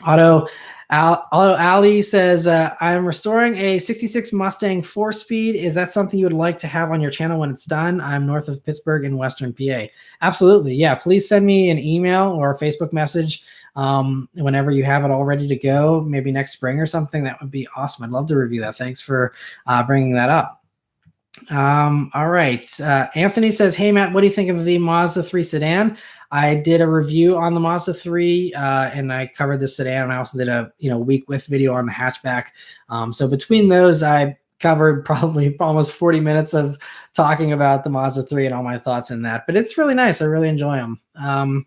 Auto Ali says, I'm restoring a 66 Mustang 4-speed. Is that something you would like to have on your channel when it's done? I'm north of Pittsburgh in Western PA. Absolutely. Yeah. Please send me an email or a Facebook message whenever you have it all ready to go, maybe next spring or something. That would be awesome. I'd love to review that. Thanks for bringing that up. All right. Anthony says, hey, Matt, what do you think of the Mazda 3 sedan? I did a review on the Mazda 3 and I covered the sedan, and I also did a week with video on the hatchback. So between those, I covered probably almost 40 minutes of talking about the Mazda 3 and all my thoughts in that. But it's really nice. I really enjoy them.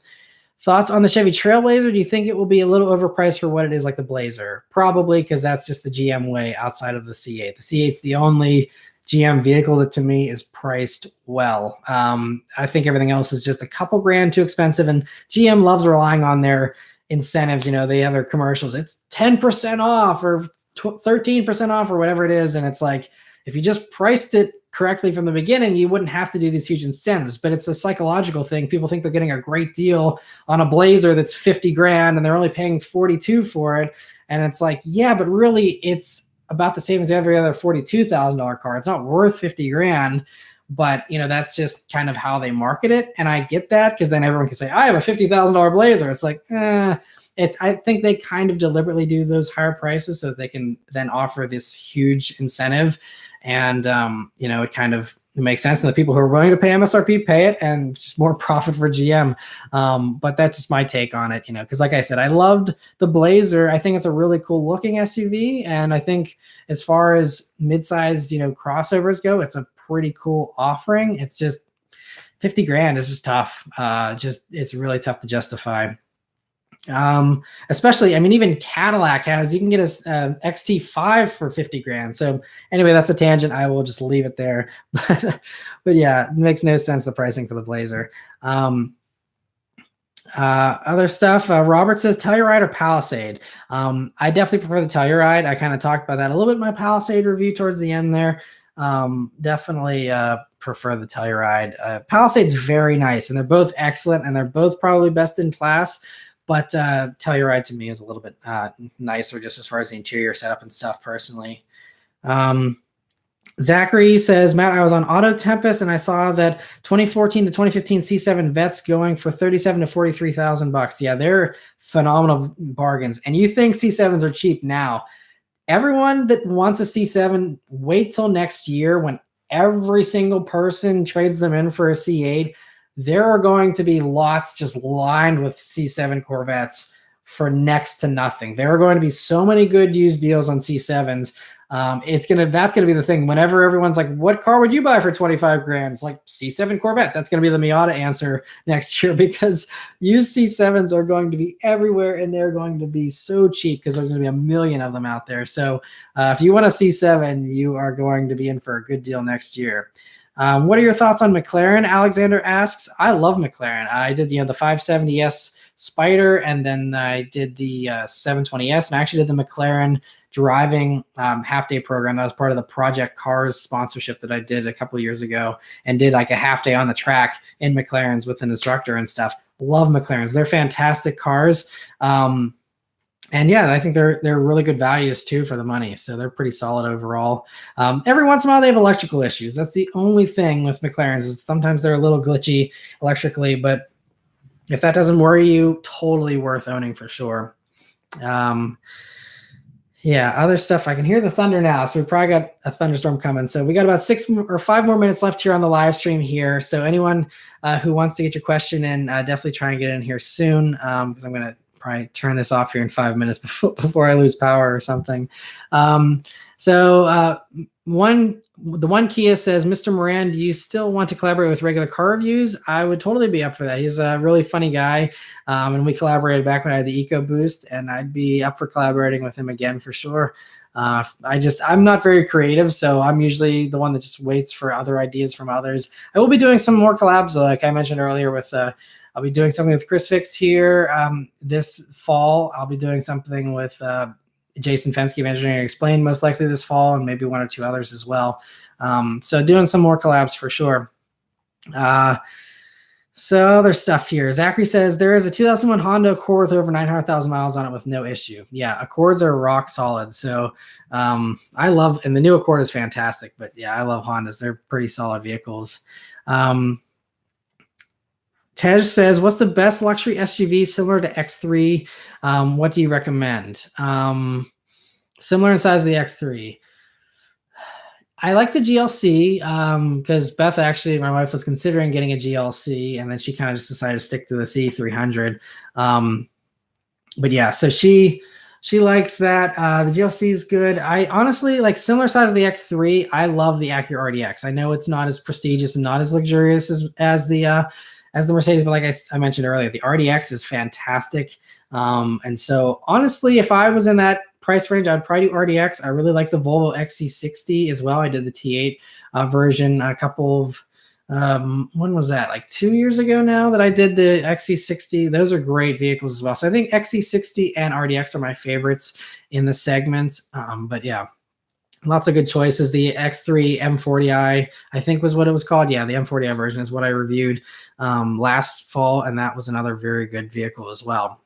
Thoughts on the Chevy Trailblazer? Do you think it will be a little overpriced for what it is like the Blazer? Probably, because that's just the GM way outside of the C8. The C8's the only GM vehicle that to me is priced well. I think everything else is just a couple grand too expensive, and GM loves relying on their incentives. They have their commercials. It's 10% off or 13% off or whatever it is. And it's like, if you just priced it correctly from the beginning, you wouldn't have to do these huge incentives. But it's a psychological thing. People think they're getting a great deal on a Blazer that's 50 grand and they're only paying 42 for it. And it's like, yeah, but really it's about the same as every other $42,000 car. It's not worth 50 grand, but that's just kind of how they market it. And I get that, because then everyone can say, I have a $50,000 Blazer. It's like, I think they kind of deliberately do those higher prices so that they can then offer this huge incentive. And, it kind of makes sense. And the people who are willing to pay MSRP pay it, and just more profit for GM. But that's just my take on it, because like I said, I loved the Blazer. I think it's a really cool looking SUV. And I think as far as mid-sized, crossovers go, it's a pretty cool offering. It's just 50 grand is just tough. It's really tough to justify. Especially, even Cadillac you can get a XT5 for 50 grand. So anyway, that's a tangent. I will just leave it there. But yeah, it makes no sense, the pricing for the Blazer. Other stuff, Robert says Telluride or Palisade. I definitely prefer the Telluride. I kind of talked about that a little bit in my Palisade review towards the end there. Definitely prefer the Telluride. Palisade's very nice, and they're both excellent, and they're both probably best in class. But Telluride to me is a little bit nicer, just as far as the interior setup and stuff, personally. Zachary says, Matt, I was on Auto Tempest and I saw that 2014 to 2015 C7 Vets going for $37,000 to $43,000. Yeah, they're phenomenal bargains. And you think C7s are cheap now? Everyone that wants a C7, wait till next year when every single person trades them in for a C8. There are going to be lots just lined with C7 Corvettes for next to nothing. There are going to be so many good used deals on C7s. That's gonna be the thing. Whenever everyone's like, "What car would you buy for 25 grand?" It's like C7 Corvette. That's gonna be the Miata answer next year, because used C7s are going to be everywhere, and they're going to be so cheap because there's gonna be a million of them out there. So if you want a C7, you are going to be in for a good deal next year. What are your thoughts on McLaren? Alexander asks. I love McLaren. I did the 570S Spider, and then I did the 720S, and I actually did the McLaren driving half-day program. That was part of the Project Cars sponsorship that I did a couple of years ago, and did like a half day on the track in McLarens with an instructor and stuff. Love McLarens. They're fantastic cars. And yeah, I think they're really good values too for the money. So they're pretty solid overall. Every once in a while they have electrical issues. That's the only thing with McLarens, is sometimes they're a little glitchy electrically, but if that doesn't worry you, totally worth owning for sure. Yeah, other stuff. I can hear the thunder now, so we probably got a thunderstorm coming. So we got about 6 or 5 more minutes left here on the live stream here. So anyone who wants to get your question in, definitely try and get in here soon, because I'm going to probably turn this off here in 5 minutes before I lose power or something. The one Kia says, Mr. Maran, do you still want to collaborate with regular car reviews? I would totally be up for that. He's a really funny guy. And we collaborated back when I had the EcoBoost, and I'd be up for collaborating with him again for sure. I'm not very creative, so I'm usually the one that just waits for other ideas from others. I will be doing some more collabs, like I mentioned earlier with, I'll be doing something with Chris Fix here this fall. I'll be doing something with Jason Fensky of Engineering Explained most likely this fall, and maybe 1 or 2 others as well. So doing some more collabs for sure. So other stuff here. Zachary says, there is a 2001 Honda Accord with over 900,000 miles on it with no issue. Yeah, Accords are rock solid. So I love, and the new Accord is fantastic, but yeah, I love Hondas. They're pretty solid vehicles. Tej says, what's the best luxury SUV similar to X3? What do you recommend? Similar in size to the X3. I like the GLC because Beth, actually, my wife, was considering getting a GLC, and then she kind of just decided to stick to the C300. But yeah, so she likes that. The GLC is good. I honestly like similar size to the X3. I love the Acura RDX. I know it's not as prestigious and not as luxurious as the Mercedes, but like I mentioned earlier, the RDX is fantastic. And so honestly, if I was in that price range, I'd probably do RDX. I really like the Volvo XC60 as well. I did the T8 version a couple of, when was that? Like 2 years ago now that I did the XC60. Those are great vehicles as well. So I think XC60 and RDX are my favorites in the segment. But yeah, lots of good choices. The X3 M40i, I think was what it was called. Yeah, the M40i version is what I reviewed last fall, and that was another very good vehicle as well.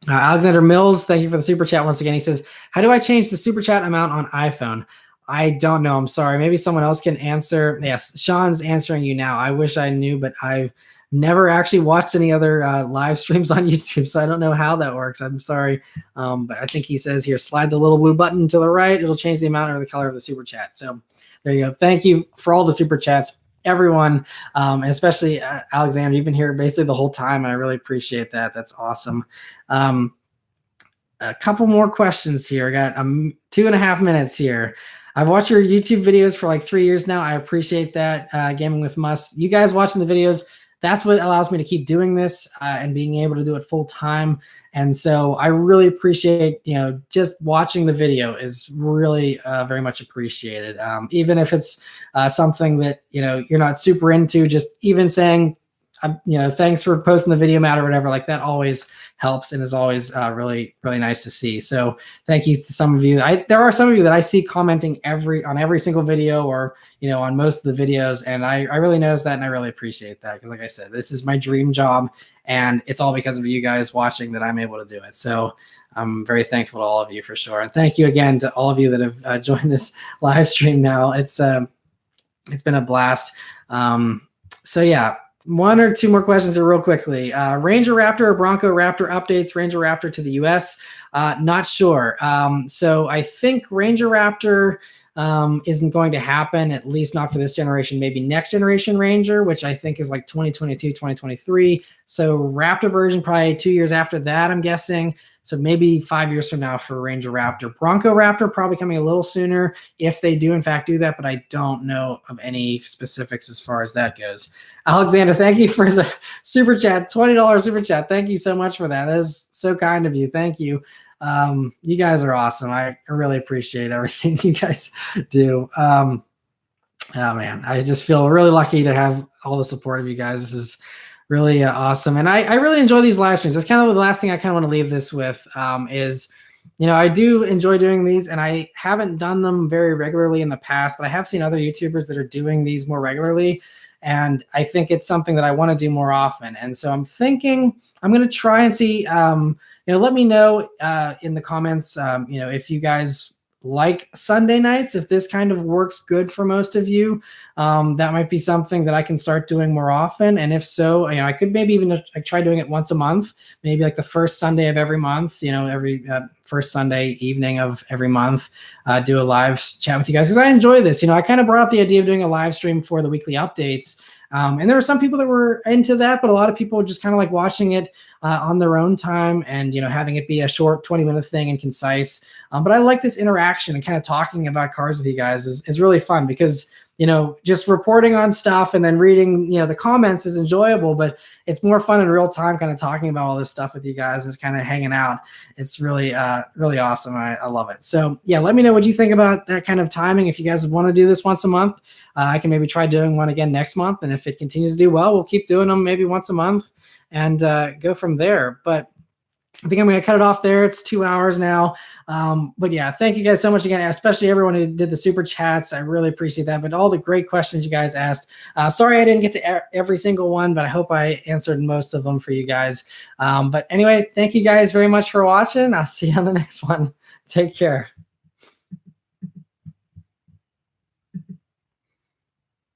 Alexander Mills, thank you for the super chat once again. He says, how do I change the super chat amount on iPhone? I don't know. I'm sorry. Maybe someone else can answer. Yes, Sean's answering you now. I wish I knew, but I've never actually watched any other live streams on YouTube, so I don't know how that works. I'm sorry. But I think he says here, slide the little blue button to the right. It'll change the amount or the color of the super chat. So there you go. Thank you for all the super chats, everyone, and especially Alexander. You've been here basically the whole time, and I really appreciate that. That's awesome. A couple more questions here. I got 2.5 minutes here. I've watched your YouTube videos for like 3 years now. I appreciate that. Gaming with Mus. You guys watching the videos, that's what allows me to keep doing this and being able to do it full time. And so I really appreciate, just watching the video is really very much appreciated. Even if it's something that, you're not super into, just even saying, thanks for posting the video, Matt, or whatever, like that always helps and is always really, really nice to see. So thank you to some of you. There are some of you that I see commenting on every single video or, on most of the videos. And I really notice that. And I really appreciate that. Because like I said, this is my dream job and it's all because of you guys watching that I'm able to do it. So I'm very thankful to all of you for sure. And thank you again to all of you that have joined this live stream now. It's been a blast. So yeah. 1 or 2 more questions here real quickly. Ranger Raptor or Bronco Raptor updates, Ranger Raptor to the US? Not sure. So I think Ranger Raptor isn't going to happen, at least not for this generation, maybe next generation Ranger, which I think is like 2022, 2023. So Raptor version probably 2 years after that, I'm guessing. So maybe 5 years from now for Ranger Raptor. Bronco Raptor probably coming a little sooner if they do in fact do that, but I don't know of any specifics as far as that goes. Alexander, thank you for the super chat, $20 super chat. Thank you so much for that. That is so kind of you. Thank you. You guys are awesome. I really appreciate everything you guys do. Oh man, I just feel really lucky to have all the support of you guys. This is really awesome. And I really enjoy these live streams. That's kind of the last thing I kind of want to leave this with is, I do enjoy doing these and I haven't done them very regularly in the past, but I have seen other YouTubers that are doing these more regularly. And I think it's something that I want to do more often. And so I'm thinking I'm going to try and see, let me know in the comments, if you guys like Sunday nights, if this kind of works good for most of you. That might be something that I can start doing more often. And if so, I could maybe even try doing it once a month, maybe like the first Sunday of every month, every first Sunday evening of every month, do a live chat with you guys. Because I enjoy this. I kind of brought up the idea of doing a live stream for the weekly updates. And there were some people that were into that, but a lot of people just kind of like watching it on their own time and, having it be a short 20-minute thing and concise. But I like this interaction and kind of talking about cars with you guys is really fun because, just reporting on stuff and then reading, the comments is enjoyable, but it's more fun in real time kind of talking about all this stuff with you guys and just kind of hanging out. It's really, really awesome. I love it. So yeah, let me know what you think about that kind of timing. If you guys want to do this once a month, I can maybe try doing one again next month. And if it continues to do well, we'll keep doing them maybe once a month and go from there. But I think I'm going to cut it off there. It's 2 hours now. But yeah, thank you guys so much again, especially everyone who did the super chats. I really appreciate that. But all the great questions you guys asked. Sorry I didn't get to every single one, but I hope I answered most of them for you guys. But anyway, thank you guys very much for watching. I'll see you on the next one. Take care.